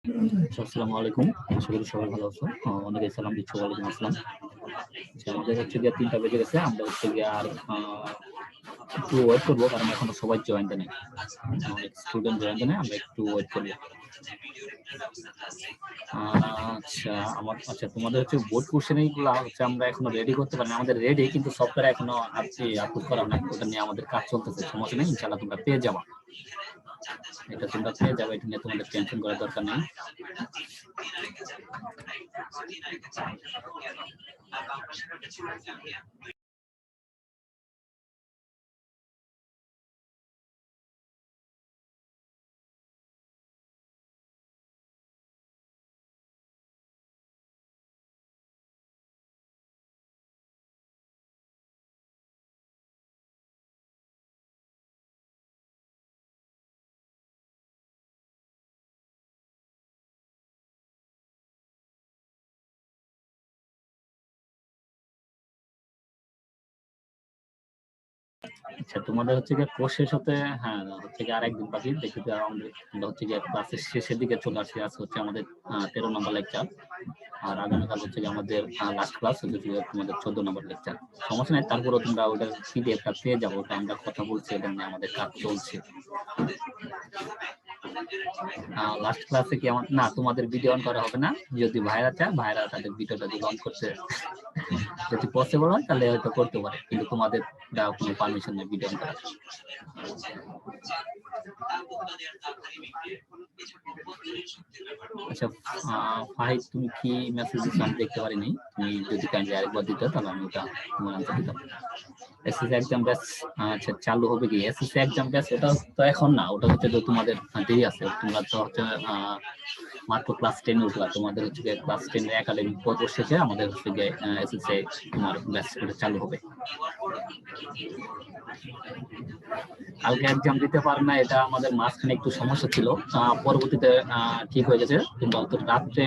আসসালামু আলাইকুম, আশা করি সবাই ভালো আছো। অনেকে সালাম দিচ্ছ, ওয়ালাইকুম আসসালাম। আমাদের হচ্ছে গিয়ে 3টা বেজে গেছে, আমরা হচ্ছে গিয়ে আর একটু ওয়েট করবো, কারণ এখনো সবাই জয়েন দেয় নাই, অনেক স্টুডেন্ট জয়েন দেয় নাই, আমরা একটু ওয়েট করবো। আচ্ছা, তোমাদের হচ্ছে বোর্ড কোশ্চেন এইগুলো হচ্ছে আমরা এখনো রেডি করতে পারি না, আমাদের রেডি, কিন্তু সফটওয়্যার এখনো আপলোড করা নাই, ওটা নিয়ে আমাদের কাজ চলতেছে। সমস্যা নেই, ইনশাআল্লাহ তোমরা পেয়ে যাবা, এটা তোমরা পেয়ে যাবে, এটা নিয়ে তোমাদের টেনশন করার দরকার নেই। আচ্ছা, তোমাদের হচ্ছে গিয়ে কোর্স শেষ হতে হচ্ছে গিয়ে আর একদিন বাকি, দেখি আমরা হচ্ছে গিয়ে ক্লাসের শেষের দিকে চলে আসছি। আজকে হচ্ছে আমাদের 13 নম্বর লেকচার, আর আগামীকাল হচ্ছে গিয়ে আমাদের লাস্ট ক্লাস হচ্ছে তোমাদের 14 নম্বর লেকচার। সমস্যা নেই, তারপরে তোমরা ওটার পিডিএফটা পেয়ে যাবো, ওটা আমরা কথা বলছি, এটা নিয়ে আমাদের কাজ চলছে। লাস্ট ক্লাসে কি না, তোমাদের ভিডিও অন করা হবে না, যদি ভাইরা চায় ভাইরা তাদের ভিডিওটা যদি অন করতে যদি পসিবল হয় তাহলে হয়তো করতে পারে, কিন্তু তোমাদের কোনো পারমিশন নেই ভিডিও অন করার। আচ্ছা ফাহিদ, তুমি কি মেসেজ দিচ্ছ আমি দেখতে পারিনি, তুমি যদি কাইন্ডলি আরেকবার দিতে তাহলে আমি ওটা তোমার আনসার দিতাম। এসএসসি এক্সাম ব্যাচ আচ্ছা চালু হবে কি? এসএসসি এক্সাম ব্যাচ ওটা তো এখন না, ওটা হচ্ছে যে তোমাদের দেরি আছে, তোমরা তো হচ্ছে মাত্র ক্লাস 10 উঠলা, তোমাদের হচ্ছে ক্লাস 10 এর একাডেমিক পর্ব শেষে আমাদের হচ্ছে গিয়ে এসএসসি তোমার ব্যাচ ওটা চালু হবে। কালকে এক্সাম দিতে পারে না, এটা আমাদের মাঝখানে একটু সমস্যা ছিল, পরবর্তীতে ঠিক হয়ে গেছে। তোমরা তো রাত্রে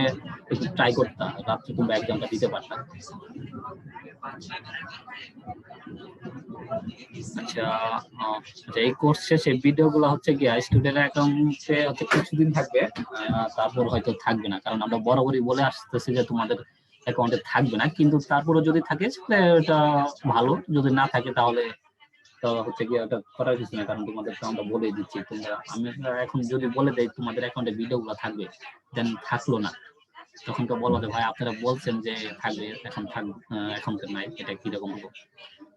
একটু ট্রাই করতাম, রাত্রে তোমরা এক্সামটা দিতে পারতাম। আচ্ছা, এই কোর্স শেষে ভিডিও গুলো হচ্ছে কি স্টুডেন্ট অ্যাকাউন্টে হচ্ছে কিছুদিন থাকবে, তারপর হয়তো থাকবে না, কারণ আমরা বরাবরই বলে আসতেছি যে তোমাদের অ্যাকাউন্টে থাকবে না, কিন্তু তারপরে যদি থাকে তাহলে এটা ভালো, যদি না থাকে তাহলে তো হচ্ছে কি ওটা করার কিছু না, কারণ তোমাদের তো আমরা বলে দিচ্ছি। আমি এখন যদি বলে দেই তোমাদের অ্যাকাউন্টে ভিডিও গুলো থাকবে, দেন থাকলো না, তখন তো বলবো যে ভাই আপনারা বলছেন যে থাকবে, এখন তো নাই, এটা কিরকম হলো?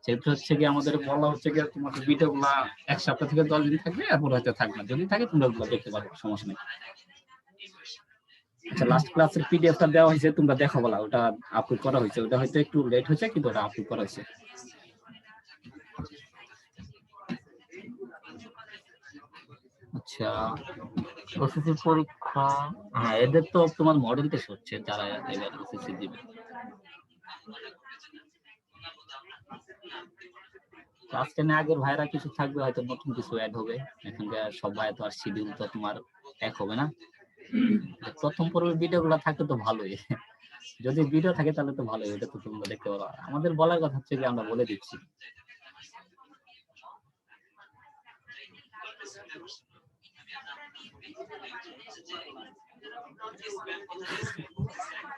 সেহেতু হচ্ছে কি আমাদের বলা হচ্ছে কি তোমাদের ভিডিও গুলা 1 সপ্তাহ থেকে 10 দিন থাকবে, এরপর হয়তো থাকবে না, যদি থাকে তোমরা ওগুলো দেখতে পারো, সমস্যা নেই। আচ্ছা, লাস্ট ক্লাসের পিডিএফটা দেওয়া হয়েছে, তোমরা দেখো বলা, ওটা আপলোড করা হয়েছে, ওটা হয়তো একটু লেট হয়েছে, কিন্তু ওটা আপলোড করা হয়েছে। আচ্ছা, ওসিসি পরীক্ষা, এদের তো তোমার মডেল টেস্ট হচ্ছে, যারা এবার ওসিসি দিবে। ক্লাস 10 আগের ভাইরা কিছু থাকবে, হয়তো নতুন কিছু অ্যাড হবে, এখানকার সব ভাই তো আর শিডিউল তো তোমার এক হবে না। প্রথম পর্বের ভিডিও গুলো থাকলে তো ভালোই, যদি ভিডিও থাকে তাহলে তো ভালোই, ওটা তো তোমরা দেখতে পারো। আমাদের বলার কথা হচ্ছে যে আমরা বলে দিচ্ছি।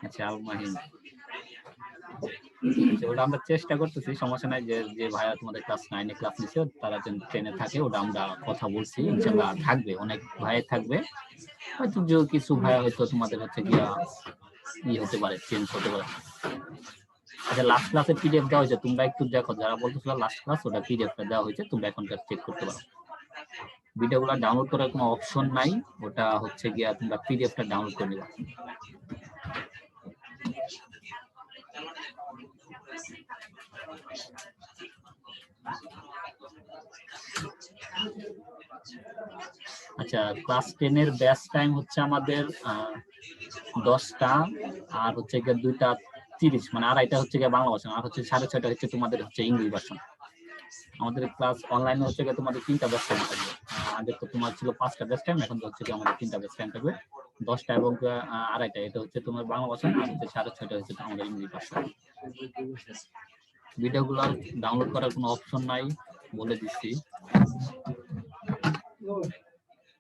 আচ্ছা, মাহিন, ওটা আমরা চেষ্টা করতেছি, সমস্যা নাই, যে ভাইয়া তোমাদের ক্লাস 9 ক্লাস নিচ্ছে তারা 10 থাকে, ওটা আমরা কথা বলছি, ইনশাআল্লাহ থাকবে, অনেক ভাই থাকবে, হয়তো যে কিছু ভাইয়া হয়তো তোমাদের হচ্ছে গিয়া হতে পারে, চেঞ্জ হতে পারে। আচ্ছা, লাস্ট ক্লাসের পিডিএফ দেওয়া হয়েছে, তোমরা একটু দেখো, যারা বলতেছিল লাস্ট ক্লাস, ওটা পিডিএফটা দেওয়া হয়েছে, তোমরা এখনকার চেক করতে পারো। ভিডিওগুলো ডাউনলোড করার কোনো অপশন নাই, ওটা হচ্ছে গিয়া তোমরা পিডিএফটা ডাউনলোড করে নিবা। আচ্ছা, ক্লাস 10 এর ব্যাচ টাইম হচ্ছে আমাদের 10টা, আর হচ্ছে গিয়ে 2:30, মানে আড়াইটা হচ্ছে গিয়ে বাংলা ভার্সন, আর হচ্ছে 6:30 হচ্ছে তোমাদের হচ্ছে ইংলিশ ভার্সন। আমাদের ক্লাস অনলাইনে হচ্ছে গিয়ে তোমাদের 3টা ব্যাচ টাইম থাকবে, আগে তো তোমার ছিল 5টা ব্যাচ টাইম, এখন হচ্ছে গিয়ে আমাদের 3টা ব্যাচ টাইম থাকবে, 10টা এবং আড়াইটা, এটা হচ্ছে তোমার বাংলা ভার্সন, আর হচ্ছে 6:30 হচ্ছে আমাদের ইংলিশ ভার্সন। ভিডিওগুলো ডাউনলোড করার কোনো অপশন নাই, বলে দিচ্ছি।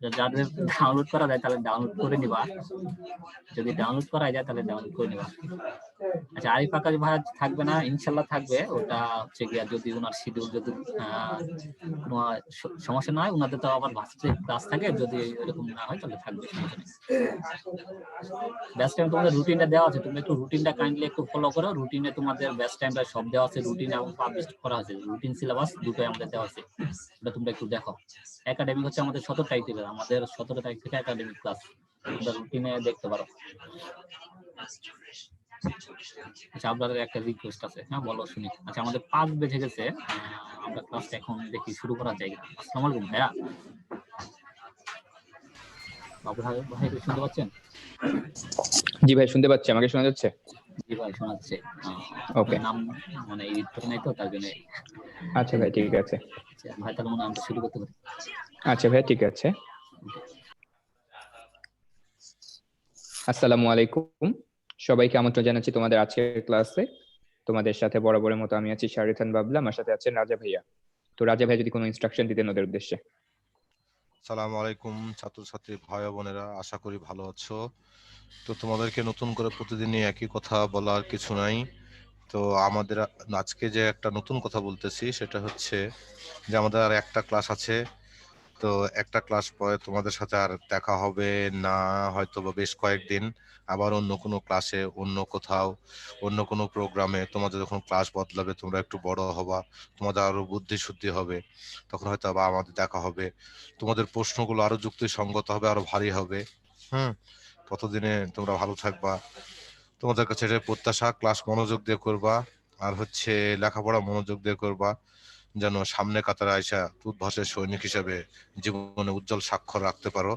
যাদের ডাউনলোড করা যায় তাহলে ডাউনলোড করে নিবা, যদি ডাউনলোড করা যায় তাহলে ডাউনলোড করে নিবা। আচ্ছা, আরিফ আকাশ ভাই থাকবে না? ইনশাল্লাহ থাকবে। ওটা হচ্ছে গিয়া যদি ওনার শিডিউল যদি কোনো সমস্যা না হয়, ওনাদের তো আবার ভার্সিটি ক্লাস থাকে, যদি এরকম না হয় তাহলে থাকবে। ব্যাচ টাইম তোমাদের রুটিনটা দেওয়া আছে, তুমি একটু রুটিনটা কাইন্ডলি একটু ফলো করো। রুটিনে তোমাদের ব্যাচ টাইমটা সব দেওয়া আছে, রুটিন এবং পাবলিশ করা আছে। রুটিন সিলেবাস দুটোই আমাদের দেওয়া আছে, ওটা তোমরা একটু দেখো। একাডেমিক হচ্ছে আমাদের 17 তারিখ থেকে, আমাদের 17 তারিখ থেকে একাডেমিক ক্লাস, তোমরা রুটিনে দেখতে পারো। আচ্ছা, আপনাদের একটা রিকোয়েস্ট আছে, হ্যাঁ বলো শুনি। আচ্ছা, আমাদের 5 বেজে গেছে, আমরা ক্লাসটা এখন দেখি শুরু করা যায়। আসসালামু আলাইকুম ভাইয়া। বাবু ভাই শুনতে পাচ্ছেন? জি ভাই শুনতে পাচ্ছি, আমাকে শোনা যাচ্ছে? জি ভাই শোনাচ্ছে। ওকে, নাম মানে এডিট করে নাই তো, তার জন্য। আচ্ছা ভাই ঠিক আছে। ভাই তাহলে মনে আমরা শুরু করতে পারি। আচ্ছা ভাই ঠিক আছে। আসসালামু আলাইকুম, সবাইকে আমন্ত্রণ জানাচ্ছি তোমাদের আজকের ক্লাসে। তোমাদের সাথে বরাবরের মতো আমি আছি শাহরিয়ার বাবলা, আমার সাথে আছেন রাজা ভাইয়া। তো রাজা ভাই যদি কোনো ইনস্ট্রাকশন দিতেন ওদের উদ্দেশ্যে। আসসালামু আলাইকুম ছাত্রছাত্রী ভাই বোনেরা, আশা করি ভালো আছো। তো তোমাদেরকে নতুন করে প্রতিদিনই একই কথা বলার কিছু নাই। তো আমাদের আজকে যে একটা নতুন কথা বলতেছি সেটা হচ্ছে যে আমাদের আর একটা ক্লাস আছে। তো একটা ক্লাস পরে তোমাদের সাথে আর দেখা হবে না, হয়তো বা বেশ কয়েকদিন। আবার অন্য কোনো ক্লাসে, অন্য কোথাও, অন্য কোনো প্রোগ্রামে তোমাদের যখন ক্লাস বদলাবে, তোমরা একটু বড় হবা, তোমাদের আরো বুদ্ধি শুদ্ধি হবে, তখন হয়তো আবার আমাদের দেখা হবে। তোমাদের প্রশ্নগুলো আরো যুক্তিসঙ্গত হবে, আরো ভারী হবে। ততদিনে তোমরা ভালো থাকবা। তোমাদের কাছে এটা প্রত্যাশা, ক্লাস মনোযোগ দিয়ে করবা, আর হচ্ছে লেখাপড়া মনোযোগ দিয়ে করবা, যেন সামনে কাতারে আইসা উদ্ভাসের সৈনিক হিসেবে জীবনে উজ্জ্বল স্বাক্ষর রাখতে পারো।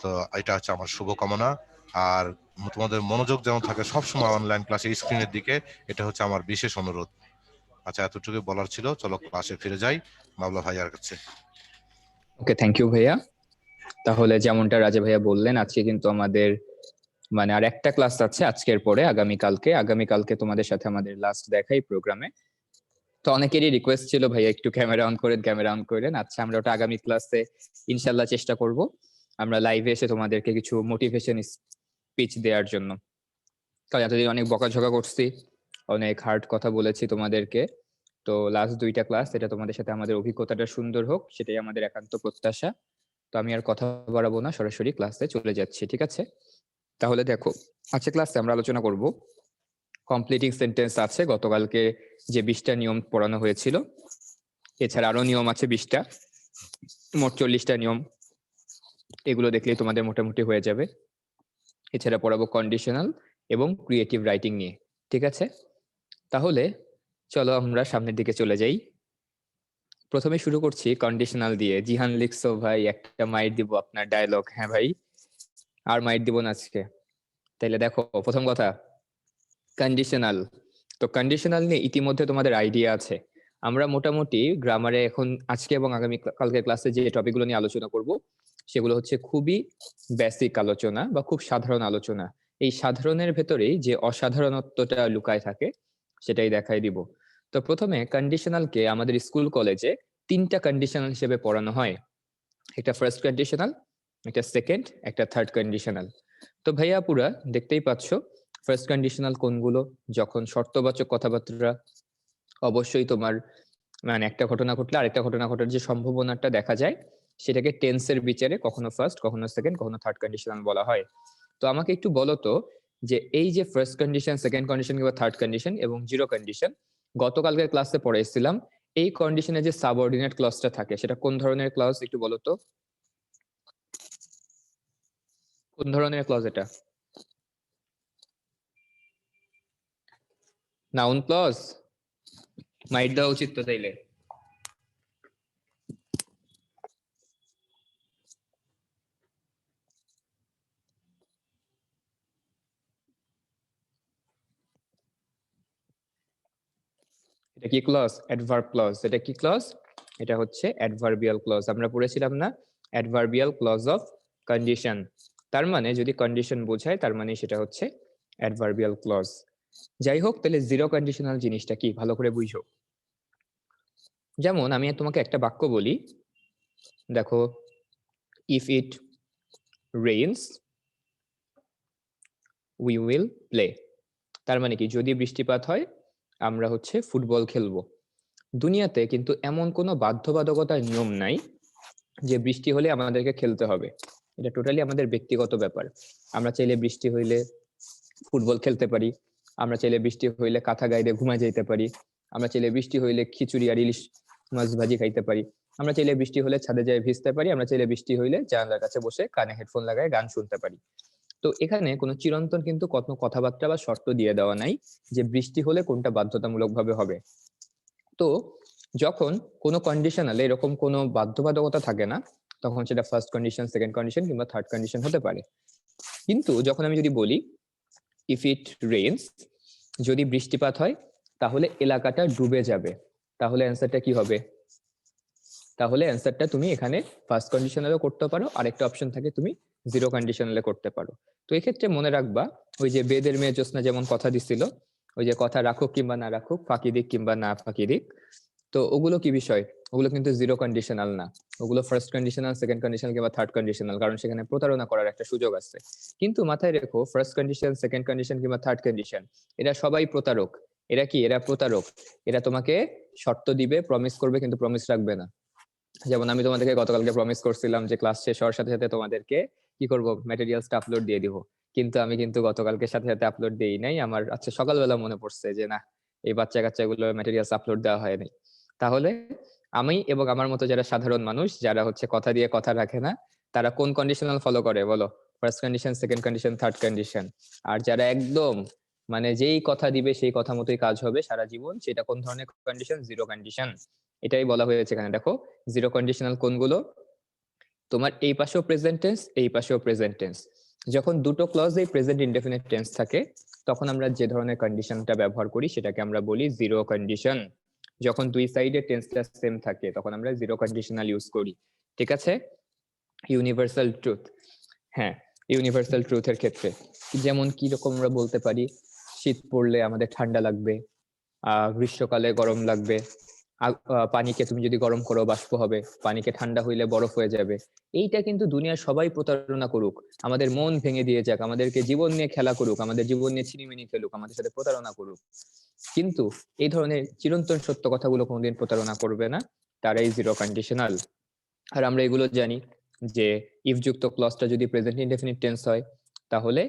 তো এটা হচ্ছে আমার শুভকামনা। আর তোমাদের মনোযোগ যেমন থাকে সবসময় অনলাইন ক্লাসে স্ক্রিনের দিকে, এটা হচ্ছে আমার বিশেষ অনুরোধ। আচ্ছা, এতটুকু বলার ছিল, চলো ক্লাসে ফিরে যাই বাবলা ভাইয়ার কাছে। ওকে, থ্যাংক ইউ ভাইয়া। তাহলে যেমনটা রাজা ভাইয়া বললেন, আজকে কিন্তু আমাদের মানে আর একটা ক্লাস আছে আজকের পরে, আগামীকালকে তোমাদের সাথে আমাদের লাস্ট দেখাই প্রোগ্রামে। তো অনেকেরই রিকোয়েস্ট ছিল ভাইয়া একটু ক্যামেরা অন করেন। আচ্ছা, আমরা ওটা আগামী ক্লাসে ইনশাল্লাহ চেষ্টা করব, আমরা লাইভে এসে তোমাদেরকে কিছু মোটিভেশন স্পিচ দেওয়ার জন্য। কারণ এতদিন অনেক বকাঝকা করছি, অনেক হার্ড কথা বলেছি তোমাদেরকে। তো লাস্ট 2টা ক্লাস, এটা তোমাদের সাথে আমাদের অভিজ্ঞতাটা সুন্দর হোক, সেটাই আমাদের একান্ত প্রত্যাশা। তো আমি আর কথা বাড়াবো না, সরাসরি ক্লাসে চলে যাচ্ছি, ঠিক আছে? তাহলে দেখো, আজকে ক্লাসে আমরা আলোচনা করব কমপ্লিটিং সেন্টেন্স আছে। গতকালকে যে 20টা নিয়ম পড়ানো হয়েছিল, এছাড়া আরো নিয়ম আছে 20টা, মোট 40টা নিয়ম। এগুলো দেখলেই তোমাদের মোটামুটি হয়ে যাবে। এছাড়া পড়াবো কন্ডিশনাল এবং ক্রিয়েটিভ রাইটিং নিয়ে, ঠিক আছে? তাহলে চলো আমরা সামনের দিকে চলে যাই। প্রথমে শুরু করছি কন্ডিশনাল দিয়ে। জিহান লিখছো ভাই একটা মাইট দিব আপনার ডায়লগ। হ্যাঁ ভাই, আর মাইট দিব না আজকে। তাইলে দেখো, প্রথম কথা কন্ডিশনাল। তো কন্ডিশনাল নিয়ে ইতিমধ্যে তোমাদের আইডিয়া আছে। আমরা মোটামুটি গ্রামারে এখন আজকে এবং আগামী কালকের ক্লাসে যে টপিকগুলো নিয়ে আলোচনা করব, সেগুলো হচ্ছে খুবই বেসিক আলোচনা বা খুব সাধারণ আলোচনা। এই সাধারণের ভেতরেই যে অসাধারণত্বটা লুকায় থাকে সেটাই দেখাই দিব। তো প্রথমে কন্ডিশনালকে আমাদের স্কুল কলেজে 3টা কন্ডিশনাল হিসেবে পড়ানো হয়। একটা ফার্স্ট কন্ডিশনাল, একটা সেকেন্ড, একটা থার্ড কন্ডিশনাল। তো ভাইয়া পুরা দেখতেই পাচ্ছ ফার্স্ট কন্ডিশনাল কোনগুলো, যখন শর্তবাচক কথাবার্তা অবশ্যই তোমার মানে একটা ঘটনা ঘটলে আরেকটা ঘটনা ঘটার যে সম্ভাবনাটা দেখা যায়, সেটাকে টেন্সের বিচারে কখনো ফার্স্ট, কখনো সেকেন্ড, কখনো থার্ড কন্ডিশনাল বলা হয়। তো আমাকে একটু বলো তো, যে এই যে ফার্স্ট কন্ডিশন, সেকেন্ড কন্ডিশন কিংবা থার্ড কন্ডিশন এবং জিরো কন্ডিশন, গতকালকের ক্লাসে পড়াইছিলাম, এই কন্ডিশনে যে সাবঅর্ডিনেট ক্লজটা থাকে সেটা কোন ধরনের ক্লজ একটু বলো তো? কোন ধরনের ক্লজ এটা? Noun clause? মাইট দেওয়া উচিত তো তাইলে। এটা কি ক্লজ? Adverb clause. এটা কি ক্লজ? এটা হচ্ছে অ্যাডভার্বিয়াল ক্লজ। আমরা পড়েছিলাম না, অ্যাডভার্বিয়াল ক্লজ অফ কন্ডিশন। তার মানে যদি কন্ডিশন বোঝায়, তার মানে সেটা হচ্ছে অ্যাডভার্বিয়াল ক্লজ। যাই হোক, তাহলে জিরো কন্ডিশনাল জিনিসটা কি ভালো করে বুঝো। যেমন আমি তোমাকে একটা বাক্য বলি, দেখো, if it rains we will play। তার মানে কি, যদি বৃষ্টিপাত হয় আমরা হচ্ছে ফুটবল খেলবো। দুনিয়াতে কিন্তু এমন কোনো বাধ্যবাধকতার নিয়ম নাই যে বৃষ্টি হলে আমাদেরকে খেলতে হবে। এটা টোটালি আমাদের ব্যক্তিগত ব্যাপার। আমরা চাইলে বৃষ্টি হইলে ফুটবল খেলতে পারি, আমরা চাইলে বৃষ্টি হইলে কাঁথা গায়ে দিয়ে ঘুমায় যাইতে পারি, আমরা চাইলে বৃষ্টি হইলে খিচুড়ি আর ইলিশ মাছ ভাজি খাইতে পারি, আমরা চাইলে বৃষ্টি হলে ছাদে যায় ভিজতে পারি, আমরা চাইলে বৃষ্টি হইলে জানালার কাছে বসে কানে হেডফোন লাগায় গান শুনতে পারি। তো এখানে কোনো চিরন্তন কিন্তু কোনো কথাবার্তা বা শর্ত দিয়ে দেওয়া নাই যে বৃষ্টি হলে কোনটা বাধ্যতামূলক ভাবে হবে। তো যখন কোনো কন্ডিশনালে এরকম কোনো বাধ্যবাধকতা থাকে না, তখন সেটা ফার্স্ট কন্ডিশন, সেকেন্ড কন্ডিশন কিংবা থার্ড কন্ডিশন হতে পারে। কিন্তু যখন আমি যদি বলি ইফ ইট রেইনস, যদি বৃষ্টিপাত হয় তাহলে এলাকাটা ডুবে যাবে, তাহলে অ্যান্সারটা কি হবে? তাহলে অ্যান্সারটা তুমি এখানে ফার্স্ট কন্ডিশনালও করতে পারো, আরেকটা অপশন থাকে তুমি জিরো কন্ডিশনালে করতে পারো। তো এক্ষেত্রে মনে রাখবা, ওই যে বেদের মেয়ে জ্যোৎস্না যেমন কথা দিছিল, ওই যে কথা রাখুক কিংবা না রাখুক, ফাঁকি দিক কিংবা না ফাঁকি দিক, তো ওগুলো কি বিষয়? ওগুলো কিন্তু জিরো কন্ডিশনাল না, ওগুলো ফার্স্ট কন্ডিশনাল, সেকেন্ড কন্ডিশনাল কিংবা থার্ড কন্ডিশনাল, কারণ সেখানে প্রতারণা করার একটা সুযোগ আছে। কিন্তু মাথায় রেখো, ফার্স্ট কন্ডিশন, সেকেন্ড কন্ডিশন কিংবা থার্ড কন্ডিশন, এরা সবাই প্রতারক। এরা কি? এরা প্রতারক। এরা তোমাকে শর্ত দিবে, প্রমিস করবে, কিন্তু প্রমিস রাখবে না। যেমন আমি তোমাদেরকে গতকালকে প্রমিস করছিলাম যে ক্লাস শেষ হওয়ার সাথে সাথে তোমাদেরকে কি করব, ম্যাটেরিয়ালসটা আপলোড দিয়ে দিব, কিন্তু আমি কিন্তু গতকালকে সাথে সাথে আপলোড দেই নাই। আমার আচ্ছা সকালবেলা মনে পড়ছে যে না, এই বাচ্চা কাচ্চাগুলো ম্যাটেরিয়ালস আপলোড দেওয়া হয়নি। তাহলে আমি এবং আমার মতো যারা সাধারণ মানুষ, যারা হচ্ছে কথা দিয়ে কথা রাখে না, তারা কোন কন্ডিশনাল ফলো করে বলো? First condition, second condition, third condition. আর যারা একদম মানে যেই কথা দিবে সেই কথা মতোই কাজ হবে সারা জীবন, সেটা কোন ধরনের কন্ডিশন? Zero condition. এটাই বলা হয়েছে এখানে। দেখো জিরো কন্ডিশনাল কোনগুলো? তোমার এই পাশেও প্রেজেন্ট টেন্স, এই পাশেও প্রেজেন্ট টেন্স। যখন দুটো ক্লজেই প্রেজেন্ট ইনডেফিনিট টেন্স থাকে, তখন আমরা যে ধরনের কন্ডিশনটা ব্যবহার করি সেটাকে আমরা বলি জিরো কন্ডিশন। যখন দুই সাইডে টেন্সটা সেম থাকে তখন আমরা জিরো কন্ডিশনাল ইউজ করি। ঠিক আছে? Universal truth. হ্যাঁ, ইউনিভার্সাল ট্রুথের ক্ষেত্রে যেমন কি রকম আমরা বলতে পারি, শীত পড়লে আমাদের ঠান্ডা লাগবে, গ্রীষ্মকালে গরম লাগবে, পানিকে তুমি যদি গরম করো বাষ্প হবে, পানিকে ঠান্ডা হইলে বরফ হয়ে যাবে। এইটা কিন্তু দুনিয়ার সবাই প্রতারণা করুক, আমাদের মন ভেঙে দিয়ে যাক, আমাদেরকে জীবন নিয়ে খেলা করুক, আমাদের জীবন নিয়ে ছিনিমিনি খেলুক, আমাদের সাথে প্রতারণা করুক, কিন্তু এই ধরনের চিরন্তন সত্য কথাগুলো কোনোদিন প্রতারণা করবে না, তারাই জিরো কন্ডিশনাল। আর আমরা এগুলো জানি যে ইফ যুক্ত ক্লজটা যদি প্রেজেন্ট ইনডেফিনিট টেন্স হয়, তাহলে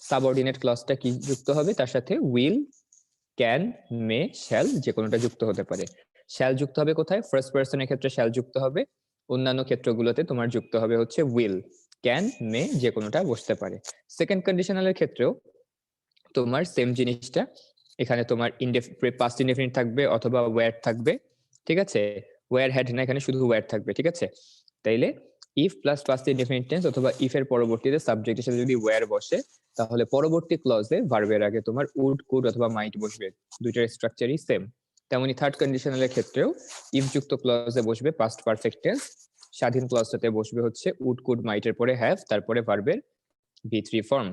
সাবঅর্ডিনেট ক্লজটা কি যুক্ত হবে? তার সাথে উইল, ক্যান, মে, শ্যাল, যে কোনোটা যুক্ত হতে পারে। শ্যাল যুক্ত হবে কোথায়? ফার্স্ট পার্সনের ক্ষেত্রে শ্যাল যুক্ত হবে, অন্যান্য ক্ষেত্রগুলোতে তোমার যুক্ত হবে হচ্ছে উইল, ক্যান, মে, যে কোনোটা বসতে পারে। সেকেন্ড কন্ডিশনালের ক্ষেত্রেও তোমার সেম জিনিসটা, এখানে তোমার পাস্ট ইনডেফিনিট থাকবে অথবা ওয়্যার থাকবে। ঠিক আছে? ওয়্যার হ্যাড না, এখানে শুধু ওয়্যার থাকবে। ঠিক আছে? তাইলে if plus past indefinite tense অথবা ইফ এর পরবর্তীতে সাবজেক্টের সাথে যদি ওয়্যার বসে, তাহলে পরবর্তী ক্লজে ভার্বের আগে তোমার উড, কুড অথবা মাইট বসবে। দুইটার স্ট্রাকচারই সেম। তেমনি থার্ড কন্ডিশনালের ক্ষেত্রেও ইফ যুক্ত ক্লজে বসবে পাস্ট পারফেক্ট টেন্স, স্বাধীন ক্লজটাতে বসবে হচ্ছে উড, কুড, মাইটের পরে হ্যাভ, তারপরে ভার্বের V3 ফর্ম।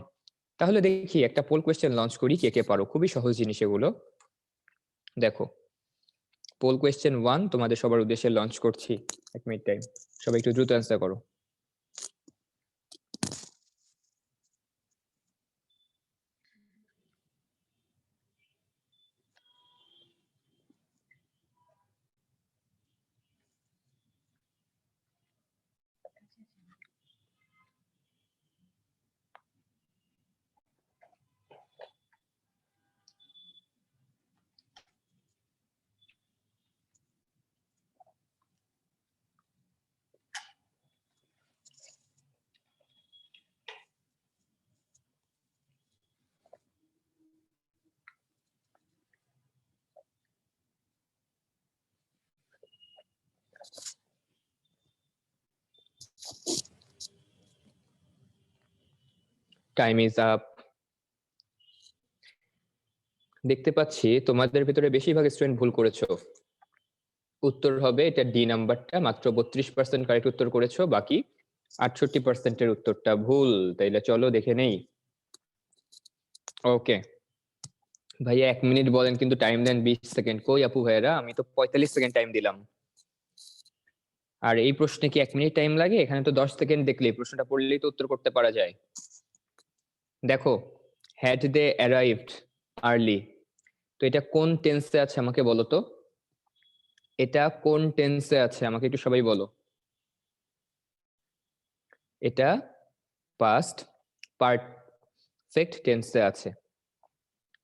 তাহলে দেখি একটা পোল কোয়েশ্চেন লঞ্চ করি, কে কে পারো। খুবই সহজ জিনিস এগুলো। দেখো, পোল কোয়েশ্চেন 1 তোমাদের সবার উদ্দেশ্যে লঞ্চ করছি। 1 মিনিট টাইম, সবাই একটু দ্রুত অ্যান্সার করো। Time is up. দেখতে পাচ্ছি তোমাদের ভিতরে বেশিরভাগ স্টুডেন্ট ভুল করেছো। উত্তর হবে এটা ডি নাম্বারটা, মাত্র 32% কারেক্ট উত্তর করেছো, বাকি 68%-এর উত্তরটা ভুল। তাইলে চলো দেখে নেই। ওকে ভাইয়া 1 মিনিট বলেন, কিন্তু টাইম দেন 20 সেকেন্ড। কই আপু ভাইয়ারা, আমি তো 45 সেকেন্ড টাইম দিলাম। আর এই প্রশ্নে কি 1 মিনিট টাইম লাগে? এখানে তো 10 সেকেন্ড দেখলেই প্রশ্নটা পড়লেই তো উত্তর করতে পারা যায়। দেখো, হ্যাড দে অ্যারাইভড আর্লি, তো এটা কোন টেন্সে আছে আমাকে বলো তো? এটা কোন টেন্সে আছে আমাকে একটু সবাই বলো। এটা পাস্ট পারফেক্ট টেন্সে আছে।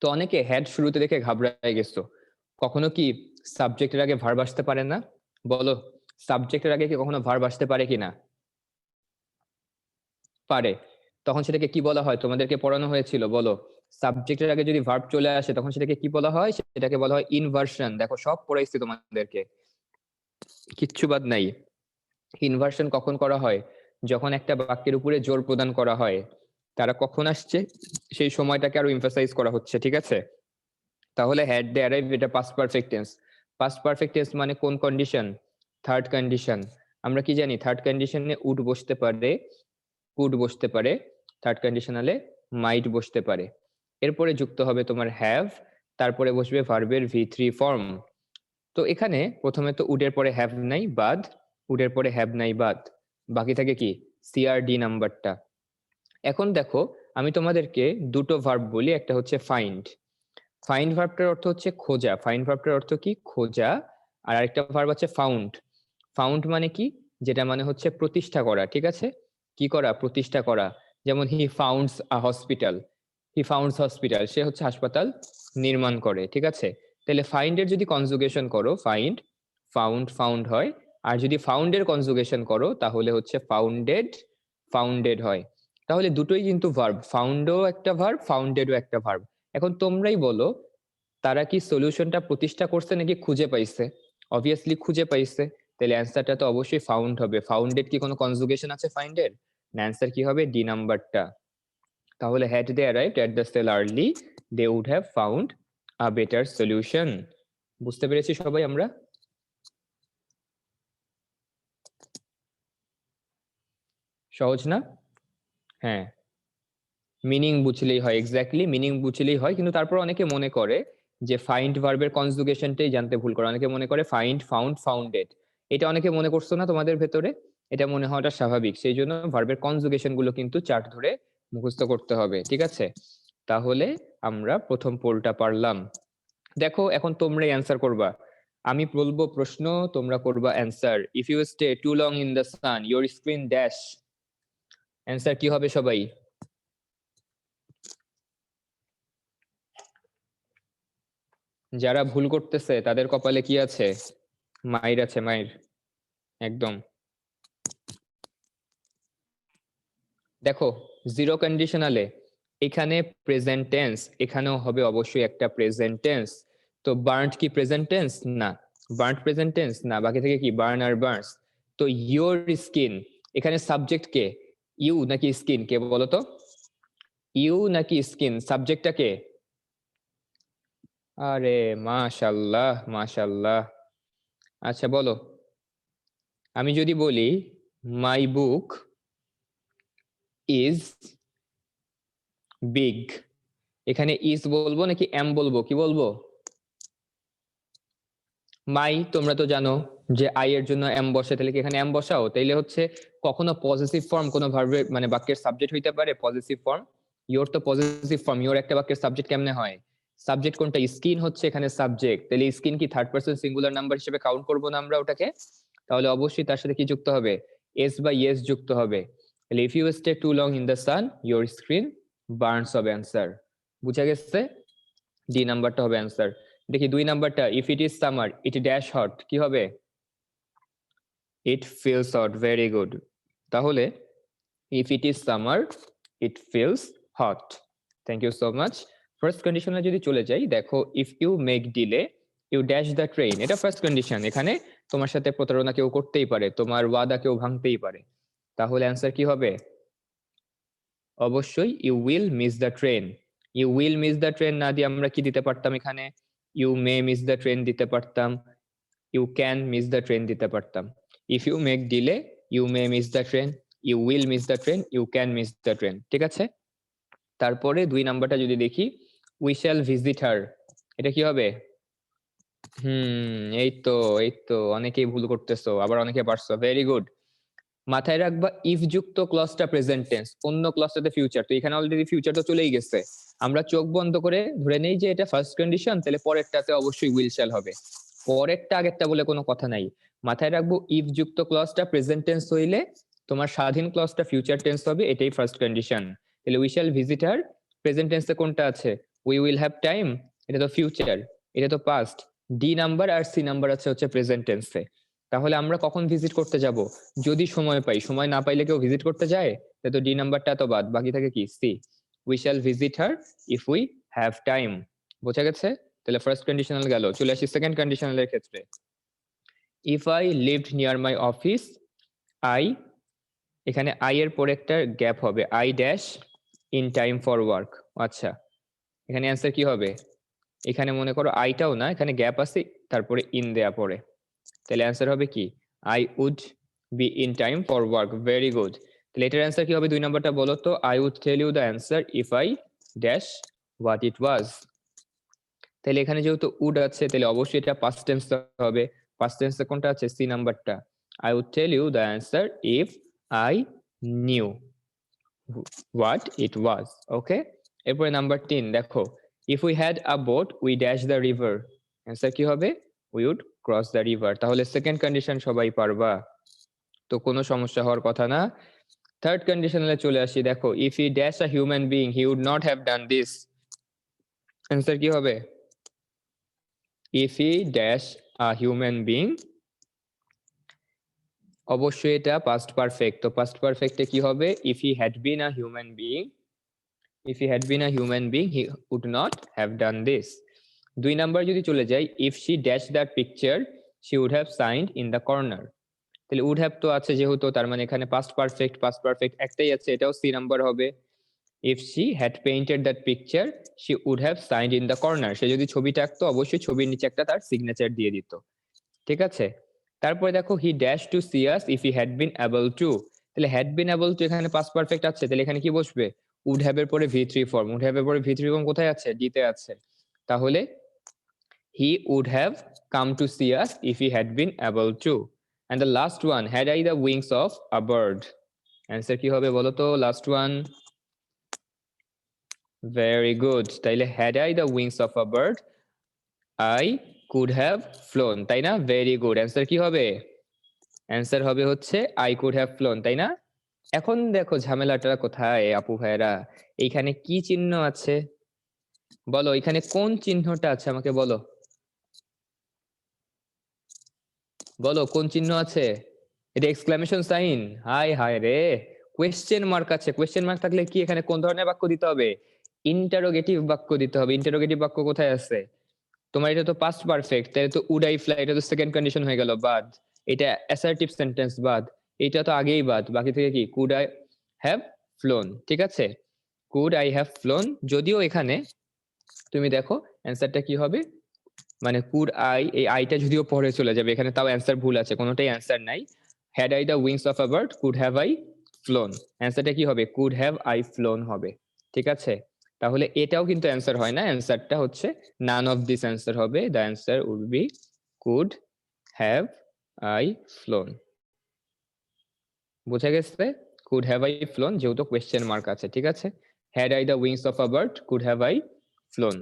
তো অনেকে হ্যাড শুরুতে দেখে ঘাবড়ায় গেছো। কখনো কি সাবজেক্টের আগে ভার্ব আসতে পারে না? বলো, সাবজেক্টের আগে কি কখনো ভার্ব আসতে পারে কিনা? পারে। তখন সেটাকে কি বলা হয়? তোমাদেরকে পড়ানো হয়েছিল, বলো। সাবজেক্টের আগে যদি ভার্ব চলে আসে তখন সেটাকে কি বলা হয়? সেটাকে বলা হয় ইনভার্সন। দেখো, সব পড়াইছি তোমাদেরকে, কিচ্ছু বাদ নাই। ইনভার্সন কখন করা হয়? যখন একটা বাক্যের উপরে জোর প্রদান করা হয়। তারা কখন আসছে সেই সময়টাকে আরো এমফাসাইজ করা হচ্ছে, ঠিক আছে? তাহলে হ্যাড দে অ্যারাইভ, এটা past perfect tense. Past perfect tense মানে কোন কন্ডিশন? Third condition. আমরা কি জানি? থার্ড কন্ডিশনে উড বসতে পারে, কুড বসতে পারে, থার্ড কন্ডিশনালে মাইট বসতে পারে। এরপরে যুক্ত হবে তোমার হ্যাভ, তারপরে বসবে ভার্বের V3 ফর্ম। তো এখানে প্রথমে তো উডের পরে হ্যাভ নাই বাদ, উডের পরে হ্যাভ নাই বাদ, বাকি থাকে কি? সিআরডি নাম্বারটা। এখন দেখো, আমি তোমাদেরকে দুটো ভার্ব বলি, একটা হচ্ছে ফাইন্ড। ফাইন্ড ভার্বটার অর্থ হচ্ছে খোঁজা, ফাইন্ড ভার্বটার অর্থ কি? খোঁজা। আর আরেকটা ভার্ব আছে ফাউন্ড। ফাউন্ড মানে কি? যেটা মানে হচ্ছে প্রতিষ্ঠা করা, ঠিক আছে? কি করা? প্রতিষ্ঠা করা। যেমন হি ফাউন্ডস আ হসপিটাল, হি ফাউন্ডস হসপিটাল, সে হচ্ছে হাসপাতাল নির্মাণ করে, ঠিক আছে? তাহলে ফাইন্ড এর যদি কনজুগেশন করো, ফাইন্ড, ফাউন্ড, ফাউন্ড হয়। আর যদি ফাউন্ডের কনজুগেশন করো তাহলে হচ্ছে ফাউন্ডেড, ফাউন্ডেড হয়। তাহলে দুটোই কিন্তু ভার্ব, ফাউন্ডও একটা ভার্ব, ফাউন্ডেডও একটা ভার্ব। এখন তোমরাই বলো, তারা কি সলিউশনটা প্রতিষ্ঠা করছে নাকি খুঁজে পাইছে? অবভিয়াসলি খুঁজে পাইছে, তাহলে অ্যান্সারটা তো অবশ্যই ফাউন্ড হবে। ফাউন্ডেড কি কোনো কনজুগেশন আছে ফাইন্ডের? অ্যান্সার কি হবে? ডি নাম্বারটা। তাহলে had they arrived at the sale early, they would have found a better solution. বুঝতে পেরেছি সবাই আমরা? সহজ না? হ্যাঁ, মিনিং বুঝলেই হয়, এক্স্যাক্টলি মিনিং বুঝলেই হয়। কিন্তু তারপর অনেকে মনে করে যে ফাইন্ড ভার্বের কনজুগেশনটাই জানতে ভুল করে, অনেকে মনে করে ফাইন্ড, ফাউন্ড, ফাউন্ডেড। এটা অনেকে মনে করছো না তোমাদের ভেতরে? এটা মনে হওয়াটা স্বাভাবিক, সেই জন্য ভার্বের কনজুগেশন গুলো কিন্তু চার্ট ধরে মুখস্থ করতে হবে, ঠিক আছে? তাহলে আমরা প্রথম পোলটা পারলাম। দেখো, এখন তোমরাই অ্যান্সার করবা। আমি বলবো প্রশ্ন, তোমরা করবা answer. If you stay too long in the sun your screen dash. Answer কি হবে সবাই? যারা ভুল করতেছে তাদের কপালে কি আছে? মাইর আছে, মাইর, একদম। দেখো, জিরো কন্ডিশনালে এখানে প্রেজেন্ট টেন্স, এখানেও হবে অবশ্যই একটা প্রেজেন্ট টেন্স। তো বার্নড কি প্রেজেন্ট টেন্স? না। বার্নড প্রেজেন্ট টেন্স না, বাকি থেকে কি? বার্ন আর বার্নস। তো ইউর স্কিন, এখানে সাবজেক্ট কে? ইউ নাকি স্কিন? কে বলো তো? ইউ নাকি স্কিন? সাবজেক্টটা কে? আরে মাশাআল্লাহ, মাশাআল্লাহ। আচ্ছা বলো, আমি যদি বলি মাই বুক ইজ বিগ, এখানে ইজ বলবো নাকি এম বলবো? কি বলবো? মাই, তোমরা তো জানো যে আই এর জন্য এম বসে, তাহলে কি এখানে এম বসাও? তাইলে হচ্ছে কখনো পজিটিভ ফর্ম কোনো ভার্বের মানে বাক্যের সাবজেক্ট হইতে পারে পজিটিভ ফর্ম। ইওর তো পজিটিভ ফর্ম, ইওর একটা বাক্যের সাবজেক্ট কেমনে হয়? সাবজেক্ট কোনটা? স্কিন হচ্ছে এখানে সাবজেক্ট। তাহলে স্কিন কি থার্ড পারসন সিঙ্গুলার নাম্বার হিসেবে কাউন্ট করবো না আমরা ওটাকে? তাহলে অবশ্যই তার সাথে কি যুক্ত হবে? এস বা ইয়েস যুক্ত হবে। তাহলে if you stay too long in the sun your screen burns হবে অ্যান্সার। বুঝা গেছে? ডি নাম্বারটা হবে অ্যান্সার। দেখি 2 নাম্বারটা, if it is summer it dash hot, কি হবে? It feels hot, very good. তাহলে if it is summer it feels hot. Thank you so much. First কন্ডিশনে যদি চলে যাই, দেখো, if you make delay you dash the train, এটা first condition. এখানে তোমার সাথে প্রতারণা কেউ করতেই পারে, তোমার ওয়াদা কেউ ভাঙতেই পারে। তাহলে অ্যান্সার কি হবে? অবশ্যই you will miss the train. You will miss the train না দিয়ে আমরা কি দিতে পারতাম? এখানে you may miss the train দিতে পারতাম, you can miss the train দিতে পারতাম। If you make delay you may miss the train, you will miss the train, you can miss the train, ঠিক আছে? তারপরে 2 নাম্বারটা যদি দেখি, উই শ্যাল ভিজিট হার, এটা কি হবে? এই তো অনেকেই ভুল করতেছো, আবার অনেকে পারছো, ভেরি গুড। মাথায় রাখবা ইফ যুক্ত ক্লজটা প্রেজেন্ট টেন্স, অন্য ক্লজটাতে ফিউচার, তো এখানে অলরেডি ফিউচার তো চলেই গেছে। আমরা চোখ বন্ধ করে ধরে নেই যে এটা ফার্স্ট কন্ডিশন, তাহলে পরেরটাতে অবশ্যই উইল শ্যাল হবে, পরেরটা আগেরটা বলে কোনো কথা নাই। মাথায় রাখবো ইফ যুক্ত ক্লজটা প্রেজেন্ট টেন্স হইলে তোমার স্বাধীন ক্লজটা ফিউচার টেন্স হবে, এটাই ফার্স্ট কন্ডিশন। তাহলে we shall visit her, present টেন্সে কোনটা আছে? উই উইল হ্যাভ টাইম, এটা তো ফিউচার, এটা তো পাস্ট। ডি নাম্বার আর সি নাম্বার আছে হচ্ছে প্রেজেন্ট টেন্সে। তাহলে আমরা কখন ভিজিট করতে যাব? যদি সময় পাই, সময় না পাইলে কেউ ভিজিট করতে যায়? তাহলে তো ডি নাম্বারটা তো বাদ, বাকি থাকে কি? C, we shall visit her if we have time. বোঝা গেছে? তাহলে ফার্স্ট কন্ডিশনাল গেল। চলে আসি সেকেন্ড কন্ডিশনালের ক্ষেত্রে। If I lived near my office, I, এখানে আই এর পরে একটা গ্যাপ হবে, I dash in time for work. আচ্ছা, এখানে অ্যান্সার কি হবে? এখানে মনে করো আইটাও না, এখানে গ্যাপ আছে, তারপরে ইন দেয়া পড়ে, তাহলে অ্যান্সার হবে কি? I would be in time for work. Very good. তাহলে এটার অ্যান্সার কি হবে? 2 নাম্বারটা বলো তো। I would tell you the answer if I dash what it was. তাহলে এখানে যেহেতু উড আছে, তাহলে অবশ্যই এটা পাস্ট টেন্স হবে। পাস্ট টেন্সে কোনটা আছে? সি নাম্বারটা। I would tell you the answer if I knew what it was. Okay, এরপরে নাম্বার 3 দেখো, if we had a boat we dash the river. Answer কি হবে? We would cross the river. তাহলে second condition সবাই পারবা, তো কোনো সমস্যা হওয়ার কথা না। থার্ড কন্ডিশনালে চলে আসি। দেখো, if he dash a human being he would not have done this. Answer কি হবে? If he dash a human being, অবশ্যই এটা পাস্ট পারফেক্ট, তো পাস্ট পারফেক্টে কি হবে? If he had been a human being, if he had been a human being he would not have done this. 2 number যদি চলে যাই, if she dashed that picture she would have signed in the corner। তাহলে would have তো আছে যেহেতু, তার মানে এখানে পাস্ট পারফেক্ট একটাই আছে, এটাও সি নাম্বার হবে। if she had painted that picture she would have signed in the corner, সে যদি ছবিটা আঁকতো অবশ্যই ছবির নিচে একটা তার সিগনেচার দিয়ে দিত। ঠিক আছে, তারপরে দেখো, he dashed to see us if he had been able to। তাহলে had been able to এখানে পাস্ট পারফেক্ট আছে, তাহলে এখানে কি বসবে? would have এর পরে V3 ফর্ম। would have এর পরে V3 ফর্ম কোথায় আছে? ডি তে আছে। তাহলে he would have come to see us if he had been able to। and the last one, had I the wings of a bird। Answer কি হবে বলো তো? Last one, very good. তাইলে had I the wings of a bird I could have flown, তাই না? Very good. Answer কি হবে? Answer হবে হচ্ছে I could have flown, তাই না? এখন দেখো ঝামেলাটা কোথায় আপু ভাইরা, এইখানে কি চিহ্ন আছে বলো? এখানে কোন চিহ্নটা আছে আমাকে বলো, বলো কোন চিহ্ন আছে? এটা এক্সক্লামেশন সাইন? হাই হাই রে, কোয়েশ্চেন মার্ক আছে। কোয়েশ্চেন মার্ক থাকলে কি এখানে কোন ধরনের বাক্য দিতে হবে? ইন্টারোগেটিভ বাক্য দিতে হবে। ইন্টারোগেটিভ বাক্য কোথায় আছে? তোমার এটা তো পাস্ট পারফেক্ট, তাহলে তো উড আই ফ্লাই, এটা তো সেকেন্ড কন্ডিশন হয়ে গেল, বাদ। এটা অ্যাসার্টিভ সেন্টেন্স, বাদ। এটা তো আগেই বাদ, বাকি থেকে কি? Could I have flown. ঠিক আছে, কুড আই হ্যাভ ফ্লোন। যদিও এখানে তুমি দেখো অ্যান্সারটা কি হবে, মানে কুড আই, এই আইটা যদিও পরে চলে যাবে এখানে, তাও অ্যান্সার ভুল আছে, কোনোটাই অ্যান্সার নাই। Had I the wings of a bird could have I flown. অ্যান্সারটা কি হবে? কুড হ্যাভ আই ফ্লোন হবে। ঠিক আছে, তাহলে এটাও কিন্তু অ্যান্সার হয় না, অ্যান্সারটা হচ্ছে নান অফ দিস অ্যান্সার হবে। The answer would be could have I flown. বোঝা গেছে? কুড হ্যাভ আই ফ্লোন যেহেতু কোয়েশ্চেন মার্ক আছে। ঠিক আছে, had I the wings of a bird could have I flown,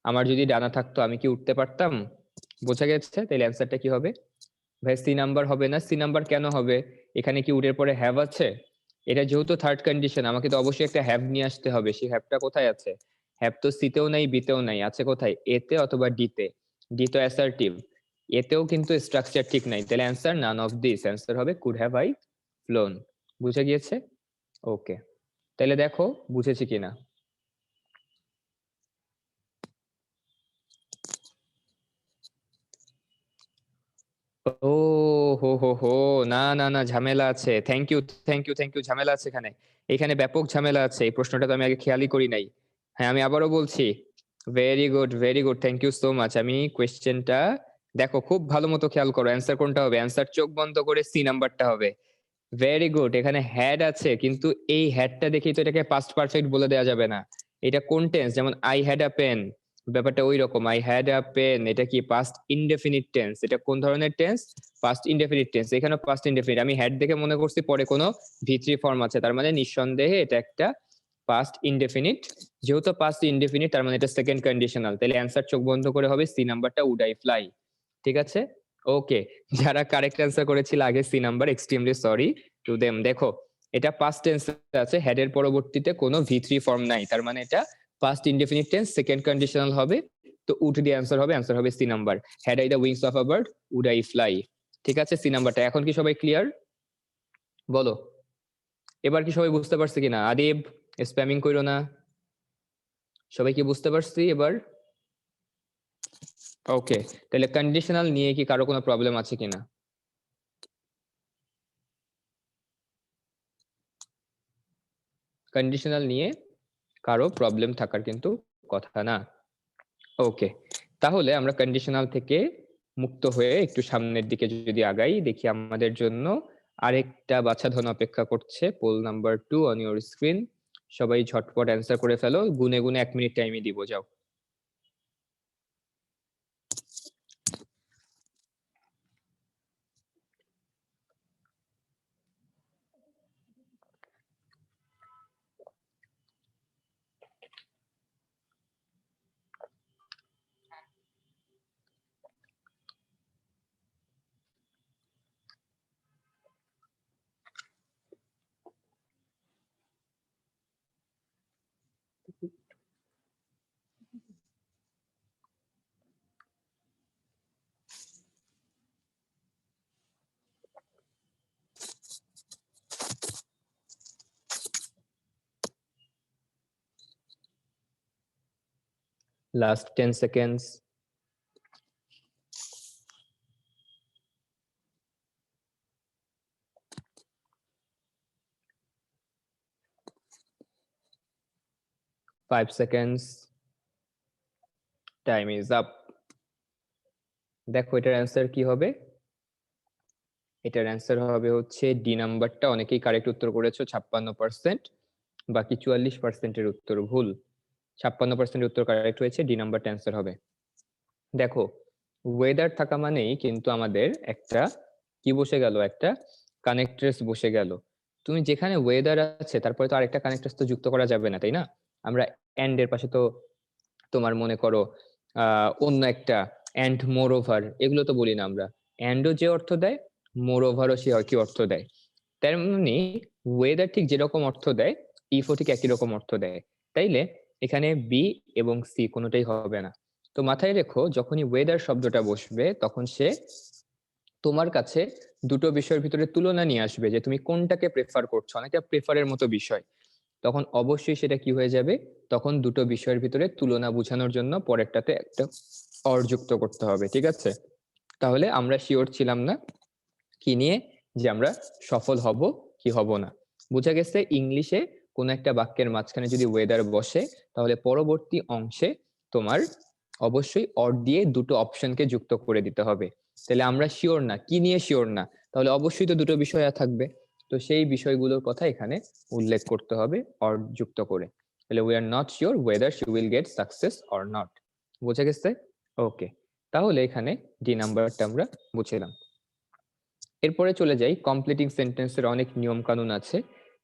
আমার যদি ডানা থাকতো আমি কি উঠতে পারতাম? বোঝা গেছে? তাহলে অ্যান্সারটা কি হবে? ভাই সি নাম্বার হবে না। সি নাম্বার কেন হবে? এখানে কি উডের পরে হ্যাভ আছে? এটা যেহেতু থার্ড কন্ডিশন, আমাকে তো অবশ্যই একটা হ্যাভ নিয়ে আসতে হবে। সেই হ্যাভটা কোথায় আছে? হ্যাভ তো সিতেও নাই, বিতেও নাই, আছে কোথায়? এতে অথবা ডিতে। ডি তো অ্যাসার্টিভ, এতেও কিন্তু স্ট্রাকচার ঠিক নাই, তাহলে answer naan of this. Answer হবে কুড হ্যাভ আই ফ্লোন। বুঝে গিয়েছে? ওকে, তাহলে দেখো বুঝেছি কিনা। ও হো, না না না, ঝামেলা আছে। Thank you thank you thank you, ঝামেলা আছে এখানে, এখানে ব্যাপক ঝামেলা আছে। এই প্রশ্নটা তো আমি আগে খেয়ালই করি নাই। হ্যাঁ, আমি আবারও বলছি, very good, thank you so much. আমি কোয়েশ্চেনটা দেখো খুব ভালো মতো খেয়াল করো, অ্যান্সার কোনটা হবে? অ্যান্সার চোখ বন্ধ করে সি নাম্বারটা হবে। Very good. এখানে হ্যাড আছে, কিন্তু এই হ্যাডটা দেখেই তো এটাকে পাস্ট পারফেক্ট বলে দেওয়া যাবে না। এটা কোন টেন্স? যেমন আই হ্যাড আ পেন, ব্যাপারটা ওই রকম। আই হ্যাড আ পেন, এটা কি পাস্ট ইনডেফিনিট টেন্স। এটা কোন ধরনের টেন্স? Past indefinite tense. এখানে পাস্ট ইনডেফিনিট, আমি হ্যাড দেখে মনে করছি পরে কোনো ভি3 ফর্ম আছে, তার মানে নিঃসন্দেহে এটা একটা পাস্ট ইনডেফিনিট। যেহেতু পাস্ট ইনডেফিনিট তার মানে এটা সেকেন্ড কন্ডিশনাল, তাহলে অ্যান্সার চোখ বন্ধ করে হবে সি নাম্বারটা, উড আই ফ্লাই। ঠিক আছে, ওকে। যারা কারেক্ট অ্যান্সার করেছিল আগে C number, extremely sorry to them. দেখো এটা পাস্ট টেন্স আছে, হেড এর পরবর্তীতে কোনো ভি3 ফর্ম নাই, তার মানে এটা past indefinite tense, second conditional হবে। তো উড দিয়ে অ্যান্সার হবে C number, had I the wings of a bird would I fly. ঠিক আছে, সি নাম্বারটা। এখন কি সবাই ক্লিয়ার বলো? এবার কি সবাই বুঝতে পারছে কিনা? আদিব স্প্যামিং কইরো না, সবাই কি বুঝতে পারছি এবার? ওকে, তাহলে কন্ডিশনাল নিয়ে কি কারো কোনো প্রবলেম আছে কিনা? কন্ডিশনাল নিয়ে কারো প্রবলেম থাকার কিন্তু কথা না। ওকে, তাহলে আমরা কন্ডিশনাল থেকে মুক্ত হয়ে একটু সামনের দিকে যদি আগাই, দেখি আমাদের জন্য আরেকটা বাছাধন অপেক্ষা করছে। Poll number 2 on your screen. সবাই ঝটপট অ্যান্সার করে ফেলো, গুনে গুনে 1 মিনিট টাইমই দিব, যাও। Last 10 seconds. Five seconds, time is up. দেখো এটার অ্যান্সার কি হবে? এটার অ্যান্সার হবে হচ্ছে ডি নাম্বারটা। অনেকেই কারেক্ট উত্তর করেছো 56%, বাকি 44%-এর উত্তর ভুল। 56% উত্তর কারেক্ট হয়েছে, ডি নাম্বারটা অ্যান্সার হবে। দেখো ওয়েদার থাকা মানেই কিন্তু আমাদের একটা কি বসে গেল, একটা কানেক্ট্রেস বসে গেল। তুমি যেখানে ওয়েদার আছে তারপরে তো আরেকটা কানেক্ট্রেস তো যুক্ত করা যাবে না, তাই না? আমরা এন্ড এর পাশে তো তোমার মনে করো অন্য একটা এন্ড, মোর ওভার, এগুলো তো বলি না আমরা। এন্ডও যে অর্থ দেয়, মোর ওভারও সে কি অর্থ দেয়। তার মানে ওয়েদার ঠিক যেরকম অর্থ দেয়, ইফও ঠিক একই রকম অর্থ দেয়। তাইলে এখানে বি এবং সি কোনোটাই হবে না। তো মাথায় রেখো, যখনই ওয়েদার শব্দটা বসবে তখন সে তোমার কাছে দুটো বিষয়ের ভিতরে তুলনা নিয়ে আসবে, যে তুমি কোনটাকে প্রেফার করছো, অনেকটা প্রেফারের মতো বিষয়। তখন অবশ্যই সেটা কি হয়ে যাবে, তখন দুটো বিষয়ের ভিতরে তুলনা বোঝানোর জন্য পরেরটাতে একটা অর যুক্ত করতে হবে। ঠিক আছে, তাহলে আমরা শিওর ছিলাম না কি নিয়ে, যে আমরা সফল হব কি হব না। বোঝা গেছে ইংলিশে কোন একটা বাক্যের মাঝখানে যদি ওয়েদার বসে, তাহলে পরবর্তী অংশে তোমার অবশ্যই অর দিয়ে দুটো অপশনকে যুক্ত করে দিতে হবে। তাহলে আমরা শিওর না, কি নিয়ে শিওর না, তাহলে অবশ্যই তো দুটো বিষয় থাকবে। তো সেই বিষয়গুলোর কথা এখানে উল্লেখ করতে হবে অর যুক্ত করে। তাহলে we are not sure weather she will get success or not. বোঝা গেছে? ওকে, তাহলে এখানে ডি নাম্বারটা আমরা বুঝলাম। এরপরে চলে যাই, কমপ্লিটিং সেন্টেন্সের অনেক নিয়ম কানুন আছে।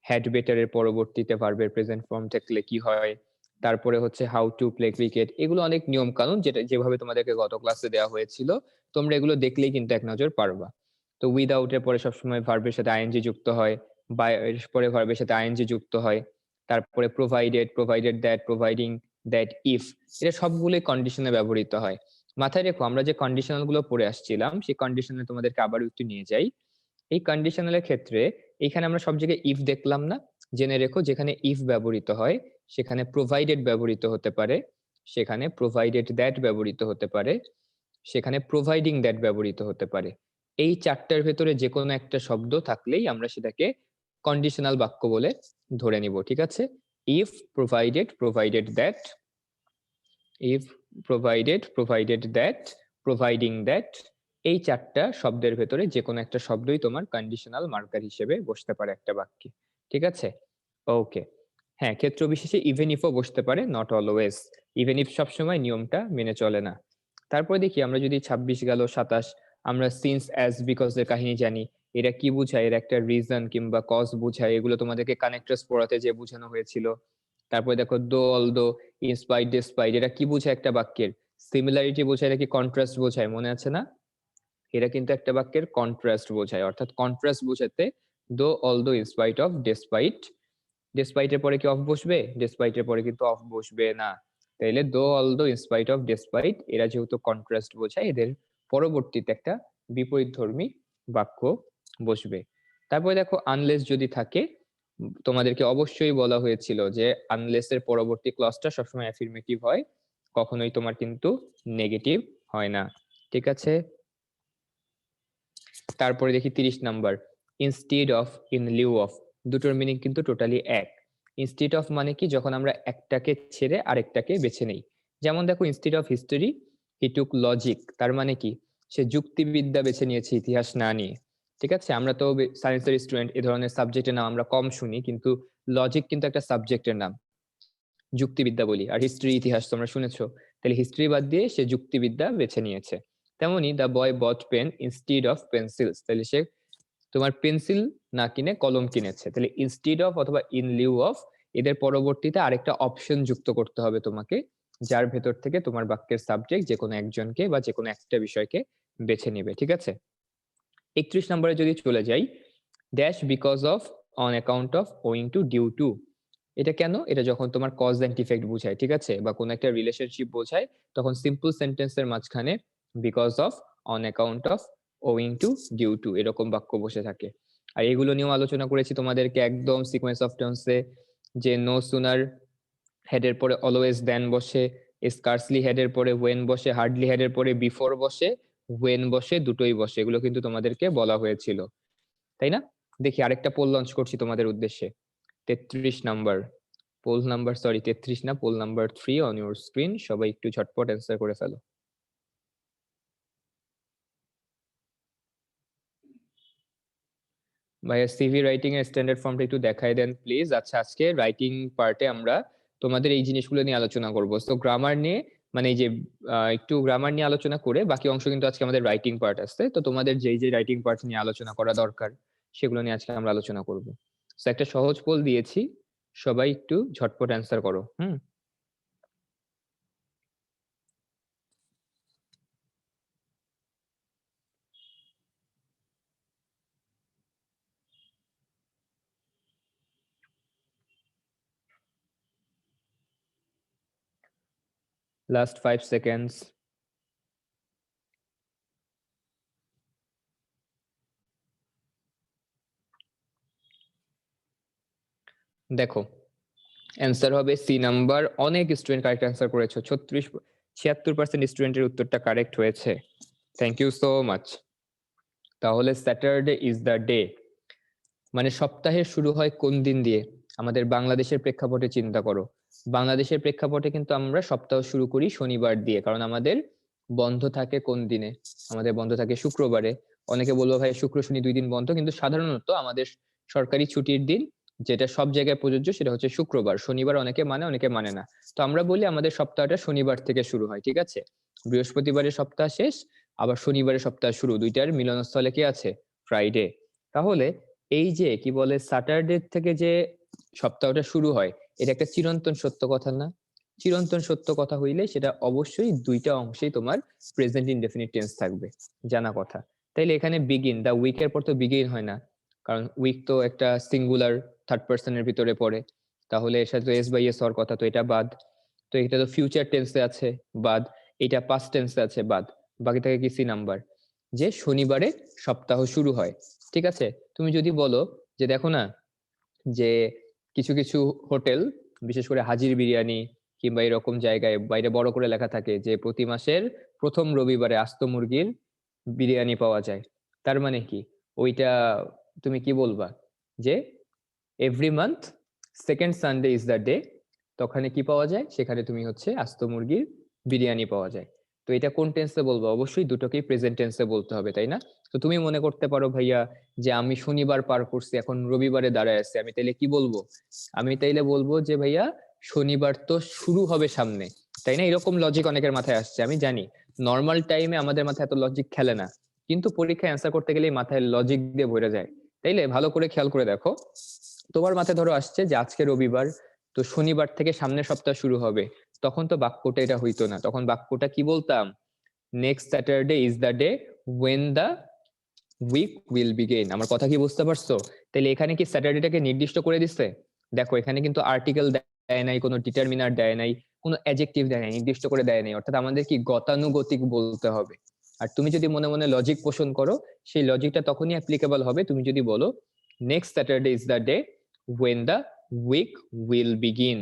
হ্যাড বেটারের পরবর্তীতে ভার্বের প্রেজেন্ট ফর্ম থাকলে কি হয়, তারপরে হচ্ছে হাউ টু প্লে ক্রিকেট, এগুলো অনেক নিয়ম কানুন, যেটা যেভাবে তোমাদেরকে গত ক্লাসে দেওয়া হয়েছিল, তোমরা এগুলো দেখলেই কিন্তু এক নজর পারবা। তো উইদাউট এর পরে সবসময় ভার্বের সাথে আইএনজি যুক্ত হয়, বা এর পরে ভার্বের সাথে আইএনজি যুক্ত হয়, তারপরে provided, provided that, providing that, if, এটা সবগুলোই কন্ডিশনে ব্যবহৃত হয়। মাথায় রেখো, আমরা যে কন্ডিশনাল গুলো পড়ে আসছিলাম সেই কন্ডিশনে তোমাদেরকে আবার একটু নিয়ে যাই। এই কন্ডিশনালের ক্ষেত্রে এখানে আমরা সব জায়গায় ইফ দেখলাম না? জেনে রেখো, যেখানে ইফ ব্যবহৃত হয় সেখানে প্রোভাইডেড ব্যবহৃত হতে পারে, সেখানে প্রোভাইডেড দ্যাট ব্যবহৃত হতে পারে, সেখানে প্রোভাইডিং দ্যাট ব্যবহৃত হতে পারে। এই চারটার ভেতরে যে কোনো একটা শব্দ থাকলেই আমরা সেটাকে কন্ডিশনাল বাক্য বলে ধরে নিব। ঠিক আছে, if provided, provided that, if provided, provided that, providing that, এই চারটা শব্দের ভেতরে যে কোনো একটা শব্দই তোমার কন্ডিশনাল মার্কার হিসেবে বসতে পারে একটা বাক্যে। ঠিক আছে, ওকে। হ্যাঁ, ক্ষেত্র বিশেষে ইভেন ইফও বসতে পারে, নট অলওয়েজ। ইভেন ইফ সবসময় নিয়মটা মেনে চলে না। তারপরে দেখি আমরা যদি 26 গেল, 27 আমরা সিন্স, অ্যাজ, বিকজ এর কাহিনী জানি। এরা কি বোঝায়? এর একটা রিজন কিংবা কজ বোঝায়। এগুলো তোমাদেরকে কানেক্টরস পড়াতে যে বোঝানো হয়েছিল। তারপরে দেখো দো, অলদো, ইনস্পাইট, ডিসপাইট, এরা কি বোঝায় একটা বাক্যের? সিমিলারিটি বোঝায় নাকি কন্ট্রাস্ট বোঝায়? মনে আছে না? এরা কিন্তু একটা বাক্যের কন্ট্রাস্ট বোঝায়, অর্থাৎ কন্ট্রাস্ট বোঝাতে though, although, in spite of, despite. Despite এর পরে কি অফ বসবে? ডিসপাইট এর পরে কিন্তু অফ বসবে না। তাইলে দো, অলদো, ইনস্পাইট অফ, ডিসপাইট, এরা যেহেতু কন্ট্রাস্ট বোঝায়, এদের পরবর্তীতে একটা বিপরীতধর্মী বাক্য বসবে। তারপরে দেখো আনলেস যদি থাকে, তোমাদেরকে অবশ্যই বলা হয়েছিল যে আনলেস এর পরবর্তী ক্লজটা সবসময় অ্যাফিরমেটিভ হয়, কখনোই তোমার কিন্তু নেগেটিভ হয় না। ঠিক আছে, তারপরে দেখি 30 number, instead of, in lieu of, দুটোর মিনিং কিন্তু টোটালি এক। ইনস্টিড অফ মানে কি? যখন আমরা একটাকে ছেড়ে আরেকটাকে বেছে নেই। যেমন দেখো instead of history he took logic, তার মানে কি? সে যুক্তিবিদ্যা বেছে নিয়েছে ইতিহাস না নিয়ে। ঠিক আছে, আমরা তো সায়েন্সের স্টুডেন্ট, এই ধরনের সাবজেক্টের নাম আমরা কম শুনি, কিন্তু লজিক কিন্তু একটা সাবজেক্টের নাম, যুক্তিবিদ্যা বলি। আর হিস্ট্রি, ইতিহাস তোমরা শুনেছো, তাহলে হিস্ট্রি বাদ দিয়ে সে যুক্তিবিদ্যা বেছে নিয়েছে। তেমনি the boy bought pen instead of pencils, তাহলে সে তোমার পেন্সিল না কিনে কলম কিনেছে। তাহলে ইনস্টিড অফ অথবা ইন লিউ অফ, এদের পরবর্তীতে আরেকটা অপশন যুক্ত করতে হবে তোমাকে, যার ভেতর থেকে তোমার বাক্যের সাবজেক্ট যে কোনো একজনকে বা যে কোনো একটা বিষয়কে বেছে নিবে। ঠিক আছে, 31 নম্বরে যদি চলে যাই, dash because of, on account of, owing to, due to. এটা কেন? এটা যখন তোমার কজ এন্ড ইফেক্ট বোঝায়, ঠিক আছে, বা কোনো একটা রিলেশনশিপ বোঝায়, তখন সিম্পল সেন্টেন্সের মাঝখানে because of, on account of, owing to, due to এরকম বাক্য বসে থাকে। আর এগুলো নিয়েও আলোচনা করেছি তোমাদেরকে একদম সিকোয়েন্স অফ টার্মসে, যে নো সুনার হেডের পরে অলওয়েজ দেন বসে, স্কার্সলি হেডের পরে ওয়েন বসে, হার্ডলি হেডের পরে বিফোর বসে, ওয়েন বসে, দুটোই বসে। এগুলো কিন্তু তোমাদেরকে বলা হয়েছিল, তাই না? দেখি আরেকটা পোল লঞ্চ করছি তোমাদের উদ্দেশ্যে। 33 নাম্বার পোল নাম্বার, সরি 33 না, poll number 3 on your screen. সবাই একটু ঝটপট অ্যান্সার করে ফেলো। ভাইয়া সিভি রাইটিং এর স্ট্যান্ডার্ড ফর্মটা একটু দেখাই দেন প্লিজ। আচ্ছা, আজকে রাইটিং পার্টে আমরা তোমাদের এই জিনিসগুলো নিয়ে আলোচনা করবো। তো গ্রামার নিয়ে, মানে এই যে একটু গ্রামার নিয়ে আলোচনা করে বাকি অংশ কিন্তু আজকে আমাদের রাইটিং পার্ট আছে। তো তোমাদের যেই যে রাইটিং পার্ট নিয়ে আলোচনা করা দরকার সেগুলো নিয়ে আজকে আমরা আলোচনা করবো। তো একটা সহজ পোল দিয়েছি, সবাই একটু ঝটপট অ্যান্সার করো। Last 5 seconds. দেখো অ্যান্সার হবে সি নাম্বার। অনেক স্টুডেন্ট কারেক্ট অ্যান্সার করেছো, 76% স্টুডেন্টের উত্তরটা কারেক্ট হয়েছে। Thank you so much. তাহলে স্যাটারডে ইজ দ্য ডে, মানে সপ্তাহের শুরু হয় কোন দিন দিয়ে? আমাদের বাংলাদেশের প্রেক্ষাপটে চিন্তা করো। বাংলাদেশের প্রেক্ষাপটে কিন্তু আমরা সপ্তাহ শুরু করি শনিবার দিয়ে, কারণ আমাদের বন্ধ থাকে কোন দিনে? আমাদের বন্ধ থাকে শুক্রবারে। অনেকে বলবো ভাই শুক্র শনি 2 দিন বন্ধ, কিন্তু সাধারণত আমাদের সরকারি ছুটির দিন যেটা সব জায়গায় প্রযোজ্য সেটা হচ্ছে শুক্রবার। শনিবার অনেকে মানে, অনেকে মানে না। তো আমরা বলি আমাদের সপ্তাহটা শনিবার থেকে শুরু হয়, ঠিক আছে? বৃহস্পতিবারের সপ্তাহ শেষ, আবার শনিবারের সপ্তাহ শুরু, দুইটার মিলনস্থলে কি আছে? ফ্রাইডে। তাহলে এই যে কি বলে স্যাটারডে থেকে যে সপ্তাহটা শুরু হয়, এটা একটা চিরন্তন সত্য কথা না? চিরন্তন সত্য কথা হইলে সেটা অবশ্যই দুইটা অংশেই তোমার প্রেজেন্ট ইনডেফিনিট টেন্স থাকবে, জানা কথা। তাইলে এখানে বিগিন, দা উইকের পর তো বিগিন হয় না, কারণ উইক তো একটা সিঙ্গুলার থার্ড পার্সনের ভিতরে পড়ে। তাহলে এর সাথে এস বাই এস হওয়ার কথা, তো এটা বাদ। তো এটা তো ফিউচার টেন্সে আছে, বাদ। এটা পাস্ট টেন্সে আছে, বাদ। বাকি থাকে কি? সি নাম্বার, যে শনিবারে সপ্তাহ শুরু হয়। ঠিক আছে, তুমি যদি বলো যে দেখো না, যে কিছু কিছু হোটেল, বিশেষ করে হাজির বিরিয়ানি কিংবা এরকম জায়গায় বাইরে বড় করে লেখা থাকে যে প্রতি মাসের প্রথম রবিবারে আস্ত মুরগির বিরিয়ানি পাওয়া যায়, তার মানে কি? ওইটা তুমি কি বলবা? যে every month second Sunday is the day, তখন কি পাওয়া যায়? সেখানে তুমি হচ্ছে আস্ত মুরগির বিরিয়ানি পাওয়া যায়। তো এটা কোন টেন্সে বলবো? অবশ্যই দুটোকেই প্রেজেন্ট টেন্সে বলতে হবে, তাই না? তো তুমি মনে করতে পারো ভাইয়া যে আমি শনিবার পার করছি, এখন রবিবারে দাঁড়ায় আছে, আমি তাইলে কি বলবো? আমি তাইলে বলবো যে ভাইয়া শনিবার তো শুরু হবে সামনে, তাই না? এরকম লজিক অনেকের মাথায় আসছে, আমি জানি নর্মাল টাইমে আমাদের মাথায় এত লজিক খেলে না, কিন্তু পরীক্ষায় অ্যান্সার করতে গেলে মাথায় লজিক দিয়ে ভরে যায়। তাইলে ভালো করে খেয়াল করে দেখো, তোমার মাথায় ধরো আসছে যে আজকে রবিবার, তো শনিবার থেকে সামনের সপ্তাহ শুরু হবে, তখন তো বাক্যটা এটা হইতো না, তখন বাক্যটা কি বলতাম? Next Saturday is the day when the week will begin. আমার কথা কি বুঝতে পারছো? তাহলে এখানে কি স্যাটারডেটাকে নির্দিষ্ট করে দিচ্ছে? দেখো এখানে কিন্তু আর্টিকেল দেয় নাই, কোনো ডিটারমিনার দেয় নাই, কোনো অ্যাডজেক্টিভ দেয় নাই, নির্দিষ্ট করে দেয় নাই, অর্থাৎ আমাদের কি গতানুগতিক বলতে হবে। আর তুমি যদি মনে মনে লজিক পোষণ করো, সেই লজিকটা তখনই অ্যাপ্লিকেবল হবে তুমি যদি বলো next Saturday is the day when the week will begin.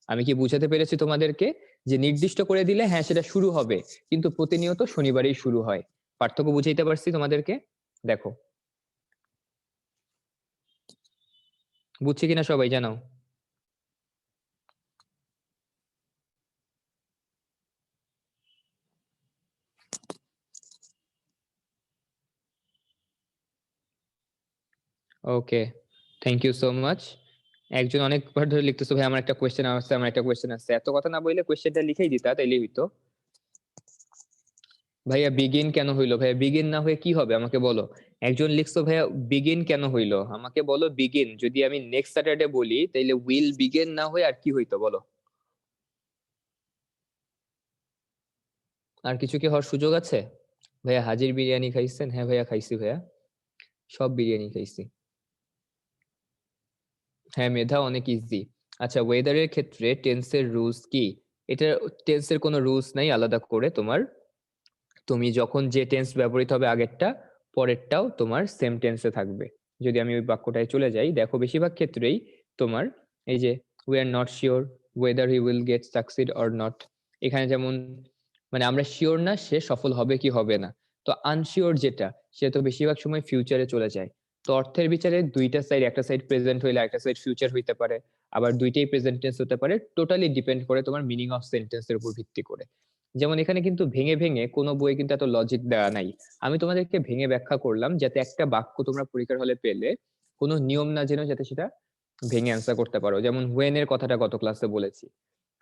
আমি কি বুঝাতে পেরেছি তোমাদেরকে যে নির্দিষ্ট করে দিলে হ্যাঁ সেটা শুরু হবে, কিন্তু প্রতিনিয়ত শনিবারেই শুরু হয়। পার্থক্য বুঝাইতে পারছি তোমাদেরকে? দেখো বুঝছি কিনা সবাই জানাও। ওকে, থ্যাংক ইউ সো মাচ। একজন অনেকবার ধরে লিখতেছো ভাই আমার একটা কোয়েশ্চেন আছে, আমার একটা কোয়েশ্চেন আছে, এত কথা না বললে কোয়েশ্চেনটা লিখেই দিতা তাইলেই হইতো। ভাইয়া বিগিন কেন হইলো? ভাইয়া বিগিন না হয়ে কি হবে আমাকে বলো। একজন লিখছো ভাইয়া বিগিন কেন হইলো, আমাকে বলো বিগিন যদি আমি নেক্সট স্যাটারডে বলি তাইলে উইল বিগিন না হয়ে আর কি হইতো বলো। আর কিছু কি হওয়ার সুযোগ আছে? ভাইয়া হাজির বিরিয়ানি খাইছেন? হ্যাঁ ভাইয়া খাইছি ভাইয়া, সব বিরিয়ানি খাইছি। হ্যাঁ মেধা অনেক ইজি। আচ্ছা ওয়েদারের ক্ষেত্রে টেন্সের রুলস কি? এটা টেন্সের কোনো রুলস নাই আলাদা করে, তোমার তুমি যখন যে টেন্স ব্যবহৃত হবে আগেরটা পরেরটাও তোমার সেম টেন্সে থাকবে। যদি আমি ওই বাক্যটায় চলে যাই, দেখো বেশিরভাগ ক্ষেত্রেই তোমার এই যে we are not sure whether he will get succeed or not, এখানে যেমন মানে আমরা শিওর না সে সফল হবে কি হবে না। তো আনশিওর যেটা সে তো বেশিরভাগ সময় ফিউচারে চলে যায়। তো অর্থের বিচারে দুইটা সাইড, একটা সাইড প্রেজেন্ট হইলে একটা সাইড ফিউচার হইতে পারে, আবার দুইটাই প্রেজেন্ট টেন্স হতে পারে, টোটালি ডিপেন্ড করে তোমার মিনিং অফ সেন্টেন্সের উপর ভিত্তি করে। যেমন এখানে কিন্তু ভেঙে ভেঙে কোনো বইয়ে কিন্তু এত লজিক দেওয়া নাই, আমি তোমাদেরকে ভেঙে ব্যাখ্যা করলাম যাতে একটা বাক্য তোমরা পরীক্ষার হলে পেলে কোনো নিয়ম না জেনে যাতে সেটা ভেঙে অ্যান্সার করতে পারো। যেমন ওয়েন এর কথাটা গত ক্লাসে বলেছি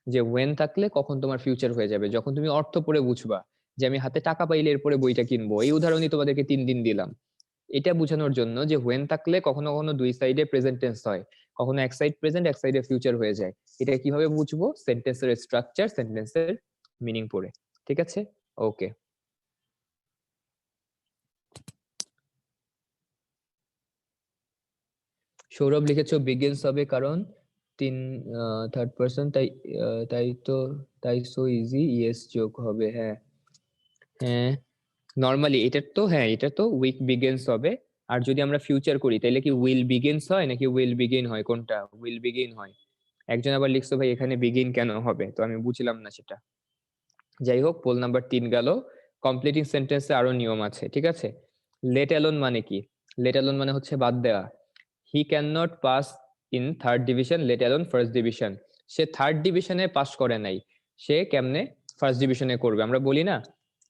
যে ওয়েন থাকলে কখন তোমার ফিউচার হয়ে যাবে, যখন তুমি অর্থ পড়ে বুঝবা যে আমি হাতে টাকা পাইলে এরপরে বইটা কিনবো। এই উদাহরণই তোমাদেরকে 3 দিন দিলাম এটা বোঝানোর জন্য যে ওয়েন থাকলে কখনো কখনো দুই সাইডে প্রেজেন্ট টেন্স হয়, কখনো এক সাইড প্রেজেন্ট এক সাইডে ফিউচার হয়ে যায়। এটা কিভাবে বুঝবো? সেন্টেন্সের স্ট্রাকচার, সেন্টেন্সের মিনিং পড়ে। ঠিক আছে, ওকে। সৌরভ লিখেছো বিগিনস হবে কারণ তিন থার্ড পারসন, তাই তাই তো, তাই সো ইজি ইয়েস যোগ হবে। হ্যাঁ হ্যাঁ নর্মালি এটা তো, হ্যাঁ এটা তো উইক বিগিনস হবে। আর যদি আমরা ফিউচার করি তাহলে কি উইল বিগিনস হয় নাকি উইল বিগিন হয়? কোনটা? উইল বিগিন হয়। একজন আবার লিখছো ভাই এখানে বিগিন কেন হবে, তো আমি বুঝলাম না সেটা। যাই হোক পোল নাম্বার 3 গেল। কমপ্লিটিং সেন্টেন্সে আরো নিয়ম আছে, ঠিক আছে। লেট অ্যালোন মানে কি? লেট অ্যালোন মানে হচ্ছে বাদ দেওয়া। He can not pass in third division let alone first division. সে থার্ড ডিভিশনে পাস করে নাই, সে কেমনে ফার্স্ট ডিভিশনে করবে? আমরা বলি না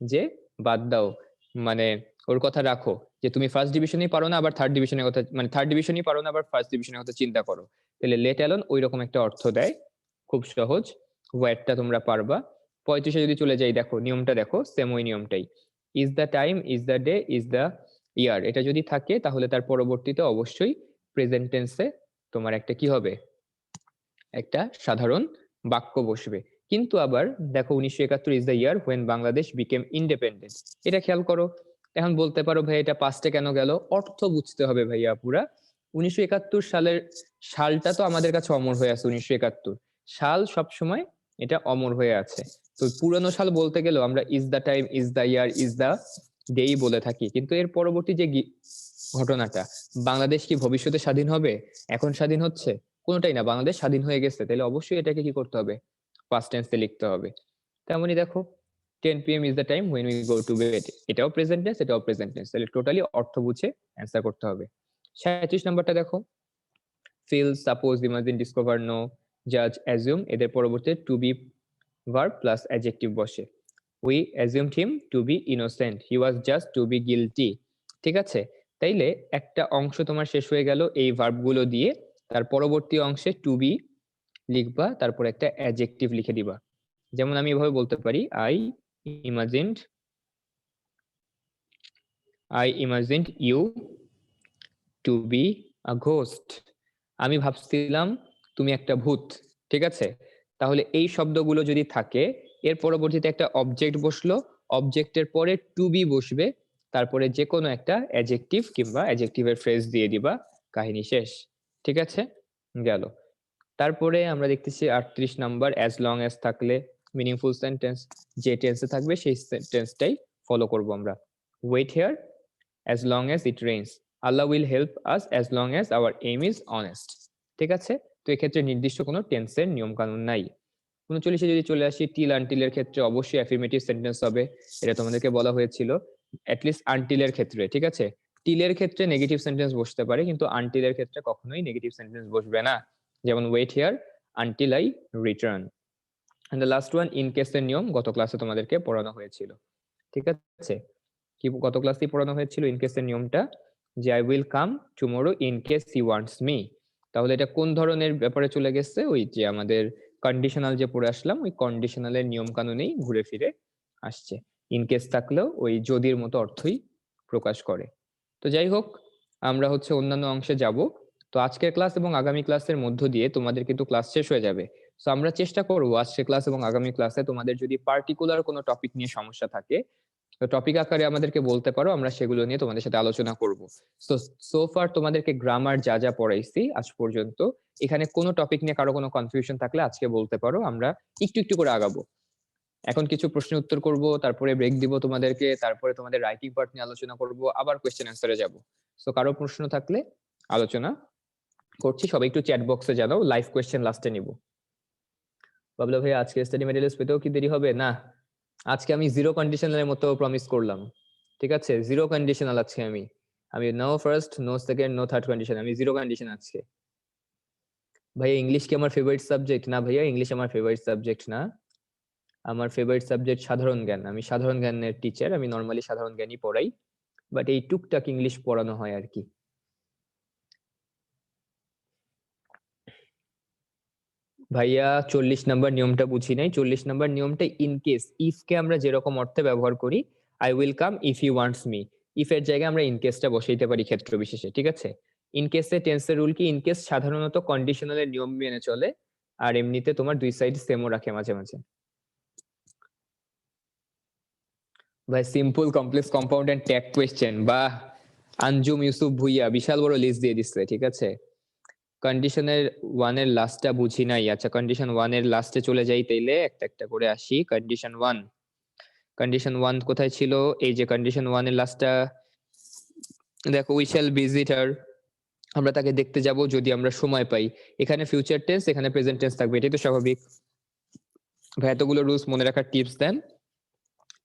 যে বাদ দাও, মানে ওর কথা রাখো যে তুমি ফার্স্ট ডিভিশনই পারো না আবার থার্ড ডিভিশনের কথা, মানে থার্ড ডিভিশনই পারো না আবার ফার্স্ট ডিভিশনের কথা চিন্তা করো। তাহলে লেট অ্যালোন ওই রকম একটা অর্থ দেয়, খুব সহজ, ওয়ার্ডটা তোমরা পারবা। 35-এ যদি চলে যাই, দেখো নিয়মটা দেখো, সেম ওই নিয়মটাই। Is the time, is the day, is the year, এটা যদি থাকে তাহলে তার পরবর্তীতে অবশ্যই প্রেজেন্ট টেন্সে তোমার একটা কি হবে? একটা সাধারণ বাক্য বসবে। কিন্তু আবার দেখো 1971 is the year when Bangladesh became independent, এটা খেয়াল করো। এখন বলতে পারো ভাই এটা পাস্টে কেন গেল? অর্থ বুঝতে হবে ভাইয়া পুরা। 1971 সালের সালটা তো আমাদের কাছে অমর হয়ে আছে, 1971 সাল সবসময় এটা অমর হয়ে আছে। তো পুরানো সাল বলতে গেলেও আমরা is the time, is the year, is the day বলে থাকি। কিন্তু এর পরবর্তী যে ঘটনাটা, বাংলাদেশ কি ভবিষ্যতে স্বাধীন হবে? এখন স্বাধীন হচ্ছে? কোনোটাই না, বাংলাদেশ স্বাধীন হয়ে গেছে, তাহলে অবশ্যই এটাকে কি করতে হবে? পাস্ট টেন্সে লিখতে হবে। তেমনি দেখো 10 PM is the time when we go to bed, এটাও প্রেজেন্ট টেন্স, এটাও প্রেজেন্ট টেন্স, তাহলে টোটালি অর্থ বুঝে অ্যান্সার করতে হবে। 37 নম্বরটা দেখো, feel, suppose, imagine, discover, know, জাজ, অ্যাজিউম, এদের পরবর্তীতে to be verb plus adjective বসে। We assumed him to be innocent. He was just to be guilty. ঠিক আছে? তাইলে একটা অংশ তোমার শেষ হয়ে গেল এই ভার্বগুলো দিয়ে। তার পরবর্তী অংশে টু বি লিখবা, তারপর একটা অ্যাডজেক্টিভ লিখে দিবা। যেমন আমি এভাবে বলতে পারি, I imagined you to be a ghost. আমি ভাবছিলাম তুমি একটা ভূত। ঠিক আছে? তাহলে এই শব্দগুলো যদি থাকে, এর পরবর্তীতে একটা অবজেক্ট বসলো, অবজেক্টের পরে টু বি বসবে, তারপরে যে কোনো একটা অ্যাডজেক্টিভ কিংবা অ্যাডজেক্টিভের ফ্রেজ দিয়ে দিবা, কাহিনী শেষ। ঠিক আছে? গেল। তারপরে আমরা দেখতেছি 38 নাম্বার, অ্যাজ লং অ্যাজ থাকলে মিনিংফুল সেন্টেন্স, যে টেন্সে থাকবে সেই টেন্সটাই ফলো করব আমরা। Wait here as long as it rains. Allah will help us as long as our aim is honest. ঠিক আছে? তো এক্ষেত্রে নির্দিষ্ট কোনো টেন্সের নিয়ম কানুন নাই। 39 যদি চলে আসি, টিল আনটিলের ক্ষেত্রে অবশ্যই অ্যাফার্মেটিভ সেন্টেন্স হবে, এটা তোমাদেরকে বলা হয়েছিল অ্যাটলিস্ট আনটিলের ক্ষেত্রে। ঠিক আছে? টিলের ক্ষেত্রে নেগেটিভ সেন্টেন্স বসতে পারে, কিন্তু আনটিলের ক্ষেত্রে কখনোই নেগেটিভ সেন্টেন্স বসবে না। যেমন wait here until I return. And the last one, in কেসের নিয়ম গত ক্লাসে তোমাদেরকে পড়ানো হয়েছিল। ঠিক আছে? কি গত ক্লাসে পড়ানো হয়েছিল ইন কেসের নিয়মটা, যে I will come tomorrow in case he wants me. তাহলে এটা কোন ধরনের ব্যাপারে চলে গেছে? ওই যে আমাদের কন্ডিশনাল যে পড়ে আসলাম, ওই কন্ডিশনালের নিয়ম কানুনেই ঘুরে ফিরে আসছে। ইন কেস থাকলেও ওই যদির মতো অর্থই প্রকাশ করে। তো যাই হোক, আমরা হচ্ছে অন্যান্য অংশে যাব। তো আজকের ক্লাস এবং আগামী ক্লাসের মধ্য দিয়ে তোমাদের কিন্তু ক্লাস শেষ হয়ে যাবে। তো আমরা চেষ্টা করবো আজকের ক্লাস এবং আগামী ক্লাসে তোমাদের যদি পার্টিকুলার কোনো টপিক নিয়ে সমস্যা থাকে, তো টপিক আকারে আমাদেরকে বলতে পারো, আমরা সেগুলো নিয়ে তোমাদের সাথে আলোচনা করব। তো সোফার তোমাদেরকে গ্রামার যা যা পড়াইছি আজ পর্যন্ত, এখানে কোনো টপিক নিয়ে কারো কোনো কনফিউশন থাকলে আজকে বলতে পারো, আমরা একটু একটু করে আগাবো। এখন কিছু প্রশ্নের উত্তর করব, তারপরে ব্রেক দিব তোমাদেরকে, তারপরে তোমাদের রাইটিং পার্ট নিয়ে আলোচনা করব, আবার কোয়েশ্চেন অ্যান্সারে যাব। তো কারো প্রশ্ন থাকলে আলোচনা করছি, সবাই একটু চ্যাট বক্সে জানাও, লাইভ কোয়েশ্চেন লাস্টে নিব। বাবলা ভাই, আজকে স্টাডি ম্যাটেরিয়ালস পেতেও কি দেরি হবে? না, আজকে আমি জিরো কন্ডিশনালের মতো প্রমিস করলাম। ঠিক আছে? জিরো কন্ডিশনাল আজকে আমি no first, no second, no third condition, আমি জিরো কন্ডিশন আজকে। ভাইয়া ইংলিশ কি আমার ফেভারিট সাবজেক্ট? না ভাইয়া, ইংলিশ আমার ফেভারিট সাবজেক্ট না। আমার ফেভারিট সাবজেক্ট সাধারণ জ্ঞান। আমি সাধারণ জ্ঞানের টিচার, আমি নর্মালি সাধারণ জ্ঞানই পড়াই, বাট এই টুকটাক ইংলিশ পড়ানো হয় আর কি। ভাইয়া 40 নাম্বার নিয়মটা বুঝি নাই। 40 নাম্বার নিয়মটা ইন কেস, ইফ কে আমরা যেরকম অর্থে ব্যবহার করি, I will come if he wants me, if এর জায়গায় আমরা ইন কেসটা বসাইতে পারি ক্ষেত্র বিশেষে। ঠিক আছে? ইন কেসে টেন্সের রুল কি, ইন কেস সাধারণত কন্ডিশনালের নিয়ম মেনে চলে, আর এমনিতে তোমার দুই সাইড সেমও রাখে মাঝে মাঝে। ভাই simple, complex, compound and tag question, বাহ! আঞ্জুম ইউসুফ ভুইয়া বিশাল বড় লিস্ট দিয়ে দিচ্ছে। ঠিক আছে? কন্ডিশনের ওয়ানের লাস্টটা বুঝি নাই। আচ্ছা, কন্ডিশন ওয়ানের লাস্টে চলে যাই, তাইলে একটা একটা করে আসি। কন্ডিশন ওয়ান কোথায় ছিল? এই যে কন্ডিশন ওয়ানের লাস্টটা দেখো, উই শ্যাল ভিজিট হার, আমরা তাকে দেখতে যাব যদি আমরা সময় পাই। এখানে ফিউচার টেন্স, এখানে প্রেজেন্ট টেন্স থাকবে, এটাই তো স্বাভাবিক। ভাই এতগুলো রুলস মনে রাখার টিপস দেন।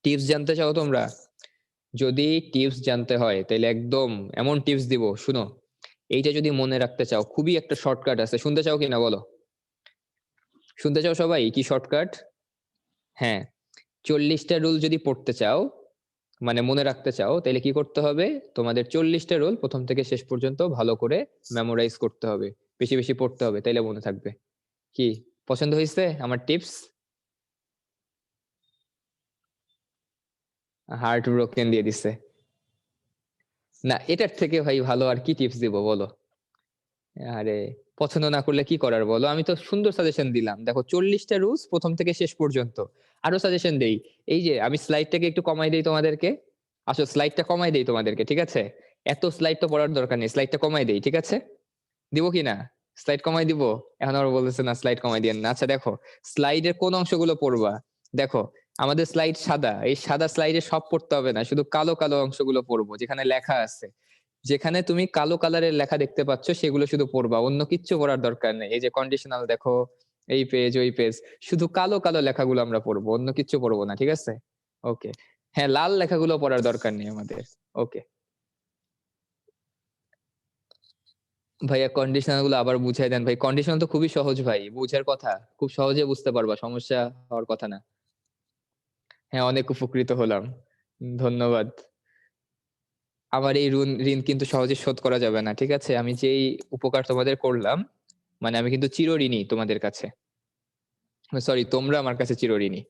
টিপস জানতে চাও তোমরা? যদি টিপস জানতে হয় তাহলে একদম এমন টিপস দিব, শুনো। এইটা যদি মনে রাখতে চাও, খুবই একটা শর্টকাট আছে, শুনতে চাও কিনা বলো? শুনতে চাও সবাই কি শর্টকাট? হ্যাঁ, 40টা রুল যদি পড়তে চাও, মানে মনে রাখতে চাও, তাহলে কি করতে হবে? তোমাদের 40টা রুল প্রথম থেকে শেষ পর্যন্ত ভালো করে মেমোরাইজ করতে হবে, বেশি বেশি পড়তে হবে, তাইলে মনে থাকবে। কি পছন্দ হয়েছে আমার টিপস? হার্ট ব্রোকেন দিয়ে দিছে। না, এটার থেকে ভাই ভালো আর কি টিপস দিব বলো? আরে পছন্দ না করলে কি করার বলো, আমি তো সুন্দর সাজেশন দিলাম। দেখো 40টা রুলস প্রথম থেকে শেষ পর্যন্ত। আরো সাজেশন দেই, এই যে আমি স্লাইডটাকে একটু কমাই দেই তোমাদেরকে, আসো স্লাইডটা কমাই দেই তোমাদেরকে। ঠিক আছে? এত স্লাইড তো পড়ার দরকার নেই, স্লাইডটা কমাই দেই। ঠিক আছে? দিব কি না? স্লাইড কমাই দিব? এখন আবার বলতেছে না স্লাইড কমাই দিয়েন না। আচ্ছা দেখো, স্লাইডের কোন অংশগুলো পড়বা। দেখো, আমাদের স্লাইড সাদা, এই সাদা স্লাইডে সব পড়তে হবে না, শুধু কালো কালো অংশগুলো পড়বো যেখানে লেখা আছে। যেখানে তুমি কালো কালারের লেখা দেখতে পাচ্ছ সেগুলো শুধু পড়বা, অন্য কিচ্ছু পড়ার দরকার নেই। এই যে কন্ডিশনাল দেখো, এই পেজ ওই পেজ, শুধু কালো কালো লেখাগুলো আমরা পড়বো, অন্য কিচ্ছু পড়বো না। ঠিক আছে? ওকে। হ্যাঁ, লাল লেখাগুলো পড়ার দরকার নেই আমাদের। ওকে ভাইয়া, কন্ডিশনাল গুলো আবার বুঝাই দেন ভাই। কন্ডিশনাল তো খুবই সহজ ভাই, বুঝার কথা, খুব সহজে বুঝতে পারবা, সমস্যা হওয়ার কথা না। হ্যাঁ, অনেক উপকৃত হলাম, ধন্যবাদ। আমার এই ঋণ ঋণ কিন্তু সহজে শোধ করা যাবে না, ঠিক আছে? আমি যেই উপকার তোমাদের করলাম, মানে আমি কিন্তু চিরঋণী তোমাদের কাছে। সরি, তোমরা আমার কাছে চিরঋণী।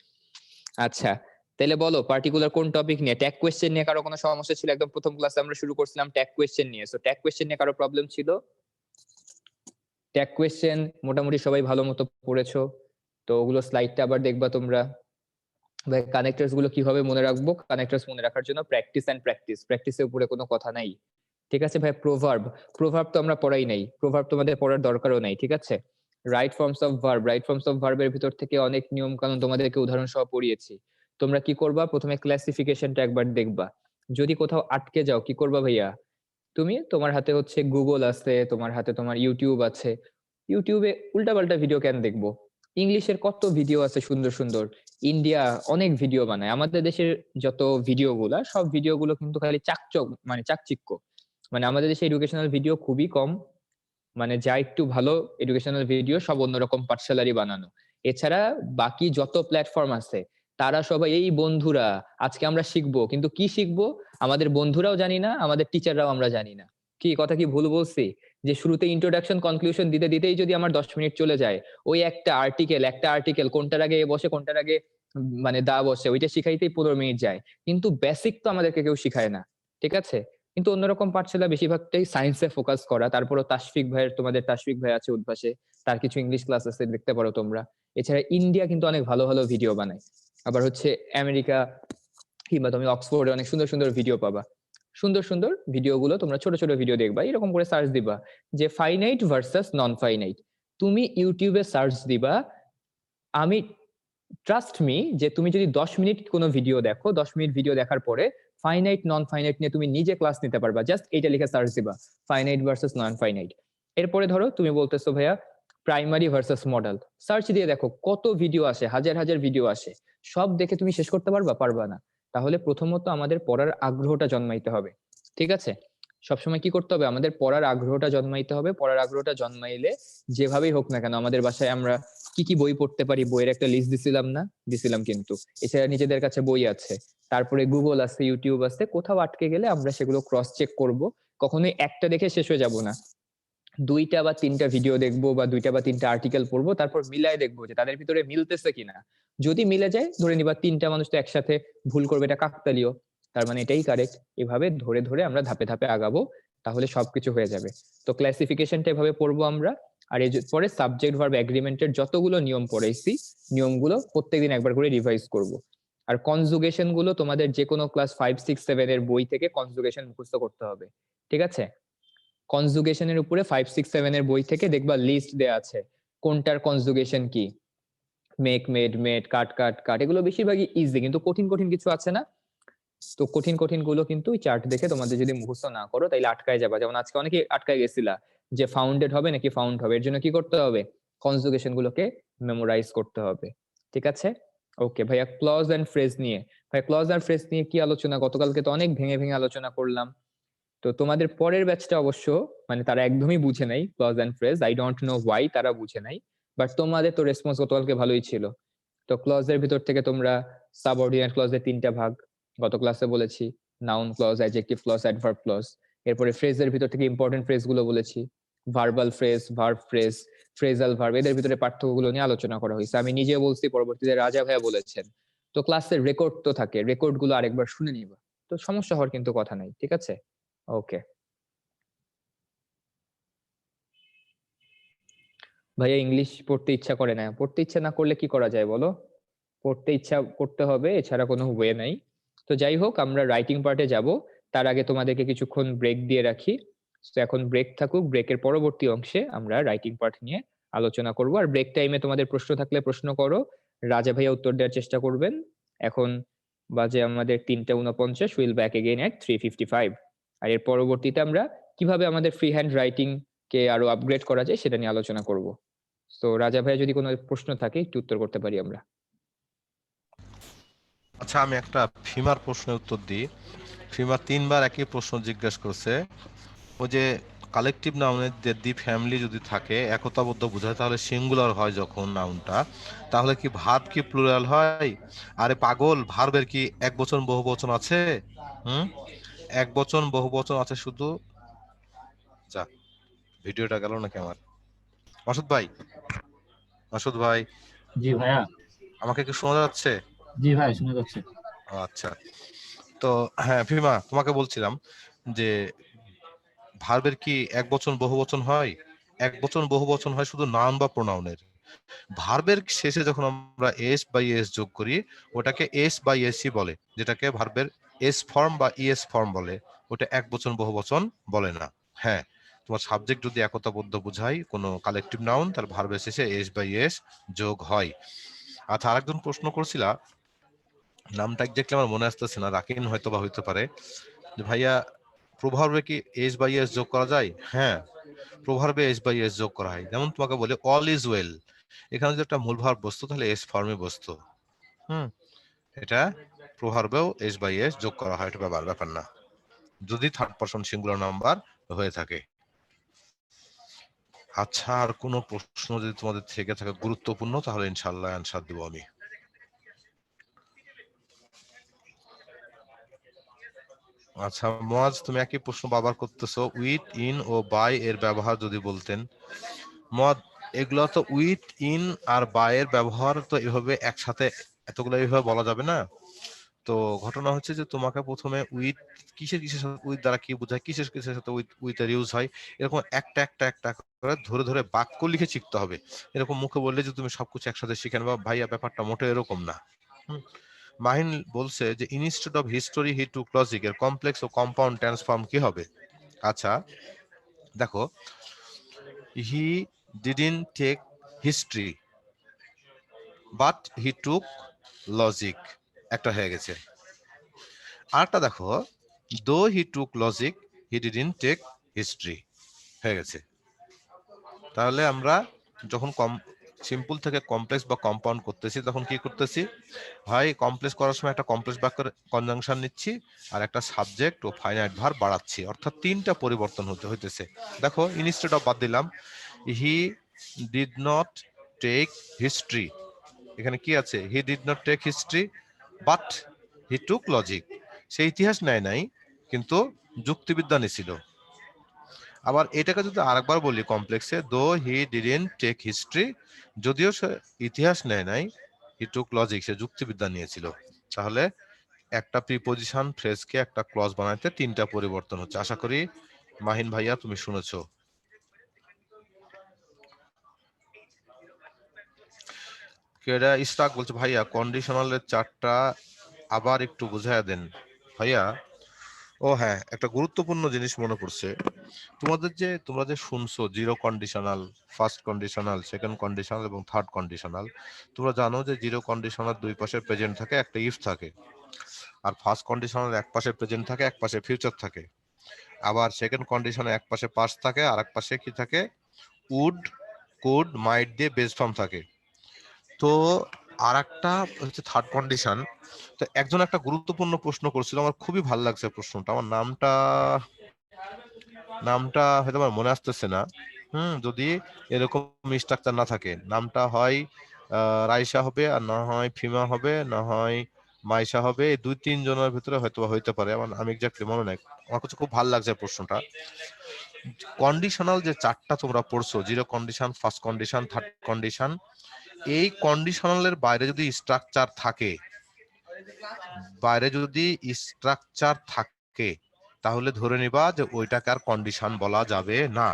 আচ্ছা, তাহলে বলো পার্টিকুলার কোন টপিক নিয়ে? ট্যাগ কোয়েশ্চেন নিয়ে কারো কোনো সমস্যা ছিল? একদম প্রথম ক্লাসে আমরা শুরু করছিলাম ট্যাগ কোয়েশ্চেন নিয়ে। সো ট্যাগ কোয়েশ্চেন নিয়ে কারো প্রবলেম ছিল? ট্যাগ কোয়েশ্চেন মোটামুটি সবাই ভালো মতো পড়েছো, তো ওগুলো স্লাইডটা আবার দেখবা তোমরা। ভাই কানেক্টরস গুলো কিভাবে মনে রাখবো? কানেক্টরস মনে রাখার জন্য প্র্যাকটিস এন্ড প্র্যাকটিস, প্র্যাকটিসের উপরে কোনো কথা নাই, ঠিক আছে ভাই? প্রভার্ব, প্রভার্ব তো আমরা পড়াই নাই, প্রভার্ব তোমাদের পড়ার দরকারও নাই, ঠিক আছে? Right forms of verb, right forms of ভার্বের ভিতর থেকে অনেক নিয়ম কানুন তোমাদেরকে উদাহরণ সহ পড়িয়েছি। তোমরা কি করবা? প্রথমে ক্লাসিফিকেশনটা একবার দেখবা। যদি কোথাও আটকে যাও কি করবা ভাইয়া? তুমি, তোমার হাতে হচ্ছে গুগল আছে, তোমার হাতে তোমার ইউটিউব আছে। ইউটিউবে উল্টাপাল্টা ভিডিও কেন দেখবো? ইংলিশের কত ভিডিও আছে সুন্দর সুন্দর। ইন্ডিয়া অনেক ভিডিও বানায়। আমাদের দেশের যত ভিডিও গুলা, সব ভিডিও গুলো কিন্তু খালি চাকচক, মানে চাকচিক্য। মানে আমাদের দেশে এডুকেশনাল ভিডিও খুবই কম। মানে যা একটু ভালো এডুকেশনাল ভিডিও সব অন্যরকম পাঠশালারই বানানো। এছাড়া বাকি যত প্ল্যাটফর্ম আছে তারা সবাই এই বন্ধুরা আজকে আমরা শিখবো, কিন্তু কি শিখবো আমাদের বন্ধুরাও জানি না, আমাদের টিচাররাও আমরা জানি না। কি কথা কি ভুল বলছি? যে শুরুতে ইন্ট্রোডাকশন কনক্লুশন দিতে দিতেই যদি আমার 10 মিনিট চলে যায়, ওই একটা আর্টিকেল কোনটার আগে এ বসে কোনটার আগে মানে দা বসে, ওইটা শিখাইতেই 15 মিনিট যায়। কিন্তু বেসিক তো আমাদেরকে কেউ শিখায় না, ঠিক আছে? কিন্তু অন্যরকম পাঠশালা বেশিরভাগটাই সায়েন্সে ফোকাস করা। তারপরও তাশফিক ভাইয়ের, তোমাদের তাশফিক ভাই আছে উদ্ভাসে, তার কিছু ইংলিশ ক্লাস আছে, দেখতে পারো তোমরা। এছাড়া ইন্ডিয়া কিন্তু অনেক ভালো ভালো ভিডিও বানায়। আবার হচ্ছে আমেরিকা কিংবা তুমি অক্সফোর্ডে অনেক সুন্দর সুন্দর ভিডিও পাবা। সুন্দর সুন্দর ভিডিও গুলো তোমরা ছোট ছোট ভিডিও দেখবা, এরকম করে সার্চ দিবা যে ফাইনাইট ভার্সাস নন ফাইনাইট। তুমি ইউটিউবে সার্চ দিবা, আমি ট্রাস্ট মি যে তুমি যদি 10 মিনিট কোনো ভিডিও দেখো, 10 মিনিট ভিডিও দেখার পরে ফাইনাইট নন ফাইনাইট নিয়ে তুমি নিজে ক্লাস নিতে পারবা। জাস্ট এইটা লিখে সার্চ দিবা, ফাইনাইট ভার্সেস নন ফাইনাইট। এরপরে ধরো তুমি বলতেছো ভাইয়া প্রাইমারি ভার্সেস মডেল, সার্চ দিয়ে দেখো কত ভিডিও আসে, হাজার হাজার ভিডিও আসে। সব দেখে তুমি শেষ করতে পারবা? পারবা না। তাহলে প্রথমত আমাদের পড়ার আগ্রহটা জন্মাইতে হবে, ঠিক আছে? সবসময় কি করতে হবে? আমাদের পড়ার আগ্রহটা জন্মাইতে হবে। পড়ার আগ্রহটা জন্মাইলে যেভাবেই হোক না কেন, আমাদের বাসায় আমরা কি কি বই পড়তে পারি বইয়ের একটা লিস্ট দিছিলাম না? দিছিলাম কিন্তু। এছাড়া নিজেদের কাছে বই আছে, তারপরে গুগল আছে, ইউটিউব আছে। কোথাও আটকে গেলে আমরা সেগুলো ক্রস চেক করব। কখনোই একটা দেখে শেষ হয়ে যাব না, 2টা বা 3টা ভিডিও দেখবো বা 2টা বা 3টা আর্টিকেল পড়বো, তারপর মিলাই দেখবো যে তাদের ভিতরে মিলতেছে কিনা। যদি মিলে যায়, ধরে নিবা 3টা মানুষ তো একসাথে ভুল করবে, এটা কাকতালীয়, তার মানে এটাই কারেক্ট। এভাবে ধরে ধরে আমরা ধাপে ধাপে আগাবো, তাহলে সবকিছু হয়ে যাবে। তো ক্লাসিফিকেশনটা এভাবে পড়বো আমরা। আর এর পরে সাবজেক্ট ভার্ব এগ্রিমেন্টের যতগুলো নিয়ম পড়াইছি, নিয়মগুলো প্রত্যেকদিন একবার করে রিভাইজ করব। আর কনজুগেশন গুলো তোমাদের যে কোনো ক্লাস 5, 6, 7 এর বই থেকে কনজুগেশন মুখস্থ করতে হবে, ঠিক আছে? কনজুগেশনের উপরে 5, 6, 7 এর বই থেকে দেখবা লিস্ট দেয়া আছে কোনটার কনজুগেশন কি। মেক, মেড, মেড, কাট, কাট, কাট, এগুলো বেশিরভাগই ইজি, কিন্তু কঠিন কঠিন কিছু আছে না? তো কঠিন কঠিন গুলো কিন্তু চার্ট দেখে তোমাদের যদি মুখস্থ না করো তাইলে আটকায় যাবা। যেমন আজকে অনেকে আটকায় গেছিলা যে ফাউন্ডেড হবে নাকি ফাউন্ড হবে। এর জন্য কি করতে হবে? কনজুগেশন গুলোকে মেমোরাইজ করতে হবে, ঠিক আছে? ওকে ভাইয়া, ক্লজ এন্ড ফ্রেজ নিয়ে, ভাই ক্লজ আর ফ্রেজ নিয়ে কি আলোচনা? গতকালকে তো অনেক ভেঙে ভেঙে আলোচনা করলাম। তো তোমাদের পরের ব্যাচটা অবশ্য মানে তারা একদমই বুঝে নাই clause and phrase. I don't know why তারা বুঝে নাই, বাট তোমাদের তো রেসপন্স গতকালকে ভালোই ছিল। তো ক্লজের ভিতর থেকে তোমরা সাবঅর্ডিনেট ক্লজের 3টা ভাগ গত ক্লাসে বলেছি, noun clause, adjective clause, adverb clause. এরপরে ফ্রেজের ভিতর থেকে ইম্পর্টেন্ট ফ্রেজ গুলো বলেছি, verbal phrase, verb phrase, phrasal verb, এদের ভিতরে পার্থক্যগুলো নিয়ে আলোচনা করা হয়েছে। আমি নিজে বলছি, পরবর্তীতে রাজা ভাইয়া বলেছেন। তো ক্লাসের রেকর্ড তো থাকে, রেকর্ড গুলো আরেকবার শুনে নিবা, তো সমস্যা হওয়ার কিন্তু কথা নাই, ঠিক আছে? ওকে ভাইয়া, ইংলিশ পড়তে ইচ্ছা করে না। পড়তে ইচ্ছা না করলে কি করা যায় বলো? পড়তে ইচ্ছা করতে হবে, এছাড়া কোনো ওয়ে নাই। তো যাই হোক, আমরা রাইটিং পার্টে যাব। তার আগে তোমাদেরকে কিছুক্ষণ ব্রেক দিয়ে রাখি। তো এখন ব্রেক থাকুক, ব্রেকের পরবর্তী অংশে আমরা রাইটিং পার্ট নিয়ে আলোচনা করব। আর ব্রেক টাইমে তোমাদের প্রশ্ন থাকলে প্রশ্ন করো, রাজা ভাইয়া উত্তর দেওয়ার চেষ্টা করবেন। এখন বাজে আমাদের 3:49, উইল ব্যাক এগেইন এট 3:55। আর এর পরবর্তীতে আমরা কিভাবে আমাদের ফ্রি হ্যান্ড রাইটিং কে আরো আপগ্রেড করা যায় সেটা নিয়ে আলোচনা করব। তো রাজা ভাইয়া যদি কোনো প্রশ্ন থাকে একটু উত্তর করতে পারি আমরা। আচ্ছা, আমি একটা ফিমার প্রশ্নের উত্তর দিই। ফিমা 3বার একই প্রশ্ন জিজ্ঞেস করছে। ওই যে কালেকটিভ নাউনের দি ফ্যামিলি যদি থাকে, একতাবদ্ধ বোঝায়, তাহলে সিঙ্গুলার হয় যখন নাউনটা, তাহলে কি ভার্ব কি প্লুরাল হয়? আরে পাগল, ভার্বের কি এক বচন বহু বচন আছে? হুম, এক বচন বহু বচন আছে শুধু। যা, ভিডিওটা গেল নাকি আমার? মাসুদ ভাই, মাসুদ ভাই, জি ভাইয়া। আমাকে কি শোনা যাচ্ছে? জি ভাই, শুনে যাচ্ছে। আচ্ছা, তো হ্যাঁ ফিমা, তোমাকে বলছিলাম যে ভার্বের কি এক বচন বহু বচন হয়? এক বচন বহু বচন হয় শুধু নাউন বা প্রোনাউনের। ভার্বের শেষে যখন আমরা এস বাই এস যোগ করি, ওটাকে এস বাই এসই বলে, যেটাকে ভার্বের এস ফর্ম বা ইএস ফর্ম বলে। ওটা এক বচন বহু বচন বলে না। হ্যাঁ, তোমার সাবজেক্ট যদি একতাবদ্ধ বোঝায় কোনো কালেকটিভ নাউন, তার ভার্বের শেষে এস বাই এস যোগ হয়। আচ্ছা, আরেকজন প্রশ্ন করছিলা, নামটা এক্স্যাক্টলি আমার মনে আসতেছে না, রাকিন হয়তো বা হইতে পারে, যে ভাইয়া প্রভার্বে কি এস বাই এস যোগ করা যায়? হ্যাঁ, প্রভার্বে এস বাই এস যোগ করা হয়। যেমন তোমাকে বলে অল ইজ ওয়েল, এখানে যদি একটা মূল ভার্ব বসতো তাহলে এস ফর্মে বসতো। হুম, এটা প্রভার্বেও এস বাই এস যোগ করা হয়, এটা ব্যাপার না, যদি থার্ড পারসন সিঙ্গুলার নাম্বার হয়ে থাকে। আচ্ছা, আর কোনো প্রশ্ন যদি তোমাদের থেকে থাকে গুরুত্বপূর্ণ, তাহলে ইনশাল্লাহ অ্যান্সার দেবো আমি। আচ্ছা মুয়াজ, তুমি একই প্রশ্ন বারবার করতেছো, উইথ, ইন ও বাই এর ব্যবহার যদি বলতেন। মুয়াজ, এগুলো তো উইথ, ইন আর বাই এর ব্যবহার তো এভাবে একসাথে এতগুলো এইভাবে বলা যাবে না। তো ঘটনা হচ্ছে যে তোমাকে প্রথমে উইথ, কিসের কিসের সাথে উইথ দ্বারা কি বোঝায়, কিসের কিসের সাথে উইথ এর ইউজ হয়, এরকম একটা একটা একটা করে ধরে ধরে বাক্য লিখে শিখতে হবে। এরকম মুখে বললে যে তুমি সবকিছু একসাথে শিখে নেবা, ভাইয়া ব্যাপারটা মোটে এরকম না। মাহিন বলছে যে instead of history he took logic, এর কমপ্লেক্স ও কম্পাউন্ড ট্রান্সফর্ম কি হবে? আচ্ছা দেখো, he didn't take history but he took logic, একটা হয়ে গেছে। আরেকটা দেখো, though he took logic he didn't take history, হয়ে গেছে। তাহলে আমরা যখন সিম্পল থেকে কমপ্লেক্স বা কম্পাউন্ড করতেছি, তখন কি করতেছি, হয় কমপ্লেক্স করার সময় একটা কমপ্লেক্স বাক্যের কনজাংশন নিচ্ছি, আর একটা সাবজেক্ট ও ফাইনাইট ভার্ব বাড়াচ্ছি, অর্থাৎ তিনটা পরিবর্তন হইতেছে। দেখো, ইনস্টেড অফ বাদ দিলাম, he did not take history, এখানে কি আছে, he did not take history but he took logic, সে ইতিহাস নেয় নাই কিন্তু যুক্তিবিদ্যা নিছিল। আবার এটাকে যদি আরেকবার বলি কমপ্লেক্সে, দো হি ডিডন্ট টেক হিস্ট্রি, যদিও সে ইতিহাস নেয় নাই, হি টুক লজিক, সে যুক্তিবিদ্যা নিয়েছিল। তাহলে একটা প্রিপজিশন ফ্রেজকে একটা ক্লজ বানাইতে তিনটা পরিবর্তন হচ্ছে। আশা করি মাহিন ভাইয়া তুমি শুনেছো। কেডা ইস্তাক বলছে, ভাইয়া কন্ডিশনালের চারটা আবার একটু বুঝাইয়া দেন ভাইয়া। ও হ্যাঁ, একটা গুরুত্বপূর্ণ জিনিস মনে পড়ছে, তোমরা যে শুনছো zero conditional, first conditional, second conditional এবং থার্ড কন্ডিশনাল, তোমরা জানো যে জিরো কন্ডিশনাল দুই পাশে প্রেজেন্ট থাকে, একটা ইফ থাকে। আর ফার্স্ট কন্ডিশনাল এক পাশে প্রেজেন্ট থাকে, এক পাশে ফিউচার থাকে। আবার সেকেন্ড কন্ডিশনে এক পাশে পাস্ট থাকে, আর এক পাশে কি থাকে, উড, কুড, মাইট দিয়ে বেস ফর্ম থাকে। তো আর একটা হচ্ছে থার্ড কন্ডিশন। তো একজন একটা গুরুত্বপূর্ণ প্রশ্ন করছিল, আমার খুবই ভালো লাগছে প্রশ্নটা, আমার নামটা হয়তো আমার মনে আসতেছে না। যদি এরকম স্ট্রাকচার না থাকে, নামটা হয় রাইসা হবে, আর না হয় ফিমা হবে, না হয় মাইশা হবে, এই দুই তিন জনের ভিতরে হয়তো হইতে পারে, আমি এক্স্যাক্টলি মনে নাই। আমার কাছে খুব ভালো লাগছে প্রশ্নটা। কন্ডিশনাল যে চারটা তোমরা পড়ছো, zero condition, first condition, third condition, এই কন্ডিশনালের বাইরে যদি স্ট্রাকচার থাকে, তাহলে ধরে নিবা যে ওইটাকে আর কন্ডিশন বলা যাবে না।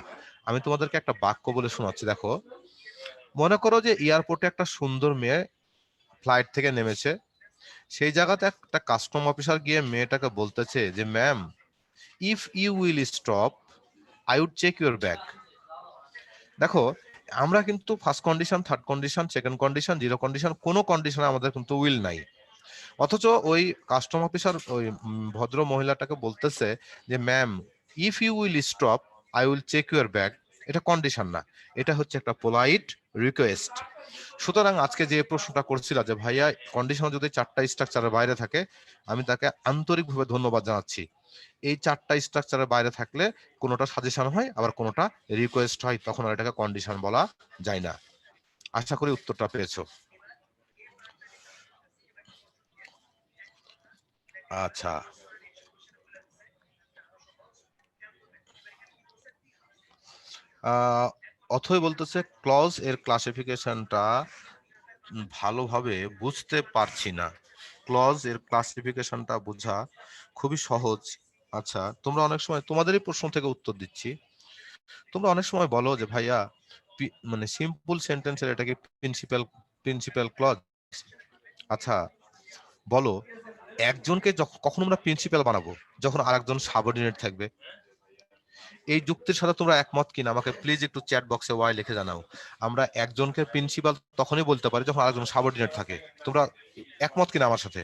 আমি তোমাদেরকে একটা বাক্য বলে শোনাচ্ছি, দেখো। মনে করো যে এয়ারপোর্টে একটা সুন্দর মেয়ে ফ্লাইট থেকে নেমেছে, সেই জায়গাতে একটা কাস্টম অফিসার গিয়ে মেয়েটাকে বলতেছে যে, ma'am, if you will stop, I would check your bag. দেখো, আমরা কিন্তু first condition, third condition, second condition, zero condition, কোনো কন্ডিশনে আমাদের কিন্তু উইল নাই। অথচ ওই কাস্টম অফিসার ওই ভদ্র মহিলাটাকে বলতেছে যে, ma'am, if you will stop, I will check your bag. এটা কন্ডিশন না, এটা হচ্ছে একটা পোলাইট রিকোয়েস্ট। সুতরাং আজকে যে প্রশ্নটা করছিলাম যে ভাইয়া কন্ডিশন যদি চারটা স্ট্রাকচারের বাইরে থাকে, আমি তাকে আন্তরিকভাবে ধন্যবাদ জানাচ্ছি। এই চারটা স্ট্রাকচারের বাইরে থাকলে কোনোটা সাজেশন হয়, আবার কোনোটা রিকোয়েস্ট হয়, তখন আর এটাকে কন্ডিশন বলা যায় না। আশা করি উত্তরটা পেয়েছো। আচ্ছা, অথই বলতেছে ক্লজ এর ক্লাসিফিকেশনটা ভালোভাবে বুঝতে পারছি না। ক্লজ এর ক্লাসিফিকেশনটা বোঝা খুবই সহজ। আচ্ছা, তোমরা অনেক সময় তোমাদেরই প্রশ্ন থেকে উত্তর দিচ্ছি। তোমরা অনেক সময় বলো যে ভাইয়া মানে সিম্পল সেন্টেন্সের এটা কি প্রিন্সিপাল প্রিন্সিপাল ক্লজ। আচ্ছা বলো, একজনকে কখন আমরা প্রিন্সিপাল বানাবো? যখন আরেকজন সাবঅর্ডিনেট থাকবে। এই যুক্তির সাথে তোমরা একমত কিনা আমাকে প্লিজ একটু চ্যাট বক্সে ওয়াই লিখে জানাও। আমরা একজনকে প্রিন্সিপাল তখনই বলতে পারি যখন আরেকজন সাবঅর্ডিনেট থাকে। তোমরা একমত কিনা আমার সাথে?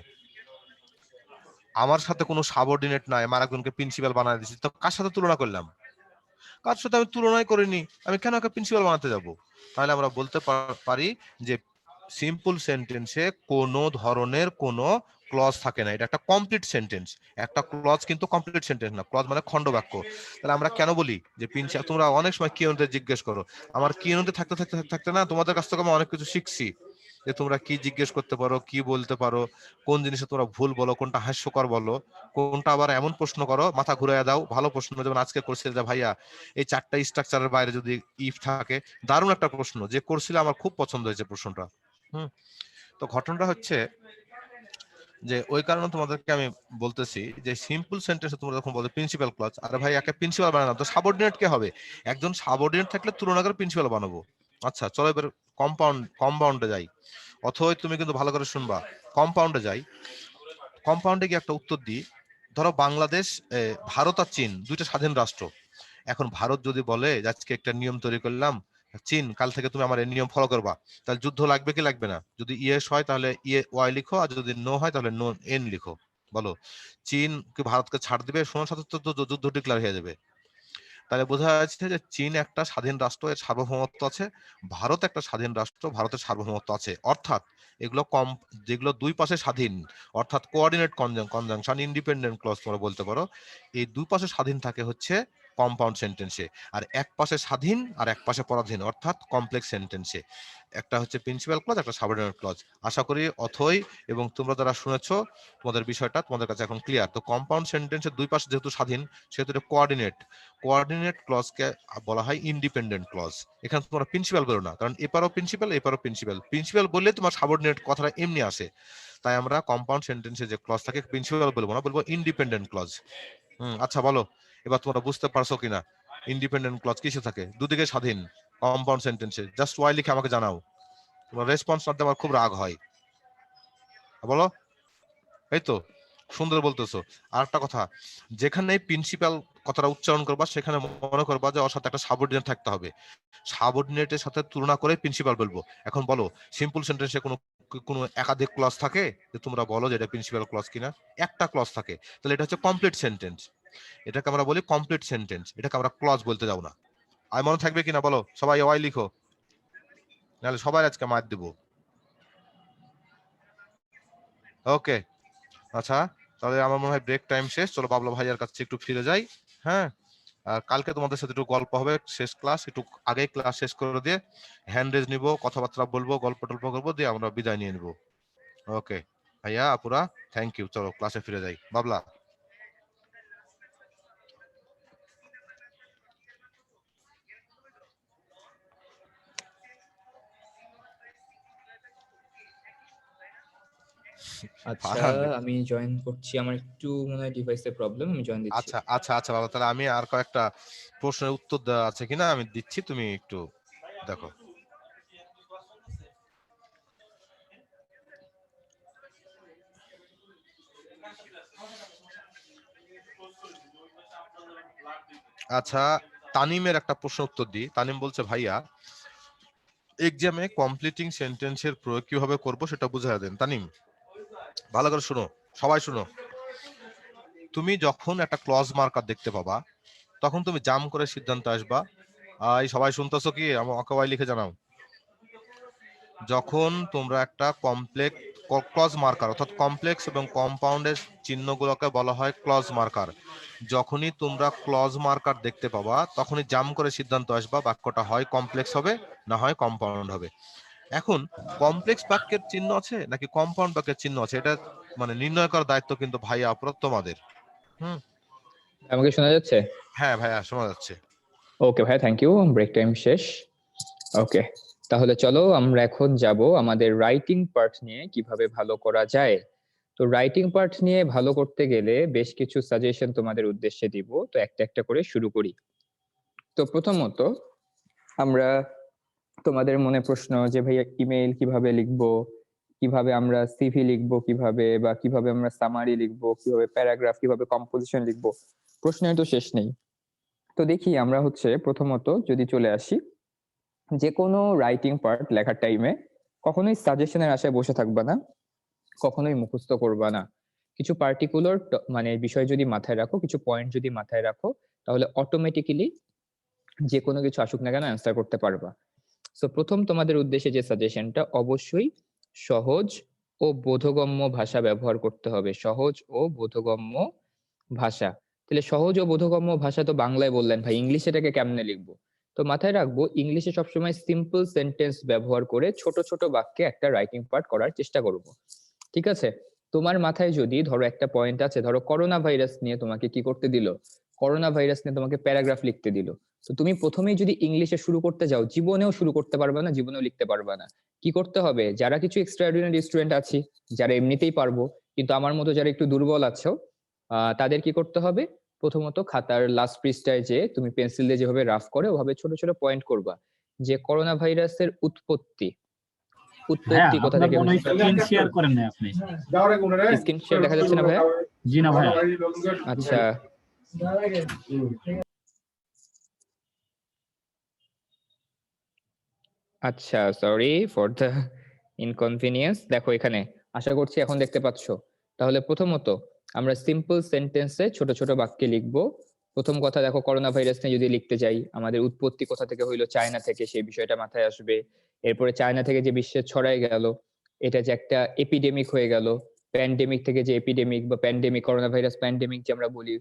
আমার সাথে কোনো সাবঅর্ডিনেট নাই, আমার একজনকে প্রিন্সিপাল বানায় দিচ্ছি, তো কার সাথে তুলনা করলাম? কার সাথে আমি তুলনাই করিনি, আমি কেন ওকে প্রিন্সিপাল বানাতে যাব? তাহলে আমরা বলতে পারি যে সিম্পল সেন্টেন্সে কোনো ধরনের কোনো ক্লজ থাকে না, এটা একটা কমপ্লিট সেন্টেন্স। একটা ক্লজ কিন্তু কমপ্লিট সেন্টেন্স না, ক্লজ মানে খণ্ড বাক্য। তাহলে আমরা কেন বলি যে প্রিন্সিপাল? তোমরা অনেক সময় কিউএনএ জিজ্ঞেস করো, আমার কিউএনএ থাকতে থাকতে থাকতে না তোমাদের কাছ থেকে আমি অনেক কিছু শিখছি, যে তোমরা কি জিজ্ঞেস করতে পারো, কি বলতে পারো, কোন জিনিসে তোমরা ভুল বলো, কোনটা হাস্যকর বলো, কোনটা আবার এমন প্রশ্ন করো মাথা ঘুরাইয়া দাও। ভালো প্রশ্ন, যেমন আজকে করছিল যে ভাইয়া এই চারটা স্ট্রাকচারের বাইরে যদি ইফ থাকে, দারুণ একটা প্রশ্ন যে করছিল, আমার খুব পছন্দ হয়েছে প্রশ্নটা। তো ঘটনাটা হচ্ছে যে ওই কারণে তোমাদেরকে আমি বলতেছি যে সিম্পল সেন্টেন্সে তোমরা যখন বলো প্রিন্সিপাল ক্লজ, আরে ভাই একে প্রিন্সিপাল বানানো, তো সাবঅর্ডিনেট কে হবে? একজন সাবঅর্ডিনেট থাকলে তুলনা করে প্রিন্সিপাল বানাবো। আচ্ছা চলো এবার কম্পাউন্ডে যাই। অথবা তুমি কিন্তু ভালো করে শুনবা, কম্পাউন্ডে যাই। কম্পাউন্ডে গিয়ে একটা উত্তর দিই। ধরো বাংলাদেশ, ভারত আর চীন দুইটা স্বাধীন রাষ্ট্র। এখন ভারত যদি বলে আজকে একটা নিয়ম তৈরি করলাম, চীন কাল থেকে তুমি আমার এই নিয়ম ফলো করবা, তাহলে যুদ্ধ লাগবে কি লাগবে না? যদি ইয়েস হয় তাহলে ইয়ে ওয়াই লিখো, আর যদি নো হয় তাহলে নো এন লিখো। বলো, চীন কি ভারতকে ছাড় দিবে? শোনার সাথে তো যুদ্ধ ডিক্লেয়ার হয়ে যাবে। তাহলে বোঝা যাচ্ছে যে চীন একটা স্বাধীন রাষ্ট্র, এর সার্বভৌমত্ব আছে। ভারত একটা স্বাধীন রাষ্ট্র, ভারতের সার্বভৌমত্ব আছে। অর্থাৎ এগুলো যেগুলো দুই পাশে স্বাধীন, অর্থাৎ কোঅর্ডিনেট কনজাংশন, ইন্ডিপেন্ডেন্ট ক্লজ তোমরা বলতে পারো। এই দুই পাশে স্বাধীন থাকে হচ্ছে কম্পাউন্ড সেন্টেন্সে, আর এক পাশে স্বাধীন আর এক পাশে পরাধীন অর্থাৎ কমপ্লেক্স সেন্টেন্সে। একটা হচ্ছে প্রিন্সিপাল ক্লজ, একটা সাবঅর্ডিনেট ক্লজ। আশা করি অথই এবং তোমরা যারা শুনেছো তোমাদের বিষয়টা তোমাদের কাছে এখন ক্লিয়ার। তো কম্পাউন্ড সেন্টেন্সের দুই পাশে যেহেতু স্বাধীন, সেহেতু কোঅর্ডিনেট ক্লজকে বলা হয় ইন্ডিপেন্ডেন্ট ক্লজ। এখানে তোমরা প্রিন্সিপাল বলো না, কারণ এপারও প্রিন্সিপাল এপারও প্রিন্সিপাল। প্রিন্সিপাল বললে তোমার সাবঅর্ডিনেট কথাটা এমনি আসে। তাই আমরা কম্পাউন্ড সেন্টেন্সে যে ক্লজ থাকে প্রিন্সিপাল বলবো না, বলবো ইন্ডিপেন্ডেন্ট ক্লজ। আচ্ছা বলো এবার তোমরা বুঝতে পারছো কিনা ইন্ডিপেন্ডেন্ট ক্লজ কিসে থাকে? দুদিকে স্বাধীন কম্পাউন্ড সেন্টেন্সে। জাস্ট ওয়াই লিখে আমাকে জানাও। তোমার রেসপন্স না দিতে আমার খুব রাগ হয়। বলো, এই তো সুন্দর বলতেছো। আর একটা কথা, যেখানে প্রিন্সিপাল কথাটা উচ্চারণ করবা সেখানে মনে করবা যে ওর সাথে একটা সাবঅর্ডিনেট থাকতে হবে। সাবঅর্ডিনেটের সাথে তুলনা করে প্রিন্সিপাল বলবো। এখন বলো সিম্পল সেন্টেন্সে কোনো কোনো একাধিক ক্লজ থাকে? যে তোমরা বলো যে এটা প্রিন্সিপাল ক্লজ কিনা। একটা ক্লজ থাকে, তাহলে এটা হচ্ছে কমপ্লিট সেন্টেন্স। এটাকে আমরা বলি কমপ্লিট সেন্টেন্স, এটাকে আমরা ক্লজ বলতে যাও না। আর মনে থাকবে কিনা বলো, সবাই ওয়াই লিখো, নাহলে সবাই আজকে মার দেবো। ওকে, আচ্ছা তাহলে আমার মনে হয় ব্রেক টাইম শেষ, চলো বাবলা ভাইয়ার কাছে একটু ফিরে যাই। হ্যাঁ, আর কালকে তোমাদের সাথে একটু গল্প হবে, শেষ ক্লাস, একটু আগে ক্লাস শেষ করে দিয়ে হ্যান্ড রেজ নিবো, কথাবার্তা বলবো, গল্প টল্প করবো, দিয়ে আমরা বিদায় নিয়ে নিবো। ওকে ভাইয়া আপুরা, থ্যাংক ইউ, চলো ক্লাসে ফিরে যাই। বাবলা। আচ্ছা, আমি জয়েন করছি, আমার একটু মনে হয় ডিভাইসের প্রবলেম, আমি জয়েন দিচ্ছি। আচ্ছা আচ্ছা আচ্ছা বাবা, তাহলে আমি আর কয়েকটা প্রশ্নের উত্তর দেওয়া আছে কিনা আমি দিচ্ছি, তুমি একটু দেখো। আচ্ছা, তানিমের একটা প্রশ্ন উত্তর দিই। তানিম বলছে ভাইয়া এক্সামে কমপ্লিটিং সেন্টেন্সের প্রয়োগ কিভাবে করব সেটা বুঝাই দেন। তানিম ভালো করে শুনো, সবাই শুনো। তুমি যখন একটা ক্লজ মার্কার দেখতে পাবা তখন তুমি জাম করে সিদ্ধান্ত আসবা। এই সবাই শুনতেছো কি? আমাকে ওয়াই লিখে জানাও। যখন তোমরা একটা কমপ্লেক্স ক্লজ মার্কার অর্থাৎ কমপ্লেক্স এবং কম্পাউন্ডের চিহ্নগুলোকে বলা হয় ক্লজ মার্কার। যখনই তোমরা ক্লজ মার্কার দেখতে পাবা তখনই জাম করে সিদ্ধান্ত আসবা বাক্যটা হয় কমপ্লেক্স হবে না হয় কম্পাউন্ড হবে। এখন কমপ্লেক্স বাক্যের চিহ্ন আছে নাকি কম্পাউন্ড বাক্যের চিহ্ন আছে, এটা মানে নির্ণয় করার দায়িত্ব কিন্তু ভাইয়া আপনার তোমাদের। আমাকে শোনা যাচ্ছে? হ্যাঁ ভাইয়া শোনা যাচ্ছে। ওকে ভাইয়া, থ্যাংক ইউ, ব্রেক টাইম শেষ। ওকে, তাহলে চলো আমরা এখন যাব আমাদের রাইটিং পার্ট নিয়ে কিভাবে ভালো করা যায়। তো রাইটিং পার্ট নিয়ে ভালো করতে গেলে বেশ কিছু সাজেশন তোমাদের উদ্দেশ্যে দিব, তো একটা একটা করে শুরু করি। তো প্রথমত আমরা, তোমাদের মনে প্রশ্ন যে ভাইয়া ইমেইল কিভাবে লিখবো, কিভাবে আমরা সিভি লিখবো, কিভাবে বা কিভাবে আমরা সামারি লিখবো, কিভাবে প্যারাগ্রাফ, কিভাবে কম্পোজিশন লিখবো, প্রশ্নের তো শেষ নেই। তো দেখি আমরা হচ্ছে প্রথমত যদি চলে আসি, যে কোনো রাইটিং পার্ট লেখার টাইমে কখনোই সাজেশনের আশায় বসে থাকবা না, কখনোই মুখস্থ করবা না। কিছু পার্টিকুলার মানে বিষয় যদি মাথায় রাখো, কিছু পয়েন্ট যদি মাথায় রাখো, তাহলে অটোমেটিক্যালি যে কোনো কিছু আসুক না কেন অ্যান্সার করতে পারবা। সো প্রথম তোমাদের উদ্দেশ্যে যে সাজেশনটা, অবশ্যই সহজ ও বোধগম্য ভাষা ব্যবহার করতে হবে। সহজ ও বোধগম্য ভাষা। তাহলে সহজ ও বোধগম্য ভাষা তো বাংলায় বললেন ভাই, ইংলিশে এটাকে কেমনে লিখবো? তো মাথায় রাখবো, ইংলিশে সবসময় সিম্পল সেন্টেন্স ব্যবহার করে ছোট ছোট বাক্যে একটা রাইটিং পার্ট করার চেষ্টা করব। ঠিক আছে? তোমার মাথায় যদি ধরো একটা পয়েন্ট আছে, ধরো করোনা ভাইরাস নিয়ে তোমাকে কি করতে দিল, করোনা ভাইরাস নিয়ে তোমাকে প্যারাগ্রাফ লিখতে দিল। তো তুমি প্রথমেই যদি ইংলিশে শুরু করতে যাও, জীবনেও শুরু করতে পারবে না, জীবনেও লিখতে পারবে না। কি করতে হবে, যারা কিছু এক্সট্রাঅর্ডিনারি স্টুডেন্ট আছি, যারা এমনিতেই পারবো, কিন্তু আমার মতো যারা একটু দুর্বল আছো, তাদের কি করতে হবে, প্রথমত খাতার লাস্ট পৃষ্ঠায় যে তুমি পেন্সিল দিয়ে যেভাবে রাফ করে ওভাবে ছোট ছোট পয়েন্ট করবা, যে করোনা ভাইরাসের উৎপত্তি, ভাইয়া উৎপত্তি কোথা আপনার থেকে মনে হয় হয়েছে। স্ক্রিন শেয়ার করেন না আপনি? স্ক্রিন শেয়ার দেখা যাচ্ছে না ভাইয়া? জি না ভাইয়া। আচ্ছা, আচ্ছা, সরি ফর দ্য ইনকনভিনিয়েন্স। দেখো এখানে, আশা করছি এখন দেখতে পাচ্ছো। তাহলে প্রথমত আমরা সিম্পল সেন্টেন্সে ছোট ছোট বাক্যে লিখবো। প্রথম কথা দেখো, করোনা ভাইরাস নিয়ে যদি লিখতে যাই, আমাদের উৎপত্তি কোথা থেকে হইলো, চায়না থেকে, সেই বিষয়টা মাথায় আসবে। এরপরে চায়না থেকে যে বিশ্বে ছড়াই গেল, এটা যে একটা এপিডেমিক হয়ে গেল, প্যান্ডেমিক থেকে যে এপিডেমিক বা প্যান্ডেমিক, করোনা ভাইরাস প্যান্ডেমিক যে আমরা বলি।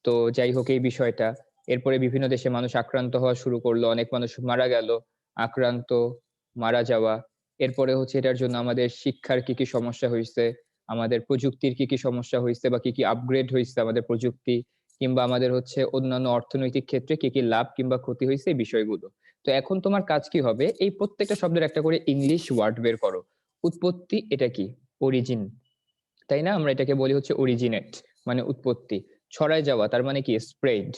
তো যাই হোক এই বিষয়টা, এরপরে বিভিন্ন দেশে মানুষ আক্রান্ত হওয়া শুরু করলো, অনেক মানুষ মারা গেল, আক্রান্ত, মারা যাওয়া। এরপরে হচ্ছে এটার জন্য আমাদের শিক্ষার কি কি সমস্যা হয়েছে, আমাদের প্রযুক্তির কি কি সমস্যা হয়েছে বা কি কি আপগ্রেড হয়েছে আমাদের প্রযুক্তি, কিংবা আমাদের হচ্ছে অন্যান্য অর্থনৈতিক ক্ষেত্রে কি কি লাভ কিংবা ক্ষতি হয়েছে, এই বিষয়গুলো। তো এখন তোমার কাজ কি হবে, এই প্রত্যেকটা শব্দের একটা করে ইংলিশ ওয়ার্ড বের করো। উৎপত্তি এটা কি, অরিজিন, তাই না? আমরা এটাকে বলি হচ্ছে অরিজিনেট, মানে উৎপত্তি। ছড়ায় যাওয়া তার মানে কি, স্প্রেড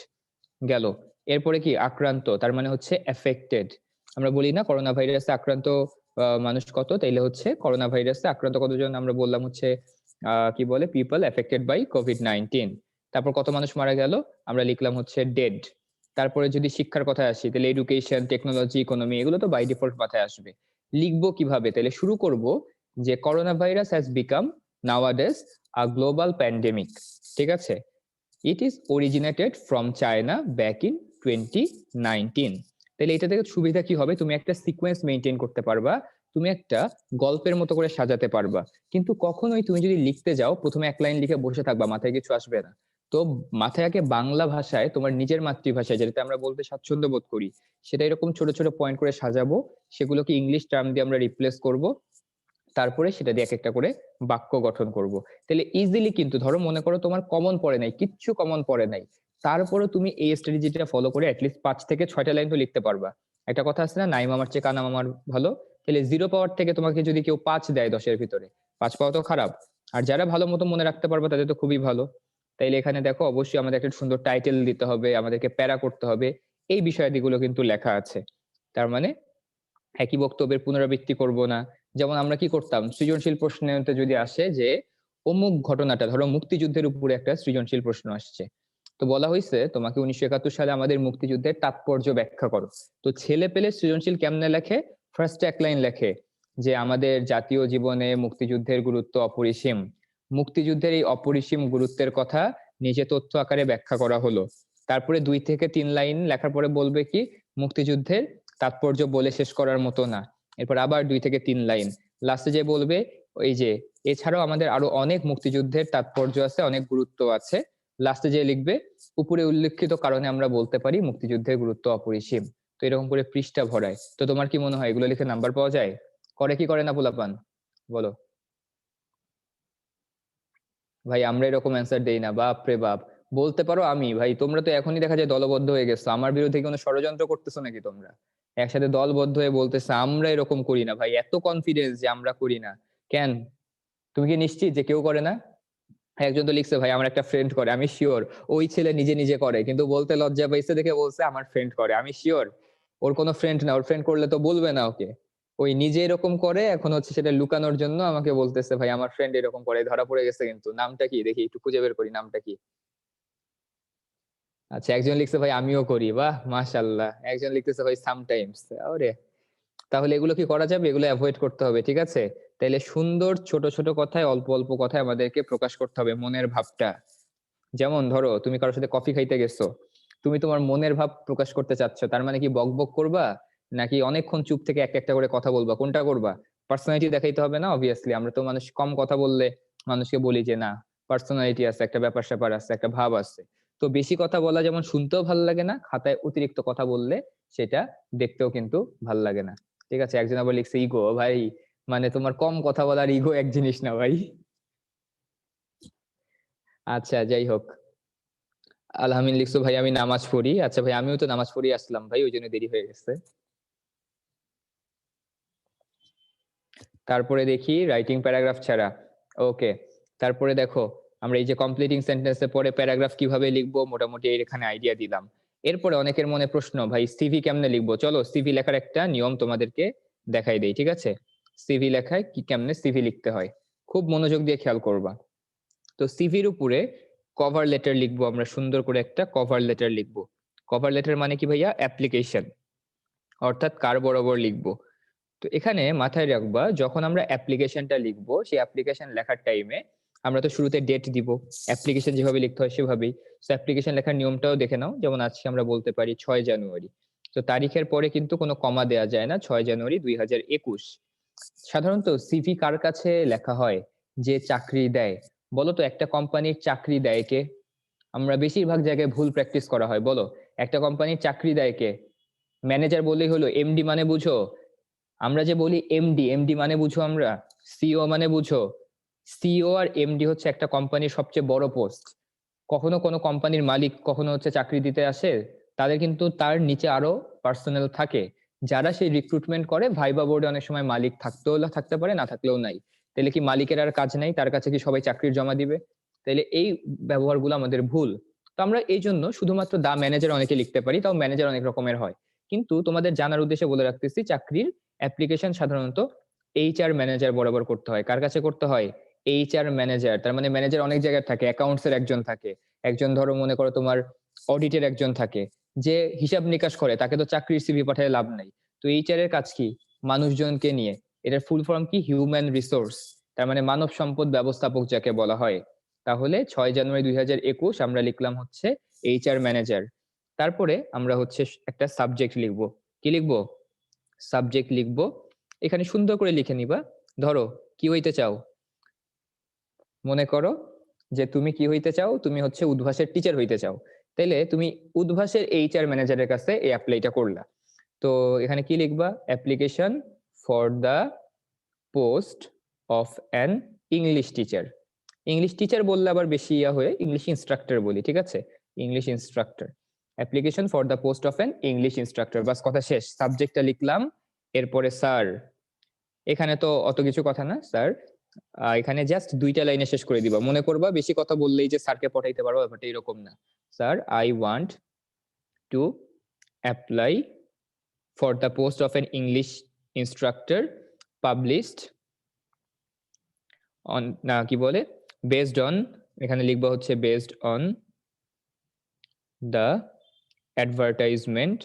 গেল। এরপরে কি, আক্রান্ত তার মানে হচ্ছে এফেক্টেড। আমরা বলি না করোনা ভাইরাসে আক্রান্ত মানুষ কত, তাইলে হচ্ছে করোনা ভাইরাসে আক্রান্ত কতজন, আমরা বললাম হচ্ছে কি বলে, পিপল এফেক্টেড বাই কোভিড-19। তারপর কত মানুষ মারা গেল, আমরা লিখলাম হচ্ছে ডেড। তারপরে যদি শিক্ষার কথায় আসি, তাহলে এডুকেশন, টেকনোলজি, ইকোনমি, এগুলো তো বাই ডিফল্ট মাথায় আসবে। লিখবো কিভাবে, তাহলে শুরু করব যে corona virus has become নাওয়াডেজ a global pandemic. ঠিক আছে? It is originated from China back in 2019। তাহলে এটা থেকে সুবিধা কি হবে, তুমি একটা সিকোয়েন্স মেনটেন করতে পারবা, তুমি একটা গল্পের মতো করে সাজাতে পারবা। কিন্তু কখনোই তুমি যদি লিখতে যাও, প্রথমে এক লাইন লিখে বসে থাকবা, মাথায় কিছু আসবে না। তো মাথায় আগে বাংলা ভাষায়, তোমার নিজের মাতৃভাষায়, যেটাতে আমরা বলতে স্বাচ্ছন্দ্য বোধ করি, সেটা এরকম ছোট ছোট পয়েন্ট করে সাজাবো। সেগুলোকে ইংলিশ টার্ম দিয়ে আমরা রিপ্লেস করব, তারপরে সেটা দিয়ে এক একটা করে বাক্য গঠন করব। তাহলে ইজিলি, কিন্তু ধরো মনে করো তোমার কমন পড়ে নাই, কিচ্ছু কমন পড়ে নাই, তারপরে তুমি এই স্ট্র্যাটেজিটা ফলো করে অ্যাটলিস্ট 5 থেকে 6টা লাইন তো লিখতে পারবা। একটা কথা আছে না, নাই মামার চেয়ে কানা মামার ভালো। তাহলে 0 পাওয়ার থেকে তোমাকে যদি কেউ 5 দেয় 10-এর ভিতরে, 5 পাওয়া তো খারাপ। আর যারা ভালো মতো মনে রাখতে পারবে তাদের তো খুবই ভালো। তাইলে এখানে দেখো, অবশ্যই আমাদের একটা সুন্দর টাইটেল দিতে হবে, আমাদেরকে প্যারা করতে হবে, এই বিষয়াদিগুলো কিন্তু লেখা আছে। তার মানে একই বক্তব্যের পুনরাবৃত্তি করব না। যেমন আমরা কি করতাম, সৃজনশীল প্রশ্নতে যদি আসে যে অমুক ঘটনাটা, ধরো মুক্তিযুদ্ধের উপরে একটা সৃজনশীল প্রশ্ন আসছে, তো বলা হয়েছে তোমাকে 1971 সালে আমাদের মুক্তিযুদ্ধের তাৎপর্য ব্যাখ্যা করো। তো ছেলে পেলে সৃজনশীল কেমনে লেখে, ফার্স্ট এক লাইন লেখে যে আমাদের জাতীয় জীবনে মুক্তিযুদ্ধের গুরুত্ব অপরিসীম, মুক্তিযুদ্ধের এই অপরিসীম গুরুত্বের কথা নিজে তথ্য আকারে ব্যাখ্যা করা হলো। তারপরে 2 থেকে 3 লাইন লেখার পরে বলবে কি, মুক্তিযুদ্ধের তাৎপর্য বলে শেষ করার মতো না। এরপর আবার 2 থেকে 3 লাইন, লাস্টে যে বলবে ওই যে এছাড়াও আমাদের আরো অনেক মুক্তিযুদ্ধের তাৎপর্য আছে, অনেক গুরুত্ব আছে। লাস্টে যে লিখবে, উপরে উল্লেখিত কারণে আমরা বলতে পারি মুক্তিযুদ্ধের গুরুত্ব অপরিসীম। তো এরকম করে পৃষ্ঠা ভরায়। তো তোমার কি মনে হয় এগুলো লিখে নাম্বার পাওয়া যায়? করে কি করে না পোলাপান, বলো? ভাই আমরা এরকম অ্যান্সার দেই না, বাপ রে বাপ। বলতে পারো আমি ভাই, তোমরা তো এখনই দেখা যায় দলবদ্ধ হয়ে গেছো, আমার বিরুদ্ধে কোনো ষড়যন্ত্র করতেছো নাকি তোমরা? একসাথে দলবদ্ধ হয়ে বলতেছে আমরা এরকম করি না। ভাই এত কনফিডেন্স যে আমরা করি না কেন? তুমি কি নিশ্চিত যে কেউ করে না? একজন তো লিখছে ভাই আমার একটা ফ্রেন্ড করে, আমি শিওর ওই ছেলে নিজে নিজে করে, কিন্তু বলতে লজ্জা পাইছে দেখে বলছে আমার ফ্রেন্ড করে। আমি শিওর ওর কোনো ফ্রেন্ড না, ওর ফ্রেন্ড করলে তো বলবে না ওকে। ওই নিজে এরকম করে, এখন হচ্ছে সেটা লুকানোর জন্য আমাকে বলতেছে ভাই আমার ফ্রেন্ড এরকম করে। ধরা পড়ে গেছে কিন্তু। নামটা কি দেখি একটু খুঁজে বের করি, নামটা কি? আচ্ছা, একজন লিখছে ভাই আমিও করি, বাহ মাশাআল্লাহ। একজন লিখতেছে ভাই সামটাইমস। ওরে, তাহলে এগুলো কি করা যাবে? এগুলো অ্যাভয়েড করতে হবে, ঠিক আছে? তাইলে সুন্দর ছোট ছোট কথায়, অল্প অল্প কথায় আমাদেরকে প্রকাশ করতে হবে মনের ভাবটা। যেমন ধরো তুমি কারোর সাথে কফি খাইতে গেছো, তুমি তোমার মনের ভাব প্রকাশ করতে চাচ্ছ, তার মানে কি বক বক করবা নাকি অনেকক্ষণ চুপ থেকে একটা একটা করে কথা বলবা? কোনটা করবা? পার্সোনালিটি দেখাইতে হবে না অবভিয়াসলি। আমরা তো মানুষ, কম কথা বললে মানুষকে বলি যে না পার্সোনালিটি আছে, একটা ব্যাপার স্যাপার আছে, একটা ভাব আছে। তো বেশি কথা বলা যেমন শুনতেও ভালো লাগে না, খাতায় অতিরিক্ত কথা বললে সেটা দেখতেও কিন্তু ভাল লাগে না, ঠিক আছে? একজন আবার লিখছে ইগো। ভাই মানে তোমার কম কথা বলার ইগো এক জিনিস না ভাই। আচ্ছা যাই হোক, আলহামিন লিখছো ভাই আমি নামাজ পড়ি। আচ্ছা ভাই আমিও তো নামাজ পড়ি আসলাম ভাই, ওই জন্য দেরি হয়ে গেছে। তারপরে দেখি রাইটিং প্যারাগ্রাফ ছাড়া। ওকে, তারপরে দেখো আমরা এই যে কমপ্লিটিং সেন্টেন্সে পরে প্যারাগ্রাফ কিভাবে লিখবো মোটামুটি এখানে আইডিয়া দিলাম। এরপরে অনেকের মনে প্রশ্ন, ভাই সিভি কেমনে লিখবো? চলো সিভি লেখার একটা নিয়ম তোমাদেরকে দেখাই দেই, ঠিক আছে? সিভি লেখায় কি কেমনে সিভি লিখতে হয় খুব মনোযোগ দিয়ে খেয়াল করবা। তো সিভির উপরে কভার লেটার লিখবো আমরা, সুন্দর করে একটা কভার লেটার লিখবো। কভার লেটার মানে কি ভাইয়া? অ্যাপ্লিকেশন, অর্থাৎ কার বরাবর লিখবো। তো এখানে মাথায় রাখবা যখন আমরা অ্যাপ্লিকেশনটা লিখবো, সেই অ্যাপ্লিকেশন লেখার টাইমে আমরা তো শুরুতে ডেট দিব, অ্যাপ্লিকেশন যেভাবে লিখতে হয় সেভাবেই। তো অ্যাপ্লিকেশন লেখার নিয়মটাও দেখে নাও। যেমন আজকে আমরা বলতে পারি 6 জানুয়ারি, তো তারিখের পরে কিন্তু কোনো কমা দেয়া যায় না, 6 জানুয়ারি 2021। সাধারণত সিভি কার কাছে লেখা হয়? যে চাকরি দেয়। বলো তো একটা কোম্পানির চাকরি দেয় কে? আমরা বেশিরভাগ জায়গায় ভুল প্র্যাকটিস করা হয়। বলো একটা কোম্পানির চাকরি দেয় কে? ম্যানেজার বললেই হলো। এমডি মানে বুঝো? আমরা যে বলি এমডি, এমডি মানে বুঝো আমরা? সিও মানে বুঝো? সিও আর এমডি হচ্ছে একটা কোম্পানির সবচেয়ে বড় পোস্ট। কখনো কোনো কোম্পানির মালিক কখনো হচ্ছে চাকরি দিতে আসে, তাদের কিন্তু তার নিচে আরো পার্সোনাল থাকে যারা সেই রিক্রুটমেন্ট করে। ভাইবা বোর্ডে অনেক সময় মালিক থাকতেও থাকতে পারে, না থাকলেও নাই। তাহলে কি মালিকের আর কাজ নাই? তার কাছে কি সবাই চাকরির জমা দিবে? তাহলে এই ব্যবহারগুলো আমাদের ভুল। তো আমরা এই জন্য শুধুমাত্র দা ম্যানেজার অনেকে লিখতে পারি, তাও ম্যানেজার অনেক রকমের হয়। কিন্তু তোমাদের জানার উদ্দেশ্যে বলে রাখতেছি, চাকরির অ্যাপ্লিকেশন সাধারণত এইচআর ম্যানেজার বরাবর করতে হয়। কার কাছে করতে হয়? HR manager. তার মানে ম্যানেজার অনেক জায়গায় থাকে, অ্যাকাউন্টস এর একজন থাকে, একজন ধরো মনে করো তোমার অডিটের একজন থাকে, যে হিসাব নিকাশ করে, তাকে তো চাকরির সিভি পাঠায় লাভ নাই। তো এইচআর এর কাজ কি? মানুষজনকে নিয়ে। এটার ফুল ফর্ম কি? Human resource. তার মানে মানব সম্পদ ব্যবস্থাপক যাকে বলা হয়। তাহলে 6 জানুয়ারি 2021 আমরা লিখলাম হচ্ছে এইচআর ম্যানেজার। তারপরে আমরা হচ্ছে একটা সাবজেক্ট লিখবো। কি লিখবো? সাবজেক্ট লিখবো। এখানে সুন্দর করে লিখে নিবা। ধরো কি হইতে চাও? মনে করো যে তুমি কি হইতে চাও? তুমি হচ্ছে উদ্ভাসের টিচার হইতে চাও। তাইলে তুমি উদ্ভাসের এইচআর ম্যানেজারের কাছে এই অ্যাপ্লাইটা করলা। তো এখানে কি লিখবা? Application for the post of an English teacher. English teacher বললে আবার বেশি ইয়া হয়ে ইংলিশ ইনস্ট্রাক্টর বলি, ঠিক আছে? English instructor, application for the post of an English instructor. বাস কথা শেষ। সাবজেক্টটা লিখলাম, এরপরে স্যার। এখানে তো অত কিছু কথা না স্যার, এখানে জাস্ট 2টা লাইনে শেষ করে দিবা। মনে করবা বেশি কথা বললেই যে স্যারকে পটাইতে পারো, ব্যাপারটা এরকম না। Sir I want to apply for the post of an English instructor published on, না কি বলে, বেসড অন, এখানে লিখবা হচ্ছে based on the advertisement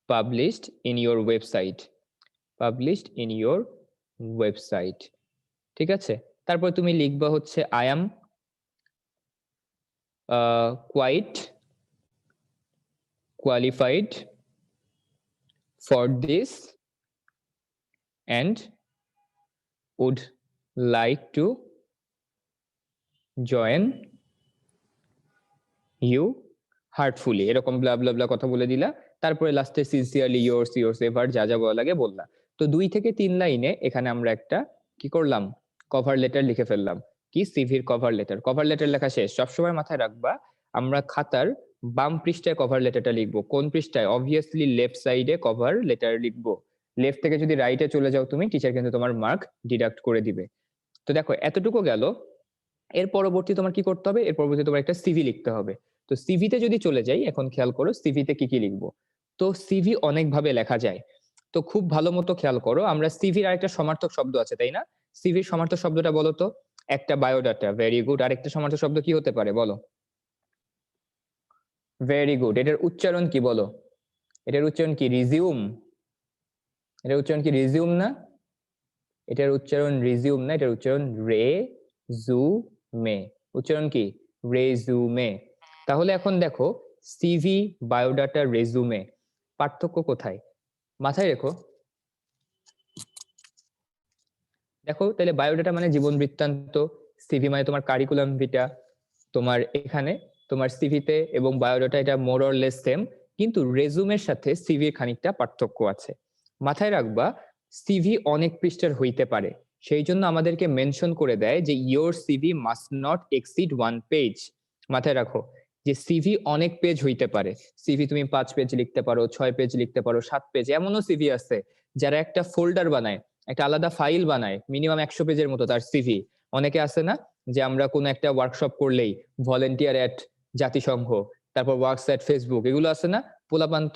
published in your website, published in your website, ঠিক আছে? তারপর তুমি লিখবা হচ্ছে I am quite qualified for this and would like to join you heartfully, এরকম ব্লা ব্লা ব্লা কথা বলে দিলা। তারপরে লাস্টে সিনসিয়ারলি yours এভার যা যা বলা লাগে বললা। তো 2 থেকে 3 লাইনে এখানে আমরা একটা কি করলাম? কভার লেটার লিখে ফেললাম। কি সিভির কভার লেটার। কভার লেটার লেখা শেষ, সবসময় মাথায় রাখবা আমরা খাতার বাম পৃষ্ঠায় কভার লেটারটা লিখবো। কোন পৃষ্ঠায়? অবভিয়াসলি লেফট সাইডে কভার লেটার লিখবো। লেফট থেকে যদি রাইটে চলে যাও তুমি, টিচার কিন্তু তোমার মার্ক ডিডাক্ট করে দিবে। তো দেখো এতটুকু গেল। এর পরবর্তী তোমার কি করতে হবে? এর পরবর্তী তোমার একটা সিভি লিখতে হবে। তো সিভিতে যদি চলে যাই, এখন খেয়াল করো সিভিতে কি কি লিখবো। তো সিভি অনেকভাবে লেখা যায়, তো খুব ভালো মতো খেয়াল করো। আমরা সিভির আরেকটা সমার্থক শব্দ আছে, তাই না? সিভির সমার্থক শব্দটা বলো তো। একটা বায়োডাটা, ভেরি গুড। আরেকটা সমার্থক শব্দ কি হতে পারে বলো? Very good. এটার উচ্চারণ কি বলো? এটার উচ্চারণ কি? রিজিউম। এটার উচ্চারণ কি রিজিউম না? এটার উচ্চারণ রিজিউম না, এটার উচ্চারণ রেজুমে। উচ্চারণ কি? রেজুমে। তাহলে এখন দেখো সিভি, বায়োডাটা, রেজুমে, পার্থক্য কোথায় মাথায় রেখো। দেখো তাহলে বায়োডাটা মানে জীবন বৃত্তান্ত, সিভি মানে তোমার কারিকুলাম ভিটা। তোমার এখানে তোমার সিভিতে এবং বায়োডাটা এটা মোর অর লেস সেম, কিন্তু রেজুমের সাথে সিভির খানিকটা পার্থক্য আছে। মাথায় রাখবা সিভি অনেক পৃষ্ঠার হইতে পারে, সেই জন্য আমাদেরকে মেনশন করে দেয় যে your CV must not exceed 1 page. মাথায় রাখো যে সিভি অনেক পেজ হইতে পারে। সিভি তুমি 5 পেজ লিখতে পারো, 6 পেজ লিখতে পারো, 7 পেজ। এমনও সিভি আছে যারা একটা ফোল্ডার বানায়, একটা আলাদা ফাইল বানায়, মিনিমাম 100 পেজের মতো তার সিভি। অনেকে আছে না যে আমরা কোনো একটা ওয়ার্কশপ করলেই ভলেন্টিয়ার এট জাতিসংঘ, তারপর ওয়ার্কস এট ফেসবুক, এগুলো আছে না পোলাপান্ত,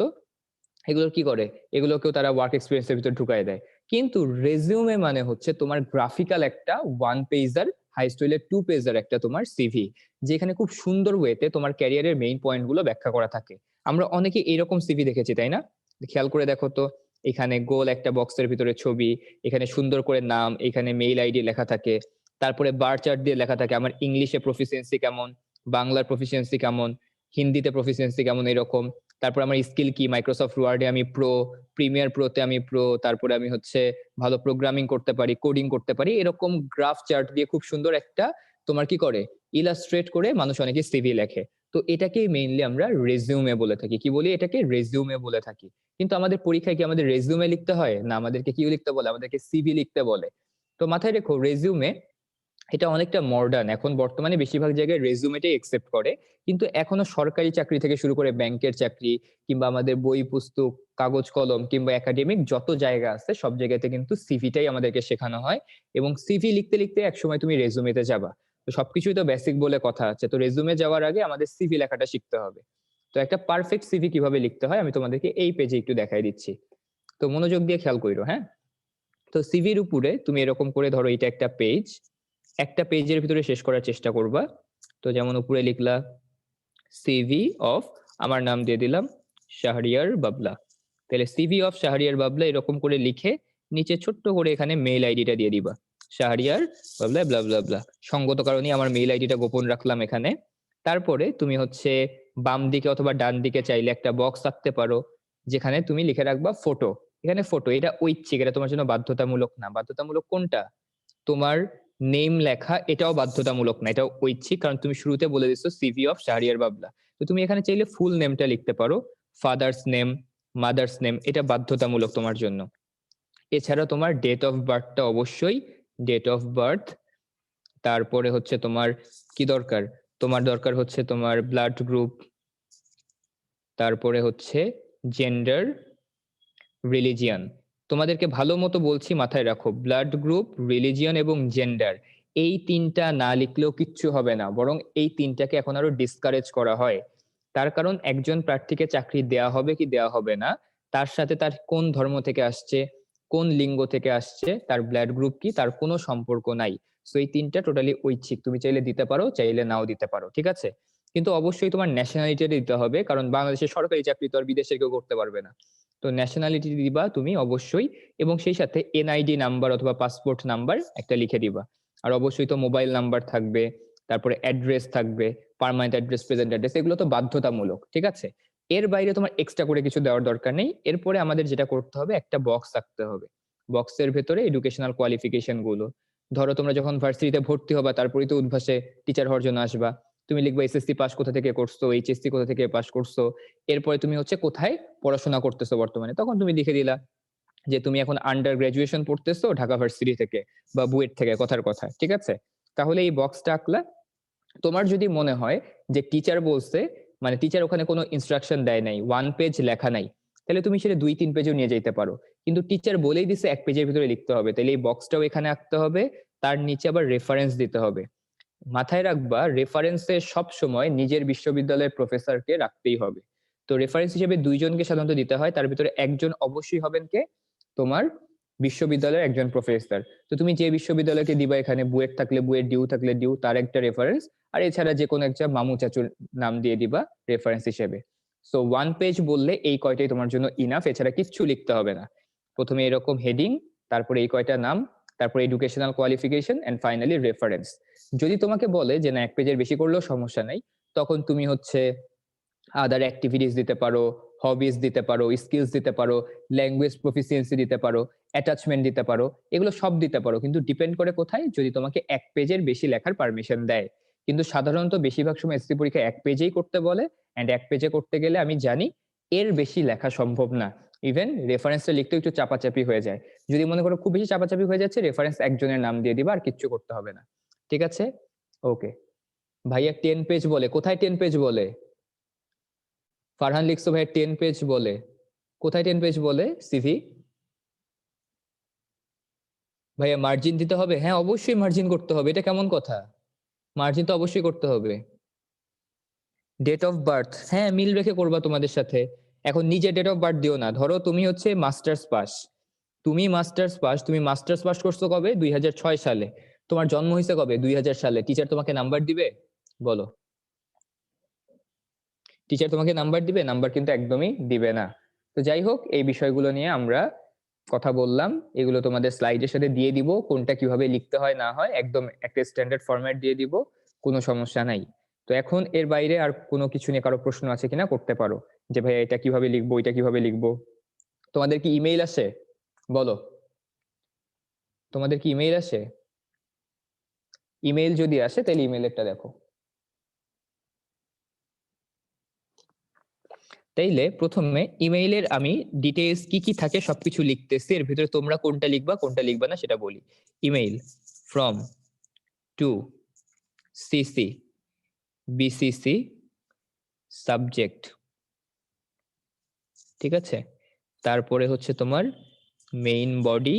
এগুলো কি করে? এগুলোকেও তারা ওয়ার্ক এক্সপিরিয়েন্সের ভিতর ঢুকাই দেয়। কিন্তু রেজিউমে মানে হচ্ছে তোমার গ্রাফিক্যাল একটা 1 পেজার, হাইস্ট হইলে 2 পেজার একটা তোমার সিভি, যেখানে খুব সুন্দর ওয়েতে তোমার ক্যারিয়ারের মেইন পয়েন্ট গুলো ব্যাখ্যা করা থাকে। আমরা অনেকে এরকম সিভি দেখেছি, তাই না? খেয়াল করে দেখো তো, এখানে গোল একটা বক্সের ভিতরে ছবি, এখানে সুন্দর করে নাম, এখানে মেইল আইডি লেখা থাকে, তারপরে বার চার্ট দিয়ে লেখা থাকে আমার ইংলিশে প্রফিসিয়েন্সি কেমন, বাংলার প্রফিসিয়েন্সি কেমন, হিন্দিতে প্রফিসিয়েন্সি কেমন, এরকম। তারপর আমার স্কিল কি, মাইক্রোসফট ওয়ার্ডে আমি প্রো, প্রিমিয়ার প্রোতে আমি প্রো, তারপরে আমি হচ্ছে ভালো প্রোগ্রামিং করতে পারি, কোডিং করতে পারি, এরকম গ্রাফ চার্ট দিয়ে খুব সুন্দর একটা তোমার কি করে ইলাস্ট্রেট করে মানুষ অনেকে সিভি লেখে। তো এটাকেই মেইনলি আমরা রেজিউমে বলে থাকি। কি বলি? এটাকে রেজিউমে বলে থাকি। কিন্তু আমাদের পরীক্ষায় কি আমাদের রেজিউমে লিখতে হয় না? আমাদেরকে কি লিখতে বলে? আমাদেরকে সিভি লিখতে বলে। তো মাথায় রেখো রেজিউমে এটা অনেকটা মডার্ন, এখন বর্তমানে বেশিরভাগ জায়গায় রেজিউমেটাই একসেপ্ট করে। কিন্তু এখনো সরকারি চাকরি থেকে শুরু করে ব্যাংকের চাকরি, কিংবা আমাদের বই পুস্তক, কাগজ কলম, কিংবা একাডেমিক যত জায়গা আছে সব জায়গাতে কিন্তু সিভিটাই আমাদেরকে শেখানো হয়। এবং সিভি লিখতে লিখতে একসময় তুমি রেজিউমেতে যাবা। তো সবকিছুই তো বেসিক বলে কথা আছে, তো রেজিউমে যাওয়ার আগে আমাদের সিভি লেখাটা শিখতে হবে। তো একটা পারফেক্ট সিভি কিভাবে লিখতে হয় আমি তোমাদেরকে এই পেজে একটু দেখাই দিচ্ছি, তো মনোযোগ দিয়ে খেয়াল করো। হ্যাঁ, তো সিভির উপরে তুমি এরকম করে ধরো এটা একটা পেজ, একটা পেজের ভিতরে শেষ করার চেষ্টা করবা। তো যেমন উপরে লিখলা সিভি অফ, আমার নাম দিয়ে দিলাম শাহরিয়ার বাবলা। তাহলে সিভি অফ শাহরিয়ার বাবলা এরকম করে লিখে নিচে ছোট্ট করে এখানে মেইল আইডিটা দিয়ে দিবা, শাহরিয়ার বাবলা ব্লা ব্লা ব্লা। সঙ্গত কারণে আমার মেইল আইডিটা গোপন রাখলাম এখানে। তারপরে তুমি হচ্ছে বাম দিকে অথবা ডান দিকে চাইলে একটা বক্স রাখতে পারো, যেখানে তুমি লিখে রাখবা ফটো। এখানে ফটো, এটা ঐচ্ছিক, এটা তোমার জন্য বাধ্যতামূলক না। বাধ্যতামূলক কোনটা? তোমার নেম লেখা, এটাও বাধ্যতামূলক না, এটাও ঐচ্ছিক, কারণ তুমি শুরুতে বলে দিচ্ছ সিভি অফ শাহরিয়ার বাবলা। তো তুমি এখানে চাইলে ফুল নেমটা লিখতে পারো, ফাদার্স নেম, মাদার্স নেম, এটা বাধ্যতামূলক তোমার জন্য। এছাড়া তোমার ডেট অফ বার্থটা অবশ্যই, ডেট অফ বার্থ। তারপরে হচ্ছে তোমার কি দরকার? তোমার দরকার হচ্ছে তোমার ব্লাড গ্রুপ, তারপরে হচ্ছে জেন্ডার, রিলিজিয়ান। তোমাদেরকে ভালো মতো বলছি, মাথায় রাখো ব্লাড গ্রুপ, রিলিজিয়ন এবং জেন্ডার, এই তিনটা না লিখলেও কিচ্ছু হবে না, বরং এই তিনটাকে এখন আরো ডিসকারেজ করা হয়। তার কারণ একজন প্রার্থীকে চাকরি দেয়া হবে কি দেয়া হবে না, তার সাথে তার কোন ধর্ম থেকে আসছে, কোন লিঙ্গ থেকে আসছে, তার ব্লাড গ্রুপ কি, তার কোনো সম্পর্ক নাই। সো এই তিনটা টোটালি ঐচ্ছিক, তুমি চাইলে দিতে পারো, চাইলে নাও দিতে পারো, ঠিক আছে? কিন্তু অবশ্যই তোমার ন্যাশনালিটি দিতে হবে, কারণ বাংলাদেশের সরকারি চাকরি তো আর বিদেশের কেউ করতে পারবে না। তো ন্যাশনালিটি দিবা তুমি অবশ্যই, এবং সেই সাথে এনআইডি নাম্বার অথবা পাসপোর্ট নাম্বার একটা লিখে দিবা। আর অবশ্যই তো মোবাইল নাম্বার থাকবে, তারপরে অ্যাড্রেস থাকবে, পার্মানেন্ট অ্যাড্রেস, প্রেজেন্ট অ্যাড্রেস, এগুলো তো বাধ্যতামূলক, ঠিক আছে? এর বাইরে তোমার এক্সট্রা করে কিছু দেওয়ার দরকার নেই। এরপরে আমাদের যেটা করতে হবে, একটা বক্স রাখতে হবে, বক্সের ভেতরে এডুকেশনাল কোয়ালিফিকেশন গুলো। ধরো তোমরা যখন ভার্সিটিতে ভর্তি হবা, তারপরে তো উদ্ভাসে টিচার হওয়ার জন্য আসবা, তুমি লিখবা এসএসসি পাস কোথা থেকে করছো, এইচএসসি কোথা থেকে পাস করছো, এরপরে তুমি হচ্ছে কোথায় পড়াশোনা করতেছো বর্তমানে, তখন তুমি লিখে দিলা যে তুমি এখন আন্ডার গ্রাজুয়েশন পড়তেছো ঢাকা ভার্সিটি থেকে বা বুয়েট থেকে, কথার কথা, ঠিক আছে? তাহলে এই বক্সটা আঁকলা। তোমার যদি মনে হয় যে টিচার বলছে, মানে টিচার ওখানে কোনো ইনস্ট্রাকশন দেয় নাই, 1 পেজ লেখা নাই, তাহলে তুমি সেটা 2-3 পেজও নিয়ে যেতে পারো। কিন্তু টিচার বলেই দিছে 1 পেজের ভিতরে লিখতে হবে, তাহলে এই বক্সটাও এখানে আঁকতে হবে, তার নিচে আবার রেফারেন্স দিতে হবে। মাথায় রাখবা, রেফারেন্সে সব সময় নিজের বিশ্ববিদ্যালয়ের প্রফেসরকে রাখতেই হবে। তো রেফারেন্স হিসেবে 2 জনকে সাধারণত দিতে হয়, তার ভিতরে একজন অবশ্যই হবেন কে, তোমার বিশ্ববিদ্যালয়ের একজন প্রফেসর। তো তুমি যে বিশ্ববিদ্যালয়কে দিবা, এখানে বুয়েট থাকলে বুয়েট, ডিউ থাকলে ডিউ, তার একটা রেফারেন্স, আর এছাড়া যে কোনো একটা মামু চাচুর নাম দিয়ে দিবা রেফারেন্স হিসেবে। সো 1 পেজ বললে এই কয়টাই তোমার জন্য ইনাফ, এছাড়া কিচ্ছু লিখতে হবে না। প্রথমে এরকম হেডিং, তারপরে এই কয়টা নাম, তারপরে educational qualification, and finally reference. যদি তোমাকে বলে যে না 1 পেজের বেশি করলেও সমস্যা নাই, তখন তুমি হচ্ছে আদার অ্যাক্টিভিটিস দিতে পারো, হবিজ দিতে পারো, স্কিলস দিতে পারো, ল্যাঙ্গুয়েজ প্রফিসিয়েন্সি দিতে পারো, অ্যাটাচমেন্ট দিতে পারো, এগুলো সব দিতে পারো, কিন্তু ডিপেন্ড করে কোথায়, যদি তোমাকে 1 পেজের বেশি লেখার পারমিশন দেয়। কিন্তু সাধারণত বেশিরভাগ সময় এসএসসি পরীক্ষা 1 পেজেই করতে বলে, এন্ড 1 পেজে করতে গেলে আমি জানি এর বেশি লেখা সম্ভব না। ইভেন রেফারেন্সটা লিখতে একটু চাপাচাপি হয়ে যায়। যদি মনে করো খুব বেশি চাপাচাপি হয়ে যাচ্ছে, রেফারেন্স একজনের নাম দিয়ে দিবা, আর কিচ্ছু করতে হবে না। ঠিক আছে, ওকে। ভাইয়া 10 পেজ বলে, কোথায় 10 পেজ বলে? ফারহান লিখছো ভাই 10 পেজ বলে, কোথায় 10 পেজ বলে সিভি? ভাইয়া মার্জিন দিতে হবে, হ্যাঁ অবশ্যই মার্জিন করতে হবে, এটা কেমন কথা? মার্জিন তো অবশ্যই করতে হবে। ডেট অফ বার্থ, হ্যাঁ মিল রেখে করবা তোমাদের সাথে। এখন নিজে ডেট অফ বার্থ দিও না। ধরো তুমি হচ্ছে মাস্টার্স পাস, তুমি মাস্টার্স পাস করছো কবে? 2006 সালে। তোমার জন্ম হয়েছে কবে? 2000 সালে। টিচার তোমাকে নাম্বার দিবে? বলো, টিচার তোমাকে নাম্বার দিবে? নাম্বার কিন্তু একদমই দিবে না। তো যাই হোক, এই বিষয়গুলো নিয়ে আমরা কথা বললাম, এগুলো তোমাদের স্লাইডের সাথে দিয়ে দিব, কোনটা কিভাবে লিখতে হয় না হয়, একদম একটা স্ট্যান্ডার্ড ফরম্যাট দিয়ে দিব, কোনো সমস্যা নাই। তো এখন এর বাইরে আর কোনো কিছু নিয়ে কারো প্রশ্ন আছে কিনা করতে পারো, যে ভাই এটা কিভাবে লিখবো, এটা কিভাবে লিখবো। তোমাদের কি ইমেইল আছে? বলো, তোমাদের কি ইমেইল আছে? ইমেইল যদি আসে তাহলে ইমেইলেরটা দেখো। তাইলে প্রথমে ইমেইলের আমি ডিটেইলস কি কি থাকে সবকিছু লিখতেছি, এর ভিতরে তোমরা কোনটা লিখবা কোনটা লিখবা না সেটা বলি। Email from to CC BCC subject, ঠিক আছে। তারপরে হচ্ছে তোমার মেইন বডি,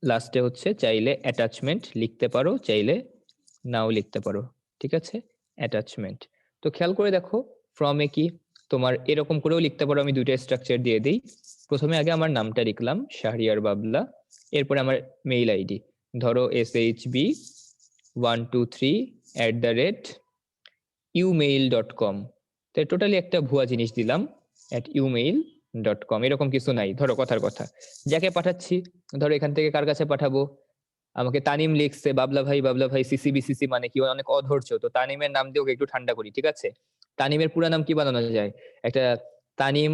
লাস্টে হচ্ছে চাইলে অ্যাটাচমেন্ট লিখতে পারো, চাইলে নাও লিখতে পারো, ঠিক আছে, অ্যাটাচমেন্ট। তো খেয়াল করে দেখো, ফ্রমে কি তোমার এরকম করেও লিখতে পারো, আমি দুইটা স্ট্রাকচার দিয়ে দিই। প্রথমে আগে আমার নামটা লিখলাম শাহরিয়ার বাবলা, এরপরে আমার মেইল আইডি, ধরো shb123@umail.com। তো টোটালি একটা ভুয়া জিনিস দিলাম, @umail.com, এরকম কিছু নাই। ধরো কথার কথা, যাকে পাঠাচ্ছি, ধরো এখান থেকে কার কাছে পাঠাবো, আমাকে তানিম লিখছে, বাবলা ভাই সিসি বিসিসি মানে কি, অনেক অধৈর্য, তো তানিমের নাম দিয়ে ওকে একটু ঠান্ডা করি, ঠিক আছে। তানিমের পুরো নাম কি বানানো যায়, একটা তানিম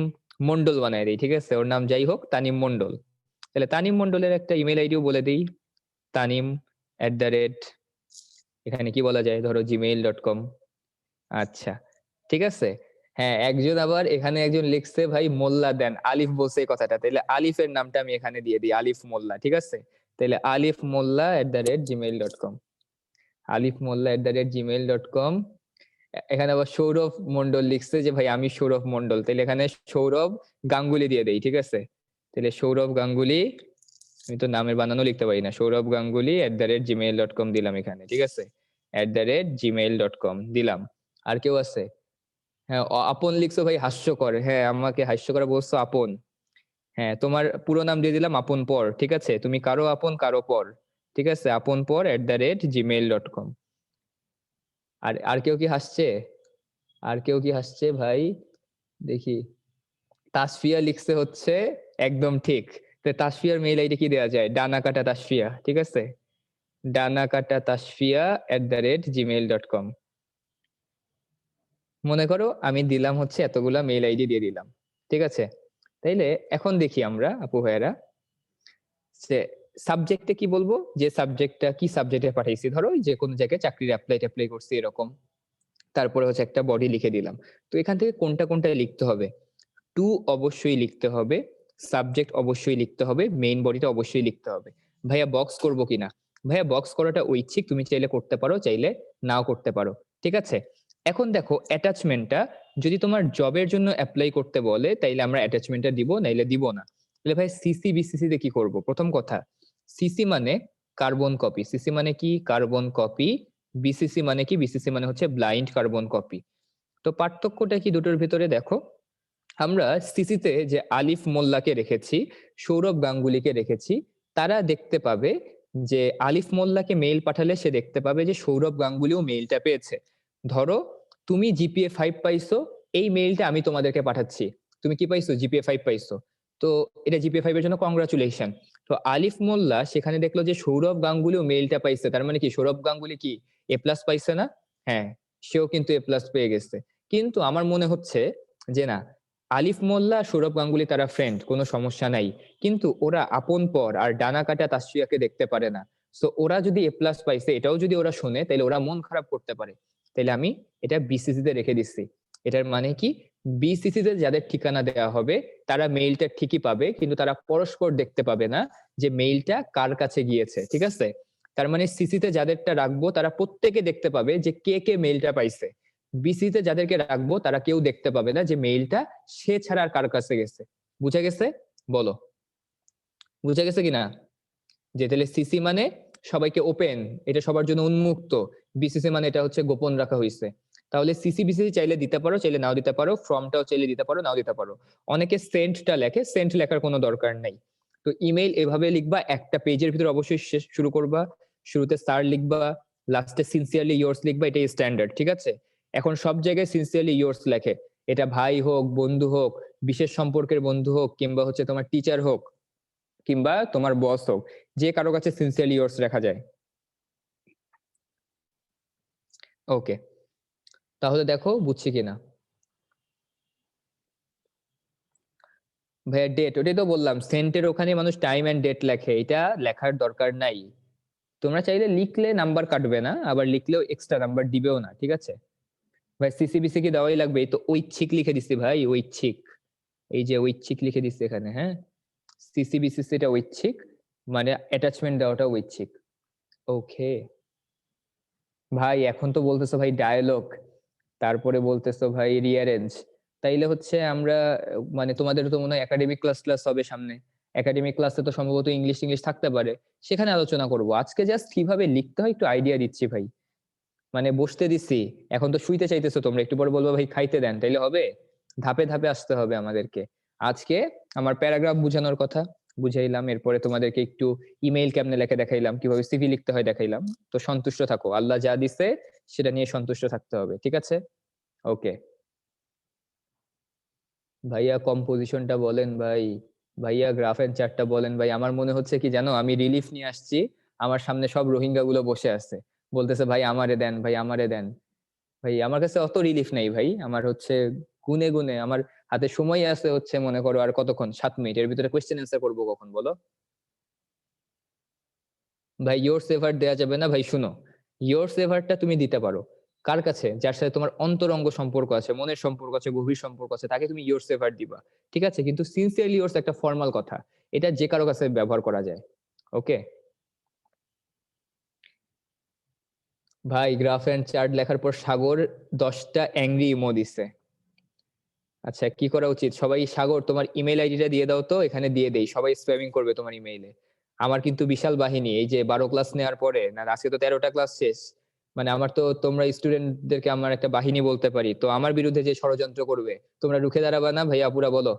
মন্ডল বানায় দেই, ঠিক আছে, ওর নাম যাই হোক তানিম মন্ডল। তাহলে তানিম মন্ডলের একটা ইমেল আইডিও বলে দিই, তানিম এখানে কি বলা যায়, ধরো gmail.com। আচ্ছা, ঠিক আছে। হ্যাঁ, একজন আবার এখানে একজন লিখছে ভাই মোল্লা দেন, আলিফ বলছে এই কথাটা, তাহলে আলিফের নামটা আমি এখানে দিয়ে দিই, আলিফ মোল্লা, ঠিক আছে। তাহলে আলিফ মোল্লা @gmail.com, আলিফ মোল্লা @gmail.com। এখানে আবার সৌরভ মন্ডল লিখছে যে ভাই আমি সৌরভ মন্ডল, তাহলে এখানে সৌরভ গাঙ্গুলি দিয়ে দেই, ঠিক আছে। তাহলে সৌরভ গাঙ্গুলি, আমি তো নামের বানানো লিখতে পারি না, সৌরভ গাঙ্গুলি @gmail.com দিলাম এখানে, ঠিক আছে, @gmail.com দিলাম। আর কেউ আছে? হ্যাঁ, আপন লিখছো ভাই হাস্যকর, হ্যাঁ আমাকে হাস্যকর বলছো আপন। হ্যাঁ, তোমার পুরো নাম দিয়ে দিলাম আপন পর, ঠিক আছে, তুমি কারো আপন কারো পর, ঠিক আছে, আপন পর @gmail.com। আর আর কেউ কি হাসছে? আর কেউ কি হাসছে ভাই? দেখি, তাসফিয়া লিখছে হচ্ছে, একদম ঠিক। তো তাসফিয়ার মেইল আইডি কি দেওয়া যায়, ডানা কাটা তাসফিয়া, ঠিক আছে, ডানা কাটা তাসফিয়া @gmail.com। মনে করো আমি দিলাম হচ্ছে এতগুলা মেইল আইডি দিয়ে দিলাম, ঠিক আছে। তাইলে এখন দেখি আমরা আপু ভাইয়েরা, যে সাবজেক্টে কি বলবো, যে সাবজেক্টটা কি সাবজেক্টে পাঠাইছি, ধরো যে কোনো জায়গায় চাকরির অ্যাপ্লাই করছি এরকম। তারপরে হচ্ছে একটা বডি লিখে দিলাম। তো এখান থেকে কোনটা কোনটা লিখতে হবে, টু অবশ্যই লিখতে হবে, সাবজেক্ট অবশ্যই লিখতে হবে, মেইন বডিটা অবশ্যই লিখতে হবে। ভাইয়া বক্স করব কিনা, ভাইয়া বক্স করাটা ঐচ্ছিক, তুমি চাইলে করতে পারো, চাইলে নাও করতে পারো, ঠিক আছে। এখন দেখো অ্যাটাচমেন্টটা যদি তোমার জবের জন্য অ্যাপ্লাই করতে বলে তাইলে আমরা অ্যাটাচমেন্টটা দিব, নাইলে দিব না। তাহলে ভাই সিসি বিসিসি তে কি করব? প্রথম কথা, সিসি মানে কার্বন কপি, সিসি মানে কি কার্বন কপি, বিসিসি মানে কি বিসিসি মানে হচ্ছে ব্লাইন্ড কার্বন কপি। তো পার্থক্যটা কি দুটোর ভিতরে দেখো, আমরা সিসিতে যে আলিফ মোল্লাকে রেখেছি, সৌরভ গাঙ্গুলিকে রেখেছি, তারা দেখতে পাবে যে আলিফ মোল্লাকে মেইল পাঠালে সে দেখতে পাবে যে সৌরভ গাঙ্গুলিও মেইলটা পেয়েছে। ধরো তুমি জিপিএ 5 পাইছো, এই মেইলটা আমি তোমাদেরকে পাঠাচ্ছি, তুমি কি পাইছো? জিপিএ 5 পাইছো, তো এটা জিপিএ 5 এর জন্য কংগ্রাচুলেশন। তো আলিফ মোল্লা সেখানে দেখলো যে সৌরভ গাঙ্গুলিও মেইলটা পাইছে, তার মানে কি সৌরভ গাঙ্গুলি কি এ প্লাস পাইছে না? হ্যাঁ, সেও কিন্তু এ প্লাস পেয়ে গেছে। কিন্তু আমার মনে হচ্ছে যে না, আলিফ মোল্লা সৌরভ গাঙ্গুলি তারা ফ্রেন্ড, কোনো সমস্যা নাই, কিন্তু ওরা আপন পর আর ডানা কাটা তাসফিয়াকে দেখতে পারে না। সো ওরা যদি এ প্লাস পাইছে এটাও যদি ওরা শোনে তাহলে ওরা মন খারাপ করতে পারে। তাহলে আমি এটা বিসিসি তে রেখে দিচ্ছি। এটার মানে কি, বিসিসি তে যাদের ঠিকানা দেওয়া হবে তারা মেইলটা ঠিকই পাবে, কিন্তু তারা পরস্পর দেখতে পাবে না যে মেইলটা কার কাছে গিয়েছে, ঠিক আছে। তার মানে সিসি তে যাদেরটা রাখবো তারা প্রত্যেকে দেখতে পাবে যে কে কে মেইলটা পাইছে। বিসি তে যাদেরকে রাখবো তারা কেউ দেখতে পাবে না যে মেইলটা সে ছাড়া আর কার কাছে গেছে। বুঝা গেছে? বলো বুঝা গেছে কিনা? যে তাহলে সিসি মানে সবাইকে ওপেন, এটা সবার জন্য উন্মুক্ত, বিসিসি মানে এটা হচ্ছে গোপন রাখা হয়েছে। তাহলে সিসি বিসিসি চাইলে দিতে পারো, চাইলে নাও দিতে পারো, ফর্মটাও চাইলে দিতে পারো, নাও দিতে পারো। অনেকে সেন্টটা লেখে, সেন্ট লেখার কোনো দরকার নাই। তো ইমেইল এভাবে লিখবা, একটা পেজের ভিতরে অবশ্যই শুরু করবা, শুরুতে স্যার লিখবা, লাস্টে সিনসিয়ারলি ইয়োর্স লিখবা, এটাই স্ট্যান্ডার্ড, ঠিক আছে। এখন সব জায়গায় সিনসিয়ারলি ইয়োর্স লেখে, এটা ভাই হোক, বন্ধু হোক, বিশেষ সম্পর্কের বন্ধু হোক, কিংবা হচ্ছে তোমার টিচার হোক, কিংবা তোমার বস হোক, যে কারো কাছে সিনসিয়ারলি ইয়োর্স রাখা যায়। ওকে, তাহলে দেখো বুঝছি কিনা। ভাইয়া ডেট, ওটাই তো বললাম, সেন্টের ওখানে মানুষ টাইম এন্ড ডেট লেখে, এটা লেখার দরকার নাই। তোমরা চাইলে লিখলে নাম্বার কাটবে না, আবার লিখলেও এক্সট্রা নাম্বার দিবেও না, ঠিক আছে। ভাই সিসিবিসি কি দেওয়াই লাগবে? এই তো ঐচ্ছিক লিখে দিচ্ছি ভাই, ঐচ্ছিক, এই যে ঐচ্ছিক লিখে দিচ্ছি এখানে, হ্যাঁ। সিসিবিসিসি এটা ঐচ্ছিক, মানে অ্যাটাচমেন্ট দেওয়াটা ঐচ্ছিক। ওকে ভাই, এখন তো বলতেছো ভাই ডায়ালগ, তারপরে বলতেছো ভাই রিঅ্যারেঞ্জ, তাইলে হচ্ছে আমরা মানে তোমাদের তো মনে হয় একাডেমিক ক্লাস হবে সামনে, একাডেমিক ক্লাসে তো সম্ভবত ইংলিশ ইংলিশ থাকতে পারে, সেখানে আলোচনা করব। আজকে জাস্ট কিভাবে লিখতে হয় একটু আইডিয়া দিচ্ছি ভাই, মানে বসতে দিচ্ছি। এখন তো শুইতে চাইতেছো তোমরা, একটু পরে বলবো ভাই খাইতে দেন, তাইলে হবে? ধাপে ধাপে আসতে হবে আমাদেরকে। আজকে আমার প্যারাগ্রাফ বুঝানোর কথা বুঝাইলাম, এরপরে তোমাদেরকে একটু ইমেইল কেমনে লেখে দেখাইলাম, কিভাবে সিভি লিখতে হয় দেখাইলাম। তো সন্তুষ্ট থাকো, আল্লাহ যা দিছে সেটা নিয়ে সন্তুষ্ট থাকতে হবে, ঠিক আছে। ওকে ভাইয়া, কম্পোজিশনটা বলেন ভাই, ভাইয়া গ্রাফ এন্ড চার্টটা বলেন ভাই। আমার মনে হচ্ছে কি জানো, আমি রিলিফ নিয়ে আসছি, আমার সামনে সব রোহিঙ্গা গুলো বসে আছে, বলতেছে ভাই আমারে দেন, ভাই আমারে দেন। ভাই আমার কাছে অত রিলিফ নেই ভাই, আমার হচ্ছে গুনে গুনে আমার হাতে সময় আছে হচ্ছে মনে করো আর কতক্ষণ, 7 মিনিট, এর ভিতরে কোয়েশ্চেন অ্যান্সার করবো কখন বলো? ভাই ইয়োর সেভার দেয়া যাবে না ভাই, শুনো, ইয়োর সেভারটা তুমি দিতে পারো কার কাছে? যার সাথে তোমার অন্তরঙ্গ সম্পর্ক আছে, মনের সম্পর্ক আছে, গভীর সম্পর্ক আছে, তাকে তুমি ইয়োর সেভার দিবা, ঠিক আছে। কিন্তু সিনসিয়ারলি ইয়োর্স একটা ফর্মাল কথা, এটা যে কারো কাছে ব্যবহার করা যায়। ওকে ভাই, গ্রাফ এন্ড চার্ট লেখার পর সাগর 10টা অ্যাংরি ইমো দিছে। আচ্ছা কি করা উচিত? সবাই সাগর তোমার ইমেল আইডিটা দিয়ে দাও তো, এখানে দিয়ে দেই, সবাই স্প্যামিং করবে তোমার ইমেইলে। আমার কিন্তু বিশাল বাহিনী, এই যে 12 ক্লাস নেওয়ার পরে না, আজকে তো 13টা ক্লাস শেষ, মানে আমার তো তোমরা স্টুডেন্টদেরকে আমার একটা বাহিনী বলতে পারি। তো আমার বিরুদ্ধে যে ষড়যন্ত্র করবে তোমরা রুখে দাঁড়াবা না ভাইয়া? পুরা বলো,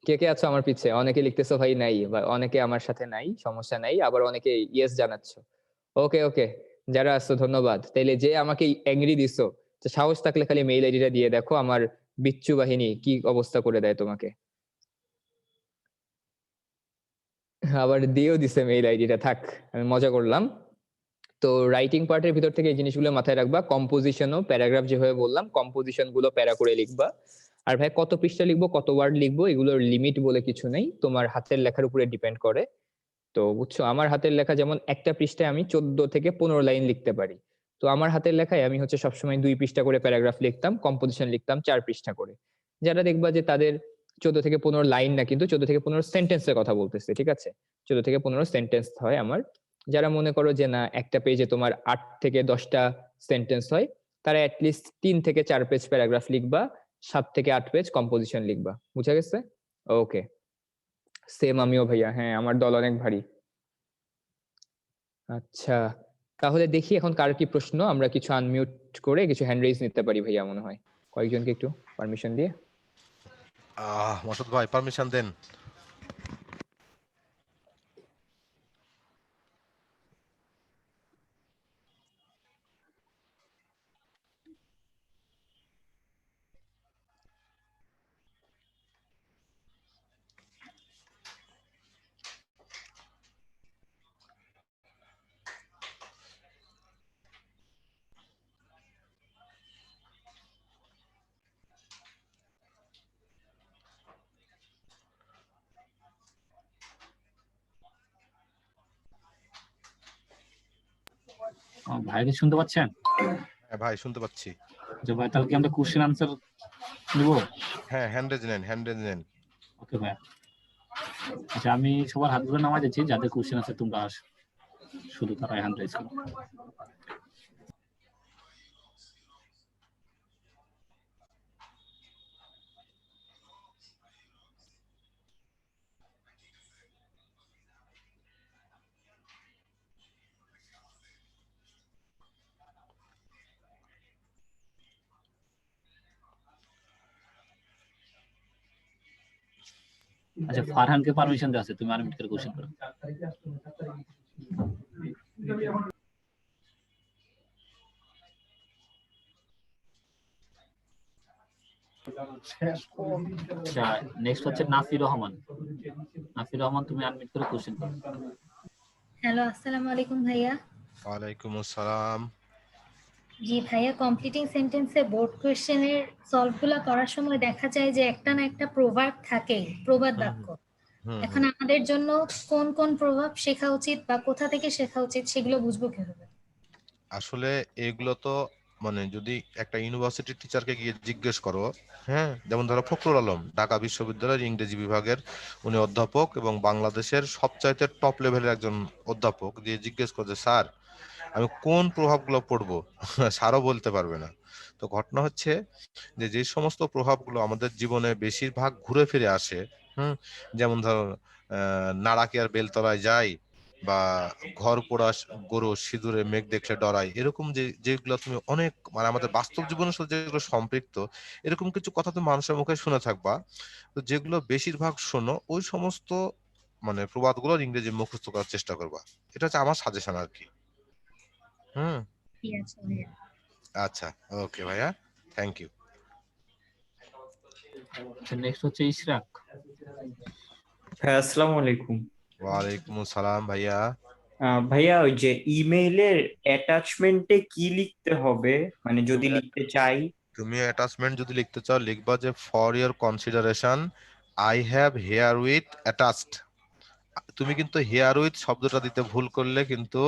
কে কে আছো আমার পিছে? অনেকে লিখতেছো ভাই নাই, বা অনেকে আমার সাথে নাই, সমস্যা নাই, আবার অনেকে ইয়েস জানাচ্ছ। ওকে ওকে, যারা আছো ধন্যবাদ। তাইলে যে আমাকে অ্যাংরি দিছো, তো সাহস থাকলে খালি মেইল আইডিটা দিয়ে দেখো, আমার বিচ্ছু বাহিনী কি অবস্থা করে দেয় তোমাকে। আবার দিয়েও দিছে মেইল আইডিটা, থাক আমি মজা করলাম। তো রাইটিং পার্টের ভিতর থেকে এই জিনিসগুলো মাথায় রাখবা, কম্পোজিশনও প্যারাগ্রাফ যেভাবে বললাম, কম্পোজিশন গুলো প্যারা করে লিখবা। আর ভাই কত পৃষ্ঠা লিখবো, কত ওয়ার্ড লিখবো, এগুলোর লিমিট বলে কিছু নেই, তোমার হাতের লেখার উপরে ডিপেন্ড করে। তো বুঝছো, আমার হাতের লেখা যেমন একটা পৃষ্ঠায় আমি 14 থেকে 15 লাইন লিখতে পারি। তো আমার হাতের লেখায় আমি হচ্ছে সবসময় 2 পৃষ্ঠা করে প্যারাগ্রাফ লিখতাম, কম্পোজিশন লিখতাম 4 পৃষ্ঠা করে। যারা দেখবা যে তাদের 14 থেকে 15 লাইন না, কিন্তু 14 থেকে 15 সেন্টেন্সের কথা বলতেছে, ঠিক আছে? 14 থেকে 15 সেন্টেন্স হয় আমার। যারা মনে করো যে না একটা পেজে তোমার 8 থেকে 10টা সেন্টেন্স হয়, তারা অ্যাটলিস্ট 3 থেকে 4 পেজ প্যারাগ্রাফ লিখবা, 7 থেকে 8 পেজ কম্পোজিশন লিখবা। বুঝা গেছে? ওকে, সেম আমিও ভাইয়া। হ্যাঁ, আমার দল অনেক ভারী। আচ্ছা, তাহলে দেখি এখন কার কি প্রশ্ন, আমরা কিছু আনমিউট করে কিছু হ্যান্ড রেজ নিতে পারি ভাইয়া মনে হয়, কয়েকজনকে একটু পারমিশন দিয়ে। মাসুদ ভাই পারমিশন দেন। ভাই কি শুনতে পাচ্ছেন? হ্যাঁ ভাই শুনতে পাচ্ছি। যে ভাই তাহলে কি আমরা কোশ্চেন আনসার নিব? হ্যাঁ, হ্যান্ড রেজ নেন, হ্যান্ড রেজ নেন। ওকে ভাই। আচ্ছা, আমি সবার হাত ধরে নামাই দিচ্ছি, যাদের কোশ্চেন আছে তোমরা শুধু তারাই হ্যান্ড রেজ করো। আচ্ছা, ফারহানকে পারমিশন দেওয়া আছে, তুমি আনমিউট করে কোশ্চেন করো। আচ্ছা, নেক্সট হচ্ছে নাফির রহমান। নাফির রহমান, তুমি আনমিউট করে কোশ্চেন করো। হ্যালো, আসসালামু আলাইকুম ভাইয়া। ওয়ালাইকুম আসসালাম। জি ভাইয়া, কমপ্লিটিং সেন্টেন্সে বোর্ড কোয়েশ্চেনের সলভগুলো করার সময় দেখা যায় যে একটা না একটা প্রভাব থাকে, প্রবাদ বাক্য। এখন আমাদের জন্য কোন কোন প্রভাব শেখা উচিত বা কোথা থেকে শেখা উচিত সেগুলো বুঝবো কিভাবে? আসলে এগুলো তো মানে যদি একটা ইউনিভার্সিটি টিচারকে গিয়ে জিজ্ঞেস করো, হ্যাঁ, যেমন ধরো ফখরুল আলম ঢাকা বিশ্ববিদ্যালয়ের ইংরেজি বিভাগের উনি অধ্যাপক এবং বাংলাদেশের সবচাইতে টপ লেভেলের একজন অধ্যাপক, দিয়ে জিজ্ঞেস করছে স্যার আমি কোন প্রভাবগুলো পড়বো, স্যারও বলতে পারবে না। তো ঘটনা হচ্ছে যে যে সমস্ত প্রভাবগুলো আমাদের জীবনে বেশিরভাগ ঘুরে ফিরে আসে, যেমন ধরো নাড়াকে আর বেলতলায় যায়, বা ঘর পোড়া গরু সিঁদুরে মেঘ দেখলে ডরাই, এরকম যে যেগুলো তুমি অনেক মানে আমাদের বাস্তব জীবনের সাথে যেগুলো সম্পৃক্ত, এরকম কিছু কথা তুমি মানুষের মুখে শুনে থাকবা। তো যেগুলো বেশিরভাগ শোনো ওই সমস্ত মানে প্রবাদগুলোর ইংরেজি মুখস্থ করার চেষ্টা করবা। এটা হচ্ছে আমার সাজেশন আর কি। হুম। ঠিক আছে ভাইয়া। আচ্ছা, ওকে ভাইয়া, থ্যাংক ইউ। নেক্সট হচ্ছে ইশরাক। হ্যাঁ, আসসালামু আলাইকুম। ওয়ালাইকুম আসসালাম ভাইয়া। ভাইয়া, ওই যে ইমেইলের অ্যাটাচমেন্টে কি লিখতে হবে, মানে যদি তুমি লিখতে চাই? তুমি অ্যাটাচমেন্ট যদি লিখতে চাও লিখবা যে for your consideration I have herewith attached. তুমি কিন্তু হেয়ার উইথ শব্দটা দিতে ভুল করলে কিন্তু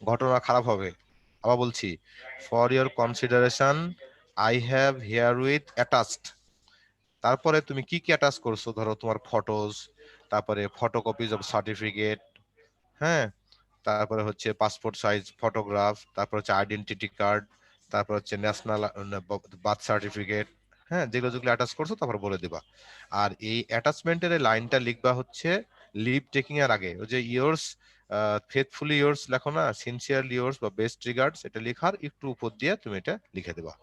ঘটনা খারাপ হবে। আবার বলছি, for your consideration I have herewith attached. তারপরে তুমি কি কি অ্যাটাচ করছো, ধরো তোমার ফটোজ, তারপরে ফটোকপিজ অফ সার্টিফিকেট, হ্যাঁ, তারপরে হচ্ছে পাসপোর্ট সাইজ ফটোগ্রাফ, তারপর হচ্ছে আইডেন্টিটি কার্ড, তারপর হচ্ছে ন্যাশনাল বার্থ সার্টিফিকেট, হ্যাঁ, যেগুলো যেগুলো অ্যাটাচ করছো তারপর বলে দিবা। আর এই অ্যাটাচমেন্টের লাইনটা লিখবা হচ্ছে লিভ টেকিং এর আগে, ওই যে ইয়ার্স ফেথফুলি ইয়ার্স লেখো না, সিনসিয়ারলি ইয়ার্স বা বেস্ট রিগার্ডস, এটা লেখার একটু উপর দিয়ে তুমি এটা লিখে দেবা।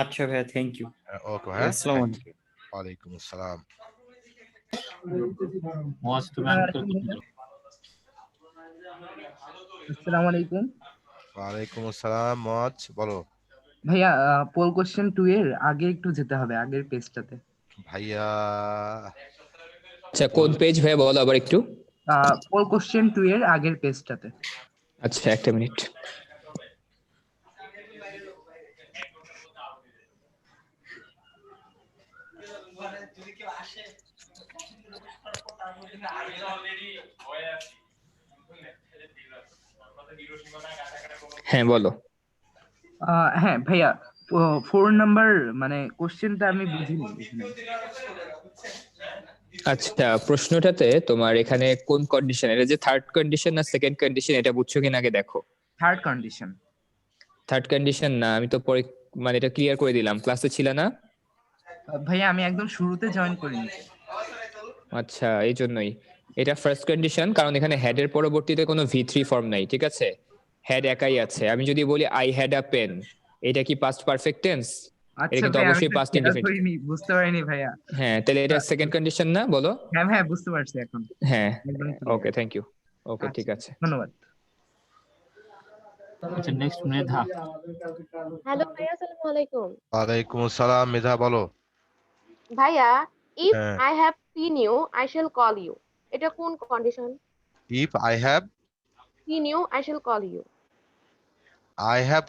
আচ্ছা ভাইয়া, থ্যাংক ইউ। ওকে হ্যাঁ, আসসালামু থ্যাংক আলাইকুম। ইউ। ওয়ালাইকুম আসসালাম। মোয়াজ, তুমি আনমিউট করে কোশ্চেন করো। আসসালামু আলাইকুম ওয়ালাইকুম আসসালাম, মজ বলো। ভাইয়া। পোল কোশ্চেন 2 এর আগে একটু যেতে হবে, আগের পেজটাতে। ভাইয়া আচ্ছা, কোন পেজ ভাইয়া বলো আবার একটু। পোল কোশ্চেন 2 এর আগের পেজটাতে। আচ্ছা, একটা মিনিট। হ্যাঁ বলো। হ্যাঁ ভাইয়া, 4 নাম্বার মানে কোশ্চেনটা আমি বুঝিনি এখানে। আচ্ছা, প্রশ্নটাতে তোমার এখানে কোন কন্ডিশন, এটা যে থার্ড কন্ডিশন না সেকেন্ড কন্ডিশন এটা বুঝছো কিনা আগে দেখো। Third condition. থার্ড কন্ডিশন না, আমি তো পরে মানে এটা ক্লিয়ার করে দিলাম, ক্লাসে ছিল না? ভাইয়া আমি একদম শুরুতে জয়েন করিনি। আচ্ছা, এই জন্যই এটা ফার্স্ট কন্ডিশন, কারণ এখানে হেড এর পরবর্তীতে কোনো V3 ফর্ম নাই, ঠিক আছে? হেড একাই আছে। আমি যদি বলি আই হ্যাড আ পেন, এটা কি পাস্ট পারফেক্ট টেন্স? এটা আচ্ছা কিন্তু ভাইয়া আমি অবশ্যই তো পাস্ট খেয়াল ইনডিফিনিট। করিনি, বুঝতে পারিনি ভাইয়া। হ্যাঁ, তাহলে এটা সেকেন্ড কন্ডিশন না, বলো? হ্যাঁ হ্যাঁ বুঝতে পারছি এখন। হ্যাঁ, একদম clear। Okay, thank you. Okay, ঠিক আচ্ছা, আছে। ধন্যবাদ। আচ্ছা, নেক্সট মেধা। হ্যালো ভাইয়া, আসসালামু আলাইকুম। ওয়ালাইকুম আসসালাম, মেধা বলো। ভাইয়া, ইফ হ্যাঁ, I have seen you, I shall call you. এটা কোন condition? If I have, Seen you, I shall call you.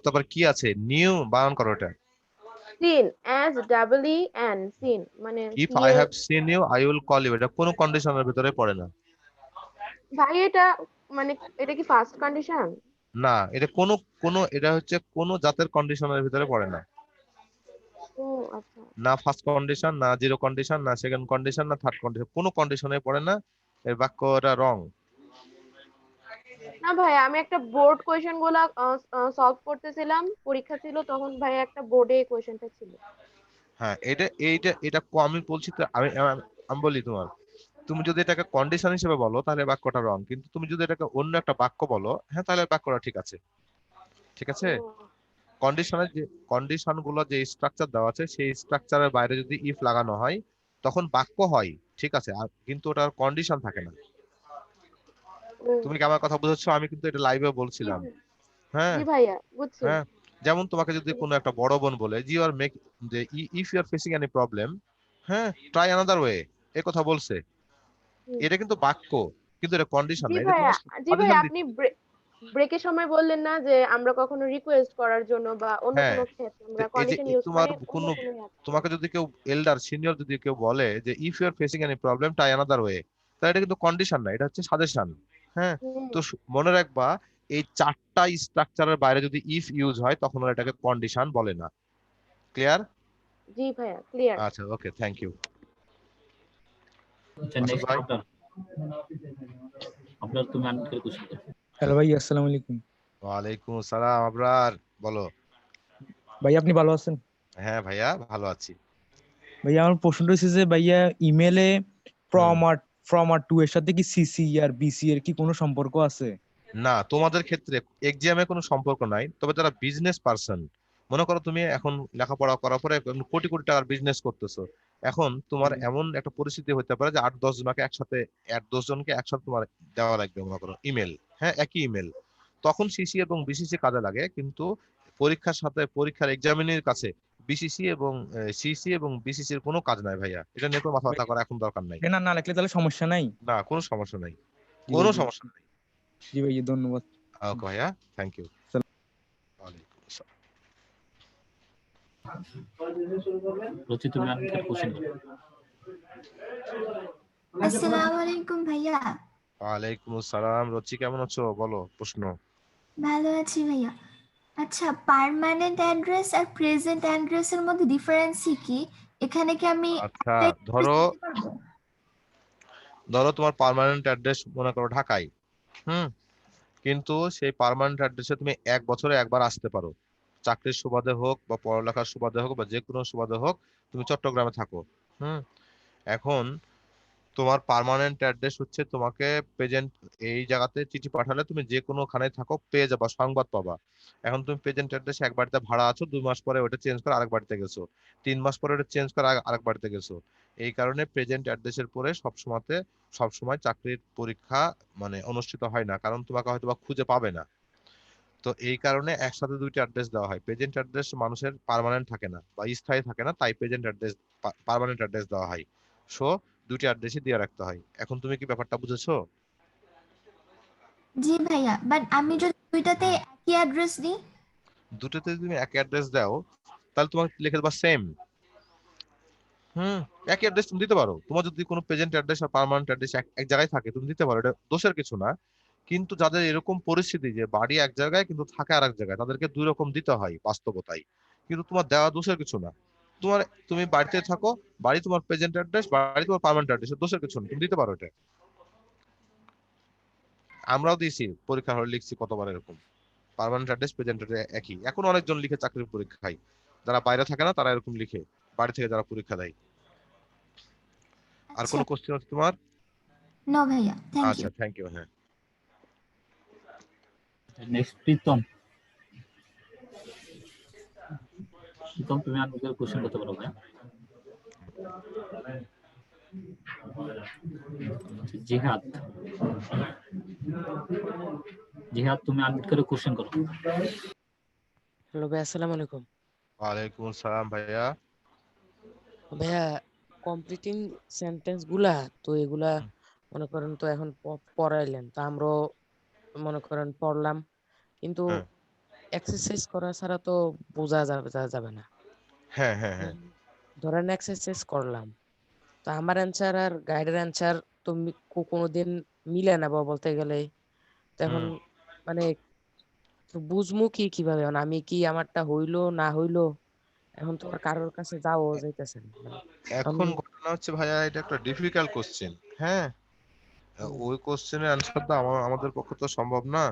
তারপর কি আছে? নিউ বানান করো এটা। Seen, as double E N, seen মানে ইফ C আই এর। Have seen you I will call you, এটা কোনো কন্ডিশনের ভিতরে পড়ে না। ভাই এটা মানে এটা কি ফার্স্ট কন্ডিশন? না, এটা কোনো কোনো এটা হচ্ছে কোনো জাতের কন্ডিশনের ভিতরে পড়ে না। ও আচ্ছা। না ফার্স্ট কন্ডিশন, না জিরো কন্ডিশন, না সেকেন্ড কন্ডিশন, না থার্ড কন্ডিশন, কোনো কন্ডিশনে পড়ে না। এর বাক্যটা রং। না ভাই, আমি একটা বোর্ড কোয়েশ্চেন গুলা সলভ করতেছিলাম, পরীক্ষা ছিল তখন ভাই একটা বোর্ডে কোয়েশ্চেনটা ছিল। হ্যাঁ, এটা আমি বলছি তো, আমি বলি তোমার, তুমি যদি এটাকে কন্ডিশন হিসেবে বলো তাহলে বাক্যটা রং, কিন্তু তুমি যদি এটাকে অন্য একটা বাক্য বলো, হ্যাঁ, তাহলে বাক্যটা ঠিক আছে। ঠিক আছে? ও, কন্ডিশনের যে কন্ডিশন গুলো যে স্ট্রাকচার দেওয়া আছে সেই স্ট্রাকচারের বাইরে যদি ইফ লাগানো হয় তখন বাক্য হয়, ঠিক আছে, আর কিন্তু ওটার কন্ডিশন থাকে না। ও, তুমি কি আমার কথা বুঝছো? আমি কিন্তু এটা লাইভে জি বলছিলাম। ভাই- হ্যাঁ, জি ভাইয়া বুঝছি। হ্যাঁ, যেমন তোমাকে যদি কোনো একটা বড় বোন বলে জি আর মেক, যে if you are facing any problem, হ্যাঁ, ট্রাই অ্যানাদার ওয়ে, এই কথা বলছে। হুম। এটা কিন্তু বাক্য, কিন্তু এটা কন্ডিশন জি না, এটা ভাইয়া, তোমাকে জি ভাইয়া, সাজেশন আপনি দিচ্ছে। ব্রেকের সময় বললেন না যে আমরা কখনো রিকোয়েস্ট করার জন্য বা অন্য হ্যাঁ, কোনো ক্ষেত্রে তো আমরা এই যে কন্ডিশন ইউজ তোমার করি, অন্য কোনো, কোনো ইয়াতে। তোমাকে যদি কেউ এল্ডার সিনিয়র যদি কেউ বলে যে if you are facing any problem try another way, তাহলে এটা কিন্তু কন্ডিশন না, এটা হচ্ছে সাজেশন। হ্যাঁ, হুম, তো মনে রাখবা, এই চারটা স্ট্রাকচারের বাইরে যদি ইফ ইউজ হয় তখন ওরা এটাকে কন্ডিশন বলে না। ক্লিয়ার? জি ভাইয়া ক্লিয়ার। আচ্ছা, ওকে, থ্যাংক ইউ। আচ্ছা, মাসুদ নেক্সট ভাই। আপনার। আপনার তুমি আনমিউট করে কোশ্চেন করো। হ্যালো ভাই, আসসালামু আলাইকুম। ওয়ালাইকুম আসসালাম আবরার, বলো। ভাই আপনি ভালো আছেন? হ্যাঁ ভাইয়া, ভালো আছি। ভাইয়া আমার প্রশ্নটা হচ্ছে যে ভাইয়া ইমেলে হুম। ফ্রম আর টু এর সাথে কি সিসি আর বিসি এর কি কোনো সম্পর্ক আছে? না, তোমাদের ক্ষেত্রে এক্সামে কোনো সম্পর্ক নাই, তবে যারা বিজনেস পার্সন, মনে করো তুমি এখন লেখাপড়া করার পরে কোটি কোটি টাকার বিজনেস করতেছো, এখন তোমার এমন একটা পরিস্থিতি হতে পারে যে 8-10 জনকে একসাথে, 8-10 জনকে একসাথে তোমার দেওয়া লাগবে, মনে করো ইমেল, হ্যাঁ, একই ইমেল, তখন সিসি এবং বিসিসি কাজে লাগে। কিন্তু পরীক্ষার সাথে, পরীক্ষার এক্সামিনের কাছে বিসিসি এবং সিসি এবং বিসিসি এর কোনো কাজ নাই ভাইয়া, এটা নিয়ে কোনো মাথা ব্যথা করা এখন দরকার নাই। এটা না লিখলে তাহলে সমস্যা নাই? না, কোনো সমস্যা নাই, জি কোনো ভাই, সমস্যা নাই। জি ভাই, ধন্যবাদ। ওকে ভাইয়া, থ্যাংক ইউ। সালাম। ওয়ালাইকুম আসসালাম। রচি, তুমি আনমিউট করে কোশ্চেন করো। আসসালামু আলাইকুম ভাইয়া। ওয়ালাইকুম আসসালাম, রচি কেমন আছো? বলো প্রশ্ন। ভালো আছি ভাইয়া। আচ্ছা, পার্মানেন্ট অ্যাড্রেস আর প্রেজেন্ট অ্যাড্রেসের মধ্যে ডিফারেন্স কি? এখানে কি আমি আচ্ছা, একটা address ধরো দিতে পারবো? ধরো তোমার পার্মানেন্ট অ্যাড্রেস মনে করো ঢাকায়, হুম, কিন্তু সেই পার্মানেন্ট অ্যাড্রেসে তুমি 1 বছরে একবার আসতে পারো, চাকরির সুবাদে হোক বা পড়ালেখার সুবাদে হোক বা যে কোনো সুবাদে হোক, তুমি চট্টগ্রামে থাকো, হুম, এখন তোমার পার্মানেন্ট অ্যাড্রেস হচ্ছে, তোমাকে প্রেজেন্ট এই জায়গাতে চিঠি পাঠালে তুমি যে কোনোখানে থাকো পেয়ে যাবা, সংবাদ পাবা। এখন তুমি প্রেজেন্ট অ্যাড্রেসে এক বাড়িতে ভাড়া আছো, 2 মাস পরে ওটা চেঞ্জ করে আরেক বাড়িতে গেছো, 3 মাস পরে ওটা চেঞ্জ করে আরেক বাড়িতে গেছো। এই কারণে প্রেজেন্ট অ্যাড্রেসের পরে সবসময় চাকরির পরীক্ষা মানে অনুষ্ঠিত হয় না, কারণ তোমাকে হয়তো বা খুঁজে পাবে না। তো এই কারণে একসাথে দুইটা অ্যাড্রেস দেওয়া হয়। প্রেজেন্ট অ্যাড্রেস মানুষের পার্মানেন্ট থাকে না বা স্থায়ী থাকে না, তাই প্রেজেন্ট অ্যাড্রেস, পার্মানেন্ট অ্যাড্রেস দেওয়া হয়। সো দুইটা অ্যাড্রেসই দিয়ে রাখতে হয়। এখন তুমি কি ব্যাপারটা বুঝেছো? জি ভাইয়া, বাট আমি যদি দুইটাতে হুম। একই অ্যাড্রেস দিই? দুটোতে যদি তুমি একই অ্যাড্রেস দাও তাহলে তোমাকে লিখে দেবা সেম। হুম, একই অ্যাড্রেস তুমি দিতে পারো, তোমার যদি কোনো প্রেজেন্ট অ্যাড্রেস আর পার্মানেন্ট অ্যাড্রেস এক জায়গায় থাকে তুমি দিতে পারো, এটা দোষের কিছু না। কিন্তু যাদের এরকম পরিস্থিতি যে বাড়ি এক জায়গায় কিন্তু থাকে আর এক জায়গায়, তাদেরকে দুই রকম দিতে হয় বাস্তবতায়। কিন্তু তোমার দেওয়া দোষের কিছু না। তুমি বাড়িতে থাকো, বাড়ি তোমার প্রেজেন্ট অ্যাড্রেস, বাড়ি তোমার পার্মানেন্ট অ্যাড্রেস, দোষের কিছু না, তুমি দিতে পারো এটা। আমরাও দিয়েছি, পরীক্ষা হলে লিখছি কতবার এরকম, পার্মানেন্ট অ্যাড্রেস প্রেজেন্ট অ্যাড্রেস একই। এখন অনেকজন লিখে চাকরির পরীক্ষায়, যারা বাইরে থাকে না তারা এরকম লিখে, বাড়ি থেকে যারা পরীক্ষা দেয়। আর কোনো কোশ্চেন আছে তোমার? নো ভাইয়া, থ্যাংক আচ্ছা, ইউ। Thank you. হ্যাঁ, নেক্সট প্রীতম। প্রীতম, তুমি আনমিউট করে কোশ্চেন করতে পারো ভাইয়া। জিহাদ, জিহাদ তুমি আনমিউট করে কোশ্চেন করো। হ্যালো ভাই, আসসালামু আলাইকুম। ওয়ালাইকুম আসসালাম ভাইয়া। ভাইয়া, কমপ্লিটিং সেন্টেন্স গুলা তো এগুলা মনে করেন তো এখন পড়াইলেন, তো আমরাও মনে করেন পড়লাম, কিন্তু হ্যাঁ এক্সারসাইজ করা ছাড়া তো বোঝা যাবে না। হ্যাঁ হ্যাঁ হ্যাঁ ধরেন এক্সারসাইজ করলাম, তো আমার অ্যান্সার আর গাইডের অ্যান্সার তো কোনোদিন মিলে না বা বলতে গেলে, তো এখন মানে তো বুঝমু কিভাবে, মানে আমি কি আমারটা হইলো না হইলো, এখন তো আর কারোর কাছে যাওয়া যাইতেছে না। এখন ঘটনা হচ্ছে ভাইয়া, এটা একটা ডিফিকাল্ট কোশ্চেন। হ্যাঁ, ওই কোশ্চেনের অ্যান্সার তো আমাদের পক্ষে তো সম্ভব না।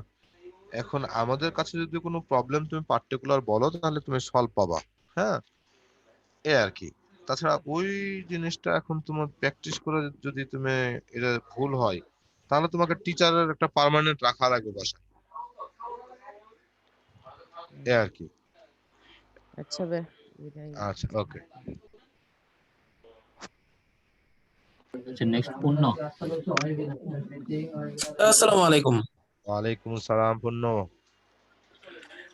এখন আমাদের কাছে যদি কোনো প্রবলেম তুমি পার্টিকুলার বলো, তাহলে তুমি সলভ পাবা। হ্যাঁ, এ আর কি। তাছাড়া ওই জিনিসটা এখন তোমার প্র্যাকটিস করে যদি তুমি এটা ভুল হয়, তাহলে তোমাকে টিচারের একটা পার্মানেন্ট রাখা লাগবে বাসায়, এ আর কি। আচ্ছা ভাই, আচ্ছা, ওকে। নেক্সট পূর্ণ। আসসালামু আলাইকুম। ওয়ালাইকুম আসসালাম পূর্ণ।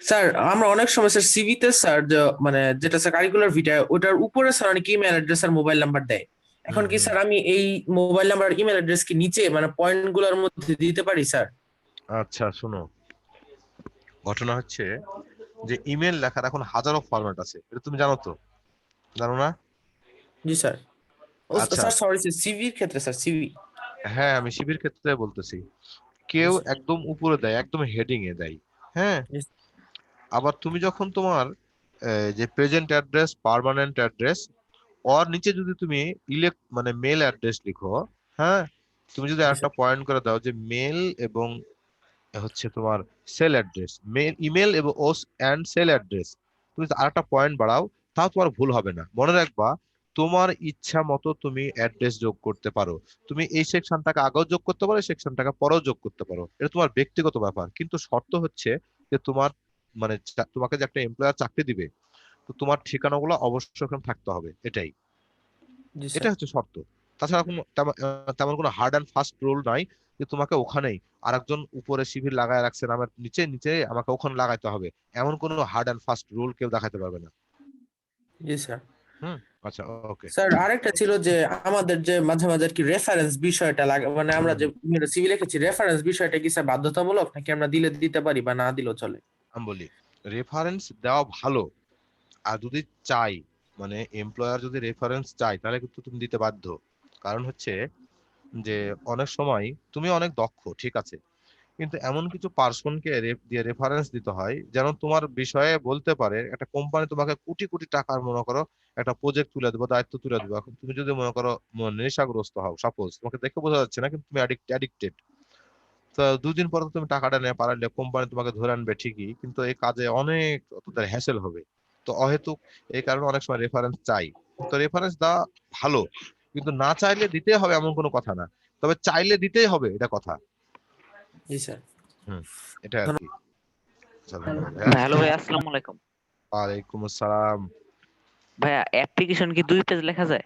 স্যার, আমরা অনেক সময় স্যার সিভিতে স্যার মানে যেটা স্যার কারিকুলার ভিটা, ওটার উপরে স্যার অনেক ইমেল অ্যাড্রেস আর মোবাইল নাম্বার দেয়। এখন কি স্যার আমি এই মোবাইল নাম্বার আর ইমেল অ্যাড্রেস কি নিচে মানে পয়েন্ট গুলোর মধ্যে দিতে পারি স্যার? আচ্ছা শোনো, ঘটনা হচ্ছে যে ইমেল লেখার এখন হাজারো ফরম্যাট আছে, এটা তুমি জানো তো? জানো না? জি স্যার। ও আচ্ছা, স্যার সরি স্যার, সিভির ক্ষেত্রে স্যার, সিভি। হ্যাঁ আমি শিবির ক্ষেত্রে বলতেছি। কেউ একদম উপরে দেয়, একদম হেডিং এ দেয়। হ্যাঁ, আবার তুমি যখন তোমার যে প্রেজেন্ট অ্যাড্রেস, পার্মানেন্ট অ্যাড্রেস, ওর নিচে যদি তুমি মানে মেল অ্যাড্রেস লিখো, হ্যাঁ, তুমি যদি একটা পয়েন্ট করে দাও যে মেল এবং হচ্ছে তোমার সেল অ্যাড্রেস, মেল ইমেল এবং ওস এন্ড সেল অ্যাড্রেস, তুমি আর একটা পয়েন্ট বাড়াও, তাও তোমার ভুল হবে না। মনে রাখবা, তোমার ইচ্ছা মতো তুমি অ্যাড্রেস যোগ করতে পারো। তুমি এই সেকশনটাকে আগেও যোগ করতে পারো, এই সেকশনটাকে পরেও যোগ করতে পারো, এটা তোমার ব্যক্তিগত ব্যাপার। কিন্তু শর্ত হচ্ছে যে তোমার মানে তোমাকে যে একটা এমপ্লয়ার চাকরি দিবে, তো তোমার ঠিকানাগুলো অবশ্যই ওখানে থাকতে হবে, এটাই, এটা হচ্ছে শর্ত। তাছাড়া কোনো তেমন কোনো হার্ড অ্যান্ড ফাস্ট রুল নাই যে তোমাকে ওখানেই আরেকজন উপরে শিবির লাগায় রাখছে আমার নিচে নিচে আমাকে ওখানে লাগাইতে হবে, এমন কোনো হার্ড অ্যান্ড ফাস্ট রুল কেউ দেখাতে পারবে না। জি স্যার। আচ্ছা, ওকে স্যার আরেকটা ছিল যে আমাদের যে মাঝে মাঝে কি রেফারেন্স বিষয়টা লাগে, মানে আমরা যে সিভি লিখেছি, রেফারেন্স বিষয়টা কি স্যার বাধ্যতামূলক নাকি আমরা দিলে দিতে পারি বা না দিলেও চলে? আমি বলি, রেফারেন্স দেওয়া ভালো, আর যদি চাই মানে এমপ্লয়ার যদি রেফারেন্স চাই, তাহলে কিন্তু তুমি দিতে বাধ্য। কারণ হচ্ছে যে অনেক সময় তুমি অনেক দক্ষ, ঠিক আছে, কিন্তু এমন কিছু পার্সনকে দিয়ে রেফারেন্স দিতে হয় যেন তোমার বিষয়ে বলতে পারে। একটা কোম্পানি তোমাকে কোটি কোটি টাকার মনে করো একটা প্রজেক্ট তুলে দেবো, দায়িত্ব তুলে দেবো, এখন তুমি যদি মনে করো নেশাগ্রস্ত হও, সাপোজ, তোমাকে দেখে বোঝা যাচ্ছে না কিন্তু তুমি অ্যাডিক্টেড, তো দুদিন পরে তুমি টাকাটা নিয়ে পারলে কোম্পানি তোমাকে ধরে আনবে ঠিকই, কিন্তু এই কাজে অনেক তাদের হ্যাসেল হবে। তো অহেতুক এই কারণে অনেক সময় রেফারেন্স চাই। তো রেফারেন্স দেওয়া ভালো, কিন্তু না চাইলে দিতে হবে এমন কোনো কথা না, তবে চাইলে দিতেই হবে, এটা কথা। জি স্যার। এটা আর কি। হ্যালো ভাই, আসসালামু আলাইকুম। ওয়ালাইকুম আসসালাম। ভাইয়া, অ্যাপ্লিকেশন কি 2 পেজ লেখা যায়?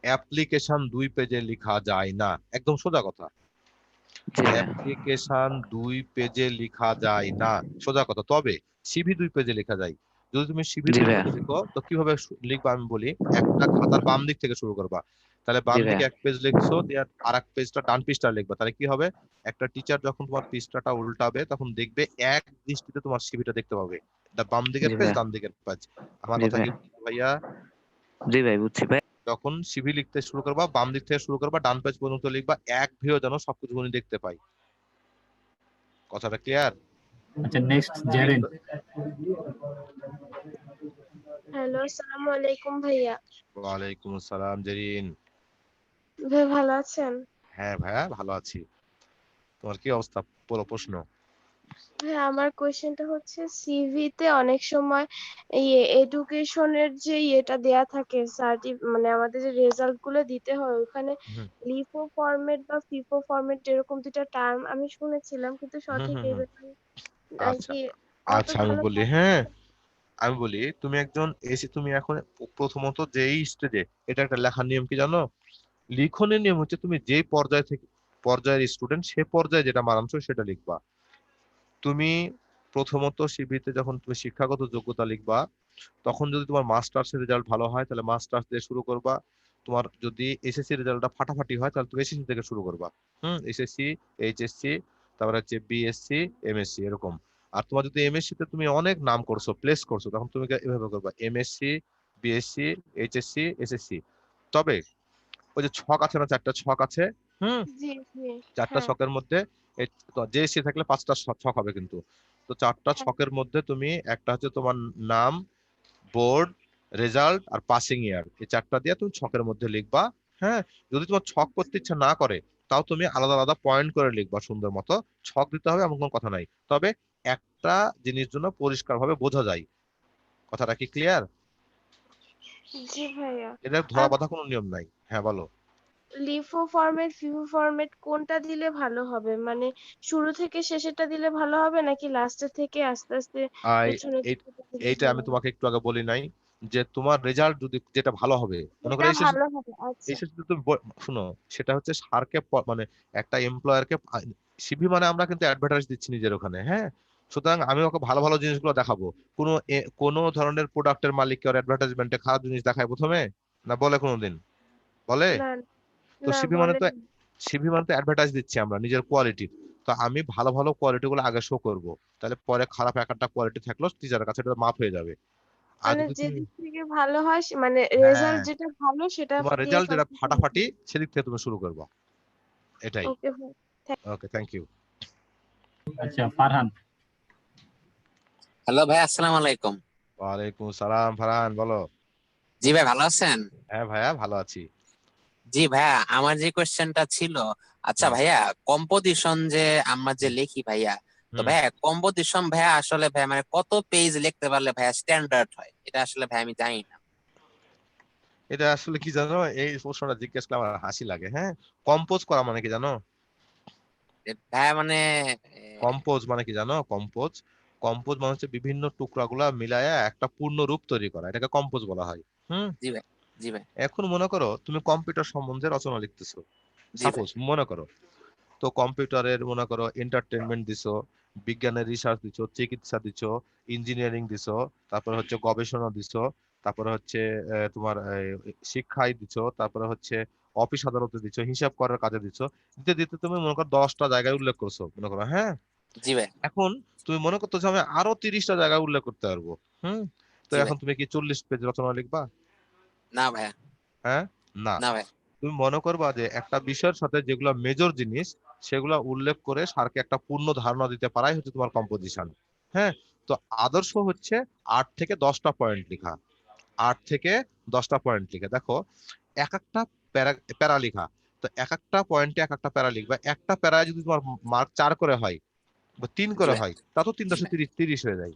অ্যাপ্লিকেশন 2 পেজে লেখা যায় না, একদম সোজা কথা। অ্যাপ্লিকেশন 2 পেজে লেখা যায় না, সোজা কথা। তবে সিভি 2 পেজে লেখা যায়। যদি তুমি সিভি 2 পেজে লিখো, তো কিভাবে লিখবা আমি বলি। একটা খাতার বাম দিক থেকে শুরু করবা, তাহলে বাম দিকে এক পেজ লিখছো, দিয়ে আরেক পেজটা ডান পৃষ্ঠা লিখবা, তাহলে কি হবে, একটা টিচার যখন তোমার পৃষ্ঠাটা উল্টাবে তখন দেখবে এক দৃষ্টিতে তোমার সিভিটা দেখতে পাবে, বাম দিকের পেজ ডান দিকের পেজ। আমার কথা কি ভাইয়া? জি ভাই, বুঝছি ভাই। যখন সিভি লিখতে শুরু করবা, বাম দিক থেকে শুরু করবা, ডান পেজ পর্যন্ত লিখবা, এক ভিউ যেন সবকিছু উনি দেখতে পাই। কথাটা ক্লিয়ার? আচ্ছা, নেক্সট জেরিন। হ্যালো, আসসালামু আলাইকুম ভাইয়া। ওয়ালাইকুম আসসালাম জেরিন। ভাই ভালো আছেন? হ্যাঁ ভাইয়া ভালো আছি। তোমার কি অবস্থা? বলো প্রশ্ন। ভাই আমার কোয়েশ্চেনটা হচ্ছে সিভিতে অনেক সময় এই এডুকেশনের যে ইয়েটা দেয়া থাকে মানে আমাদের যে রেজাল্ট গুলো দিতে হয় ওখানে হুম লিফো ফরম্যাট বা ফিফো ফরম্যাট এরকম দুটো টার্ম আমি শুনেছিলাম, কিন্তু হুম সঠিক হুম এই হুম। ব্যাপারে আচ্ছা কি কত আচ্ছা, আমি ভালো বলি, হ্যাঁ আমি বলি, তুমি একজন এসে তুমি এখন প্রথমত যেই স্টেজে, এটা একটা লেখার নিয়ম কি জানো? লিখনের নিয়ম হচ্ছে তুমি যেই পর্যায় থেকে পর্যায়ের স্টুডেন্ট সে পর্যায়ে যেটা মানানসই সেটা লিখবা। তুমি প্রথমত সিভিতে যখন তুমি শিক্ষাগত যোগ্যতা লিখবা, তখন যদি তোমার মাস্টার্স এর রেজাল্ট ভালো হয় তাহলে মাস্টার্স দিয়ে শুরু করবা। তোমার যদি এসএসসি রেজাল্টটা ফাটাফাটি হয় তাহলে তুমি এসএসসি থেকে শুরু করবা। এসএসসি, এইচএসসি, তারপরে হচ্ছে বিএসসি, এমএসসি এরকম। আর তোমার যদি এমএসসি তে তুমি অনেক নাম করছো, প্লেস করছো, তখন তুমি এভাবে করবা এমএসসি, বিএসসি, এইচএসসি, এসএসসি। তবে ওই যে ছক আছে না, 4টা ছক আছে, হুম জি জি 4টা হ্যাঁ ছকের মধ্যে জেএসসি থাকলে 5টা ছক হবে কিন্তু। তো 4টা হ্যাঁ ছকের মধ্যে তুমি একটা হচ্ছে তোমার নাম, বোর্ড, রেজাল্ট আর পাসিং ইয়ার, এই 4টা দিয়ে তুমি ছকের মধ্যে লিখবা। হ্যাঁ, যদি তোমার ছক করতে ইচ্ছা না করে তাও তুমি আলাদা আলাদা পয়েন্ট করে লিখবা সুন্দর মতো। ছক দিতে হবে এমন কোনো কথা নাই, তবে একটা জিনিস জন্য পরিষ্কার ভাবে বোঝা যায়। কথাটা কি ক্লিয়ার? জি ভাইয়া। এটা ধরা বাঁধা কোনো নিয়ম নাই। হ্যাঁ বলো। লিফো ফরম্যাট ফিফো ফরম্যাট কোনটা দিলে ভালো হবে, মানে শুরু থেকে শেষেরটা দিলে ভালো হবে নাকি লাস্টের থেকে আস্তে আস্তে আই পেছনের এই দিকে দিলে এইটা ভালো আমি হবে? তোমাকে একটু আগে বলি নাই যে তোমার রেজাল্ট যদি যেটা ভালো হবে, মনে করো এটা এসএসসি, ভালো হবে, আচ্ছা। এসএসসি তুমি শুনো, সেটা হচ্ছে স্যারকে মানে একটা এমপ্লয়ারকে, সিভি মানে আমরা কিন্তু অ্যাডভার্টাইজ দিচ্ছি নিজের ওখানে, হ্যাঁ। সুতরাং আমি ওকে ভালো ভালো জিনিসগুলো দেখাবো। কোনো ধরনের প্রোডাক্টের মালিককে ওর অ্যাডভার্টাইজমেন্টে খারাপ জিনিস দেখায় প্রথমে? না বলে কোনোদিন? বলে? না তো না সিভি মানে তো, বলেন। সিভি মানে তো অ্যাডভার্টাইজ দিচ্ছি আমরা নিজের কোয়ালিটি। তো আমি ভালো ভালো কোয়ালিটি গুলো আগে শো করব, তাহলে পরে খারাপ একটা কোয়ালিটি থাকলো টিচারের কাছে এটা মাফ হয়ে যাবে। আর মানে যদি তুমি, যেদিক থেকে ভালো হয় মানে হ্যাঁ, রেজাল্ট যেটা ভালো সেটা তোমার দিয়ে রেজাল্ট যেটা ফার্স্ট। ফাটাফাটি সেদিক থেকে তুমি শুরু করবা, এটাই। ওকে ভাই। ওকে, থ্যাংক ইউ। আচ্ছা ফারহান। হ্যালো ভাই, আসসালামু আলাইকুম। ওয়ালাইকুম সালাম ফারহান, বলো। জি ভাই, ভালো আছেন? হ্যাঁ ভাইয়া ভালো আছি। জি ভাইয়া, আমার যে কোয়েশ্চেনটা ছিল, আচ্ছা হুম ভাইয়া, কম্পোজিশন যে আমরা যে হুম লিখি ভাইয়া, তো হুম। ভাইয়া কম্পোজিশন ভাইয়া আসলে ভাইয়া মানে কত পেজ লিখতে পারলে ভাইয়া স্ট্যান্ডার্ড হয়, এটা আসলে ভাই আমি জানি না। এটা আসলে কি জানো, এই প্রশ্নটা জিজ্ঞেস করলে আমার হাসি লাগে। হ্যাঁ, কম্পোজ করা মানে কি জানো? ভাইয়া মানে কম্পোজ মানে কি জানো? কম্পোজ, কম্পোজ মানে হচ্ছে বিভিন্ন টুকরাগুলা মিলায়া একটা পূর্ণ রূপ তৈরি করা, এটাকে কম্পোজ বলা হয়। হুম জি ভাই, জি ভাই, এখন মনে করো তুমি কম্পিউটার সম্বন্ধে রচনা লিখতেছো, জি ভাই, সাপোজ মনে করো। তো কম্পিউটারের মনে করো এন্টারটেনমেন্ট দিছো, বিজ্ঞানের রিসার্চ দিছো, চিকিৎসা দিছো, ইঞ্জিনিয়ারিং দিছো, তারপরে হচ্ছে গবেষণা দিছো, তারপরে হচ্ছে তোমার শিক্ষায় দিছো, তারপরে হচ্ছে অফিস আদালতে দিছো, হিসাব করার কাজে দিছো। দিতে দিতে তুমি মনে করো 10টা জায়গায় উল্লেখ করছো মনে করো, হ্যাঁ। জি ভাই, এখন তুমি মনে করতো যে আমি আরো 30টা জায়গায় উল্লেখ করতে পারবো। হুম তো জি ভাই, এখন তুমি কি 40 পেজ রচনা লিখবা? না ভাইয়া, হ্যাঁ, না। না ভাই, তুমি মনে করবা যে একটা বিষয়ের সাথে যেগুলো মেজর জিনিস সেগুলো উল্লেখ করে স্যারকে একটা পূর্ণ ধারণা দিতে পারাই হচ্ছে তোমার কম্পোজিশন। হ্যাঁ, তো আদর্শ হচ্ছে 8 থেকে 10টা পয়েন্ট লেখা। 8 থেকে 10টা পয়েন্ট লিখে দেখো, এক একটা প্যারা প্যারা লেখা। তো এক একটা পয়েন্টে এক একটা প্যারা লিখবা। একটা প্যারায় যদি তোমার মার্ক 4 করে হয় বা 3 জি করে ভাই, হয়, তা তো 3 জি দশে ভাই, 30 হয়ে যায়।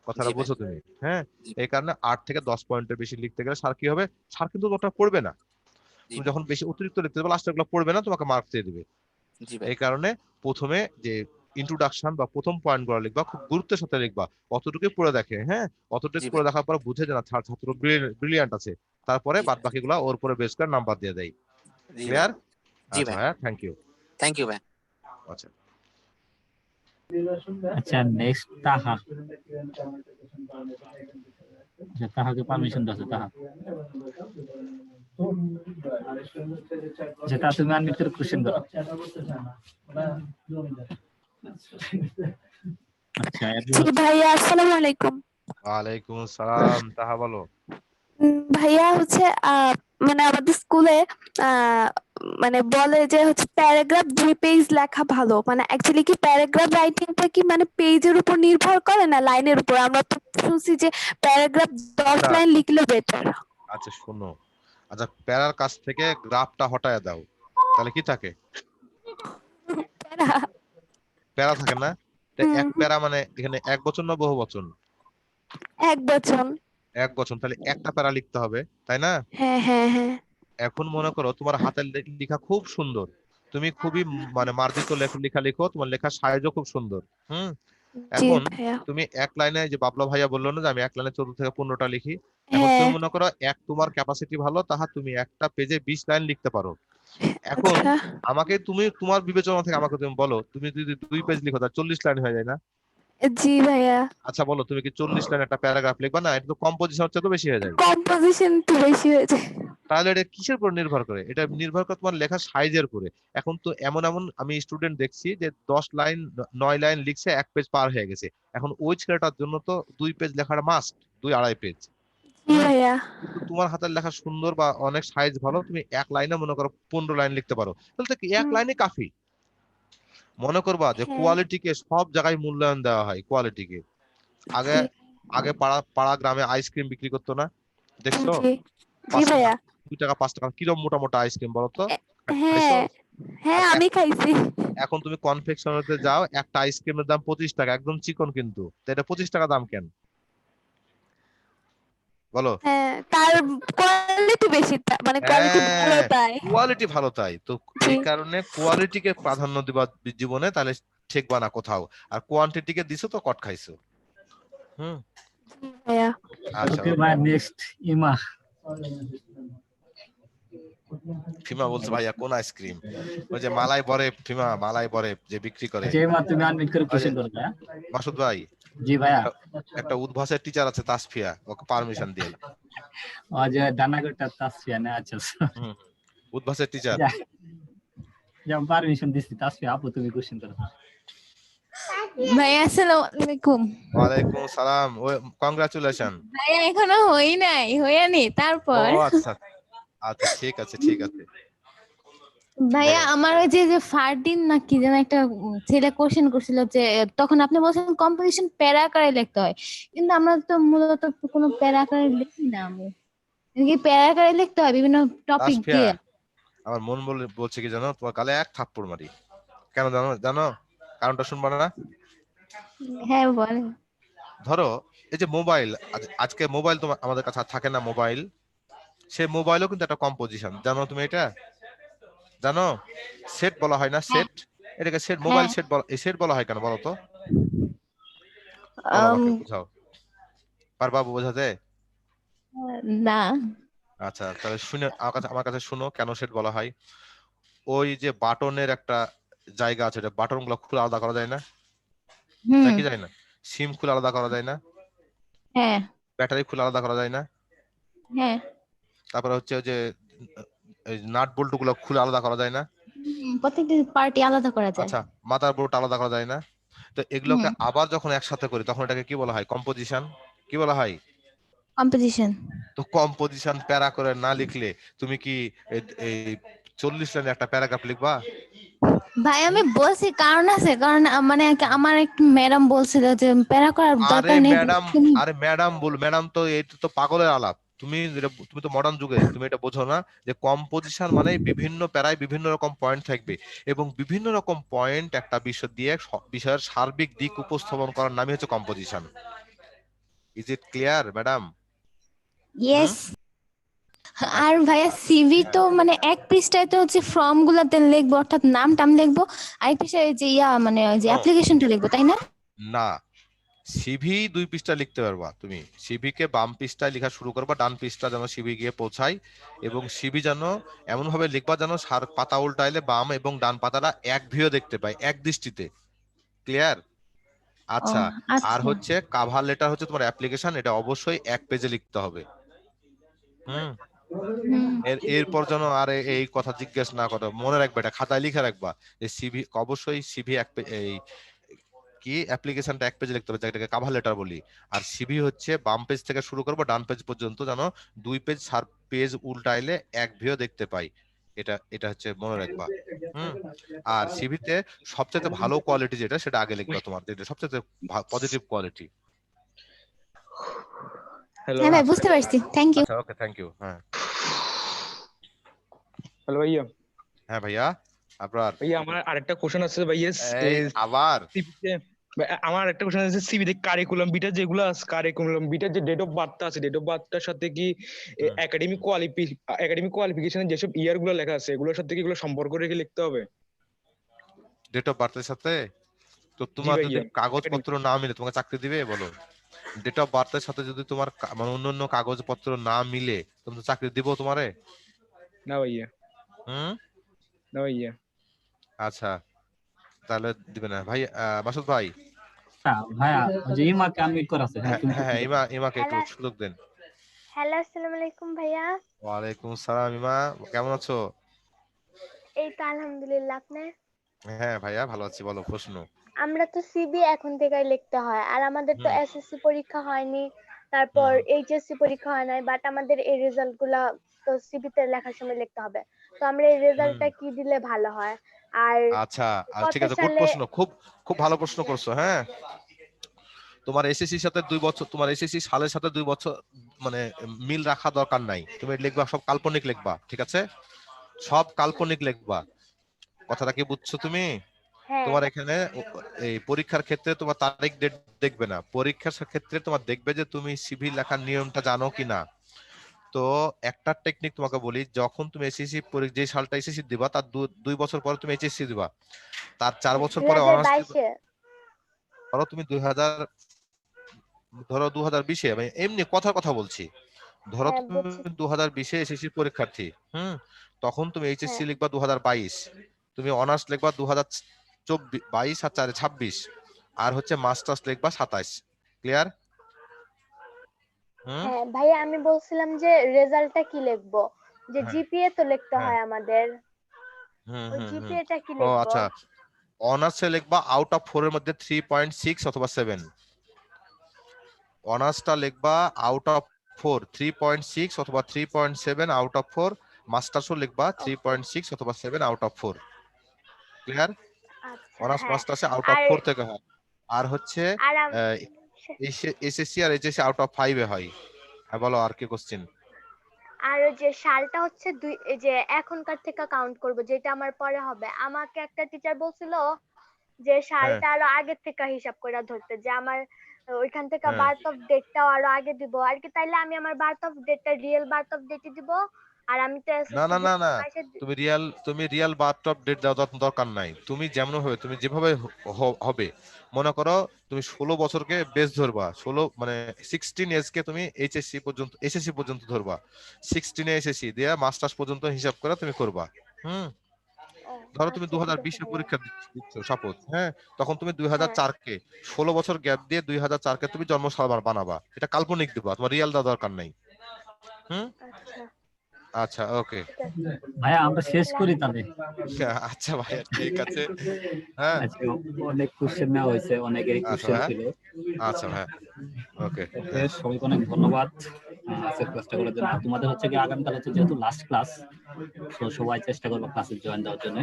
কথাটা জি ভাই, বুঝো তুমি? হ্যাঁ, জি এই কারণে 8 থেকে 10 পয়েন্টের বেশি লিখতে গেলে স্যার কি হবে, স্যার কিন্তু ওটা পড়বে না। জি তুমি ভাই, যখন বেশি অতিরিক্ত লিখতে যাবে লাস্টে গুলো পড়বে না, তোমাকে মার্কস দিয়ে দিবে। জি ভাই, এই কারণে প্রথমে যে ইন্ট্রোডাকশন বা প্রথম পয়েন্ট গুলো লিখবা, খুব গুরুত্বের সাথে লিখবা। অতটুকু পড়ে দেখে, হ্যাঁ, অতটুকু জি ভাই, পড়ে দেখার পর বুঝে যে না ছাত্র ব্রিলিয়ান্ট আছে, তারপরে জি বাদ ভাই, বাকিগুলো ওর উপরে বেস করে নাম্বার দিয়ে দেয়। জি ভাই, ক্লিয়ার? জি আচ্ছা ভাই, ভাইয়া, থ্যাংক ইউ। থ্যাংক ইউ ভাই। আচ্ছা আচ্ছা নেক্সট তাহা। আচ্ছা, তাহাকে পারমিশন দাও, তাহা। আচ্ছা, তা তুমি আনমিউট করে কোশ্চেন করো। আচ্ছা জি ভাইয়া, আসসালামু আলাইকুম। ওয়ালাইকুম সালাম, তাহা বলো। ভাইয়া হচ্ছে মানে আমাদের স্কুলে আহ মানে বলে যে হচ্ছে প্যারাগ্রাফ 2 পেজ লেখা ভালো, মানে অ্যাকচুয়ালি কি প্যারাগ্রাফ রাইটিংটা কি মানে পেজের উপর নির্ভর করে না লাইনের উপর? আমরা তো শুনছি যে প্যারাগ্রাফ 10 আচ্ছা লাইন লিখলে বেটার। আচ্ছা শোনো, আচ্ছা প্যারার কাছ থেকে গ্রাফটা হটায় দাও, তাহলে কি থাকে? প্যারা থাকে না? তো এক প্যারা মানে এখানে এক বচন না বহু বচন? এক বচন। এক বচন, তাহলে একটা প্যারা লিখতে হবে, তাই না? হ্যাঁ হ্যাঁ হ্যাঁ। এখন মনে করো তোমার হাতের লেখা খুব সুন্দর, তুমি খুবই মানে মার্জিত লেখা লিখো, তোমার লেখার সাইজও খুব সুন্দর। জি এখন ভাইয়া। তুমি এক লাইনে, যে বাবলা ভাইয়া বললো না যে আমি এক লাইনে 14 থেকে 15টা লিখি, এখন তুমি হ্যাঁ। মনে করো তোমার ক্যাপাসিটি ভালো, তাহা তুমি একটা পেজে 20 লাইন লিখতে পারো। এখন আচ্ছা। আমাকে তুমি তোমার বিবেচনা থেকে আমাকে তুমি বলো, তুমি যদি 2 পেজ লিখো তাহলে 40 লাইন হয়ে যায় না? জি ভাইয়া। আচ্ছা বলো, তুমি কি 40 লাইন একটা প্যারাগ্রাফ লিখবা? না, এটা তো কম্পোজিশন হচ্ছে তো বেশি হয়ে যায়। কম্পোজিশন তো বেশি হয়ে যায়। তাহলে এটা কিসের উপর নির্ভর করে? এটা নির্ভর করে তোমার লেখার সাইজের উপরে। এখন তো এমন এমন আমি স্টুডেন্ট দেখছি যে 10 লাইন 9 লাইন লিখছে, 1 পেজ পার হয়ে গেছে। এখন ওই ছেলেটার জন্য তো 2 পেজ লেখাটা মাস্ট, 2-2.5 পেজ। জি ভাইয়া। কিন্তু তোমার হাতের লেখা সুন্দর বা অনেক সাইজ ভালো, তুমি এক লাইনে মনে করো 15 লাইন লিখতে পারো, তাহলে তো কি এক লাইনে কাফি। মনে করবা যে হ্যাঁ। কোয়ালিটিকে সব জায়গায় মূল্যায়ন দেওয়া হয়, কোয়ালিটিকে। আগে জি আগে পাড়া পাড়া গ্রামে আইসক্রিম বিক্রি করতো না, দেখছো? জি। জি 5 টাকা, ভাইয়া। 2 টাকা 5 টাকা, কিরম মোটা মোটা আইসক্রিম বলো তো? খাইছো? হ্যাঁ হ্যাঁ আর আমি খাইছি। এখন তুমি কনফেকশনারিতে যাও, একটা আইসক্রিমের দাম 25 টাকা, একদম চিকন, কিন্তু তো এটা 25 টাকা দাম কেন বলো? হ্যাঁ তার কোয়ালিটি বেশি, মানে কোয়ালিটি ভালো হ্যাঁ, তাই। কোয়ালিটি ভালো তাই তো। জি। এই কারণে কোয়ালিটিকে প্রাধান্য দিবা জীবনে, তাহলে ঠেকবা না কোথাও। আর কোয়ান্টিটিকে দিছো তো কট খাইছো। হুম। জি ভাইয়া। আচ্ছা ওকে ভাই, নেক্সট ইমা। ফিমা বলছে ভাইয়া কোন আইসক্রিম? ওই যে মালাই বরফ, ফিমা মালাই বরফ যে বিক্রি করে। আচ্ছা ইমা, তুমি আনমিউট করে ওই যে কোশ্চেন করবে। মাসুদ ভাই, জি ভাইয়া। একটা উদ্ভাসের টিচার আছে তাসফিয়া, ওকে পারমিশন দিয়ে। ও যে ডানাগরটা তাসফিয়া না? আচ্ছা উদ্ভাসের টিচার। যেমন পারমিশন দিচ্ছি, তাসফিয়া আপু তুমি কোশ্চেন করো। ভাইয়া আসসালামু আলাইকুম। ওয়ালাইকুম সালাম। কংগ্রাচুলেশন। ভাইয়া এখনো হই নাই, হইয়ানি ও তারপর। আচ্ছা আচ্ছা, ঠিক আছে ঠিক আছে। ভাইয়া বলো। আমার ওই যে ফারদিন না কি যেন একটা ছেলে কোশ্চেন করছিল, যে তখন আপনি বলছেন কম্পোজিশন প্যারা আকারে লিখতে হয়, কিন্তু আমরা তো মূলত কোনো প্যারা আকারে লিখি না। আমি কি প্যারা আকারে লিখতে হয় বিভিন্ন টপিক তাসফিয়া, দিয়ে? আমার মন বলছে কি জানো, তোমার গালে এক থাপ্পড় মারি। কেন জানো? জানো কারণটা? শুনবা না? হ্যাঁ বলেন। ধরো এই যে মোবাইল, আজকে মোবাইল তোমার আমাদের কাছে আর থাকে না, মোবাইল, সে মোবাইলও কিন্তু একটা কম্পোজিশন, জানো তুমি এটা? জানো সেট বলা হয় না? সেট, এটাকে সেট, মোবাইল সেট বলা, এই সেট বলা হয় কেন বলো তো? বলো আমাকে, বুঝাও। পারবা বোঝাতে? না। আচ্ছা তাহলে শুনে আমার কাছে শুনো কেন সেট বলা হয়। ওই যে বাটনের একটা জায়গা আছে, বাটন গুলো খুলে আলাদা করা যায় না? হুম। কি যায় না? সিম খুলে আলাদা করা যায় না? হ্যাঁ ব্যাটারি খুলে আলাদা করা যায় না? হ্যাঁ। তারপরে হচ্ছে ওই যে নাট বল্টু গুলো খুলে আলাদা করা যায় না? প্রত্যেকটা পার্টি আলাদা করা যায়। আচ্ছা, মাদার বোর্ড আলাদা করা যায় না? তো এগুলোকে আবার যখন একসাথে করি তখন এটাকে কি বলা হয়? কম্পোজিশন। কি বলা হয়? কম্পোজিশন। তো কম্পোজিশন প্যারা করে না লিখলে তুমি কি এই 40 লাইনে একটা প্যারাগ্রাফ লিখবা? ভাই আমি বলছি কারণ আছে, কারণ মানে আমার এক ম্যাডাম বলছিল যে প্যারা করার আরে দরকার নেই। ম্যাডাম, আরে ম্যাডাম ম্যাডাম তো এটা তো পাগলের আলাপ। তুমি তো মডার্ন যুগে, তুমি এটা বোঝো না যে কম্পোজিশন মানে বিভিন্ন প্যারায় বিভিন্ন রকম পয়েন্ট থাকবে, এবং বিভিন্ন রকম পয়েন্ট একটা বিষয় দিয়ে বিষয়ের সার্বিক দিক উপস্থাপন করার নামই হচ্ছে composition. Is it clear madam? Yes. আর ভাইয়া সিভি তো মানে এক পৃষ্ঠায় তো হচ্ছে ফর্ম গুলাতে লিখবো, অর্থাৎ নাম টাম লিখবো, আরেক পৃষ্ঠায় যে মানে যে অ্যাপ্লিকেশনটা লিখবো, তাই না? না, সিভি 2 পৃষ্ঠা লিখতে পারবা তুমি। সিভি কে বাম পৃষ্ঠায় লেখা শুরু করবা, ডান পৃষ্ঠা যেন সিভি গিয়ে পৌঁছায়, এবং সিভি যেন এমন ভাবে লিখবা যেন সার পাতা উল্টাইলে বাম এবং ডান পাতাটা এক ভিউ দেখতে পাই, এক দৃষ্টিতে। ক্লিয়ার? আচ্ছা। আর হচ্ছে কাভার লেটার হচ্ছে তোমার অ্যাপ্লিকেশন, এটা অবশ্যই 1 পেজে লিখতে হবে। এরপর যেন আর এই কথা জিজ্ঞেস না করো, মনে রাখবে, এটা খাতায় লিখে রাখবা যে সিভি অবশ্যই সিভি এই কি অ্যাপ্লিকেশনটা এক পেজে লিখতে হবে, যেটাকে কভার লেটার বলি। আর সিভি হচ্ছে বাম পেজ থেকে শুরু করবো ডান পেজ পর্যন্ত, জানো 2 পেজ 4 পেজ উল্টাইলে এক ভিও দেখতে পাই। এটা হচ্ছে মনে রাখবা। আর সিভিতে সবচেয়ে ভালো কোয়ালিটি যেটা সেটা আগে লিখবা, তোমার যেটা সবচেয়ে পজিটিভ কোয়ালিটি। হ্যালো হ্যাঁ ভাই বুঝতে পারছি, থ্যাংক ইউ। আচ্ছা ওকে, থ্যাংক ইউ। হ্যাঁ হ্যালো ভাইয়া। হ্যাঁ ভাইয়া, আপনার ভাইয়া আমার আরেকটা কোশ্চেন আছে ভাইয়া। আবার আমার একটা কোশ্চেন আছে সিভিতে কারিকুলাম বিটা যেগুলো আছে, কারিকুলাম বিটার যে ডেট অফ বার্থটা আছে, ডেট অফ বার্থটার সাথে কি একাডেমিক কোয়ালিফিকেশনের যেসব ইয়ার গুলো লেখা আছে এগুলোর সাথে কি এগুলো সম্পর্ক রেখে লিখতে হবে? ডেট অফ বার্থের সাথে? তো তোমার যদি কাগজপত্র না মিলে তোমাকে চাকরি দিবে বলো? ডেট অফ বার্থের সাথে যদি তোমার মানে অন্যান্য কাগজপত্র না মিলে তুমি তো চাকরি দিব তোমারে? না ভাইয়া। না ভাইয়া। আচ্ছা তাহলে দিবে না ভাই। মাসুদ ভাই। ভাইয়া যে ইমাকে আনমিউট করা আছে। হ্যাঁ ইমাকে একটু সুযোগ দেন। হ্যালো, আসসালামু আলাইকুম ভাইয়া। ওয়ালাইকুম আসসালাম। ইমা কেমন আছো? এই তো আলহামদুলিল্লাহ, আপনি? হ্যাঁ ভাইয়া ভালো আছি, বলো প্রশ্ন। আমরা তো সিবি এখন থেকেই লিখতে হয়, আর আমাদের তো এসএসসি পরীক্ষা হয়নি, তারপর এইচএসসি পরীক্ষা হয় নাই, বাট আমাদের এই রেজাল্ট গুলা তো সিবিতে লেখার সময় লিখতে হবে। তো আমরা এই রেজাল্টটা কি দিলে ভালো হয়? আর আচ্ছা ঠিক আছে, গুড প্রশ্ন, খুব ভালো প্রশ্ন করছো। হ্যাঁ তোমার এসএসসির সাথে 2 বছর, তোমার এসএসসি সালের সাথে 2 বছর মানে মিল রাখা দরকার নাই। তুমি লিখবা সব কাল্পনিক লিখবা, ঠিক আছে? সব কাল্পনিক লিখবা। কথাটা কি বুঝছো তুমি? তোমার এখানে এই পরীক্ষার ক্ষেত্রে তোমার তারিখ ডেট দেখবে না, পরীক্ষার ক্ষেত্রে তোমার দেখবে যে তুমি সিভি লেখার নিয়মটা জানো কিনা। তো একটা টেকনিক তোমাকে বলি, যখন তুমি এসএসসি যে সালটা এসএসসি দিবা তার 2 বছর পরে তুমি এইচএসসি দিবা, তার 4 বছর পরে অনার্স ধরো তুমি 2020-এ মানে এমনি কথার কথা বলছি, ধরো তুমি 2020-এ এসএসসি পরীক্ষার্থী, তখন তুমি এইচএসসি লিখবা 2022, তুমি অনার্স লিখবা 2022 আর 4 26, আর হচ্ছে মাস্টার্স লিখবা 27। ক্লিয়ার? হ্যাঁ ভাইয়া, আমি বলছিলাম যে রেজাল্টটা কি লিখবো, যে জিপিএ তো লিখতে হয় আমাদের, ওই জিপিএটা কি লিখবো? ও আচ্ছা, অনার্সে লিখবা আউট অফ 4 এর মধ্যে 3.6 অথবা 7, অনার্সটা লিখবা আউট অফ 4 3.6 অথবা 3.7 আউট অফ 4, মাস্টার্সও লিখবা 3.6 অথবা 7 আউট অফ 4। ক্লিয়ার? অনার্স মাস্টার্সে আউট অফ 4 থেকে হয়, আর হচ্ছে এসএসসি আর এইচএসসি আউট অফ 5 এ হয়। হ্যাঁ বলো, আর কি কোশ্চেন? আর যে সালটা হচ্ছে যে এখনকার থেকে কাউন্ট করব, যেটা আমার পরে হবে। আমাকে একটা টিচার বলছিল যে সালটা আরো আগের থেকে হিসাব করে ধরতে, যে আমার ওইখান থেকে বার্থ অফ ডেটটাও আরো আগে দিব আর কি। তাইলে আমি আমার বার্থ অফ ডেটটা রিয়েল বার্থ অফ ডেটই দিব, আর আমি তো না তুমি রিয়েল বার্থ অফ ডেট দেওয়ার দরকার নাই। তুমি যেমন হবে, তুমি যেভাবে হবে, মনে করো তুমি 16 বছরকে বেস ধরবা, 16 মানে 16 এজ কে তুমি এইচএসসি পর্যন্ত এসএসসি পর্যন্ত ধরবা, 16 এ এসএসসি দিয়া মাস্টার্স পর্যন্ত হিসাব করে তুমি করবা। ধরো তুমি 2020-এ পরীক্ষা দিচ্ছ সাপোজ, হ্যাঁ, তখন তুমি 2004 কে 16 বছর গ্যাপ দিয়ে 2004 কে তুমি জন্ম সাল বানাবা, এটা কাল্পনিক দিবা, তোমার রিয়েল দেওয়ার দরকার নাই। আচ্ছা ওকে ভাইয়া, আমরা শেষ করি তাহলে। আচ্ছা ভাইয়া ঠিক আছে। হ্যাঁ অনেক কোশ্চেন নেওয়া হয়েছে, অনেকেরই কোশ্চেন ছিল। আচ্ছা ভাইয়া ওকে, সবাইকে অনেক ধন্যবাদ আজকের ক্লাসটা করার জন্য। তোমাদের হচ্ছে কি আগামীকাল হচ্ছে যেহেতু লাস্ট ক্লাস, তো সবাই চেষ্টা করবো ক্লাসে জয়েন দেওয়ার জন্য।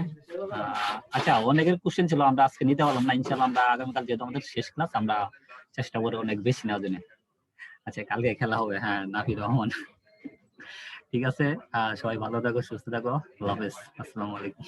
আচ্ছা, অনেকের কোশ্চেন ছিল আমরা আজকে নিতে পারলাম না, ইনশাআল্লাহ আমরা আগামীকাল যেহেতু আমাদের শেষ ক্লাস, আমরা চেষ্টা করবো অনেক বেশি নেওয়ার জন্য। আচ্ছা, কালকে খেলা হবে। হ্যাঁ, নাফি রহমান। ঠিক আছে, সবাই ভালো থাকো, সুস্থ থাকো, আল্লাহ হাফেজ, আসসালামু আলাইকুম।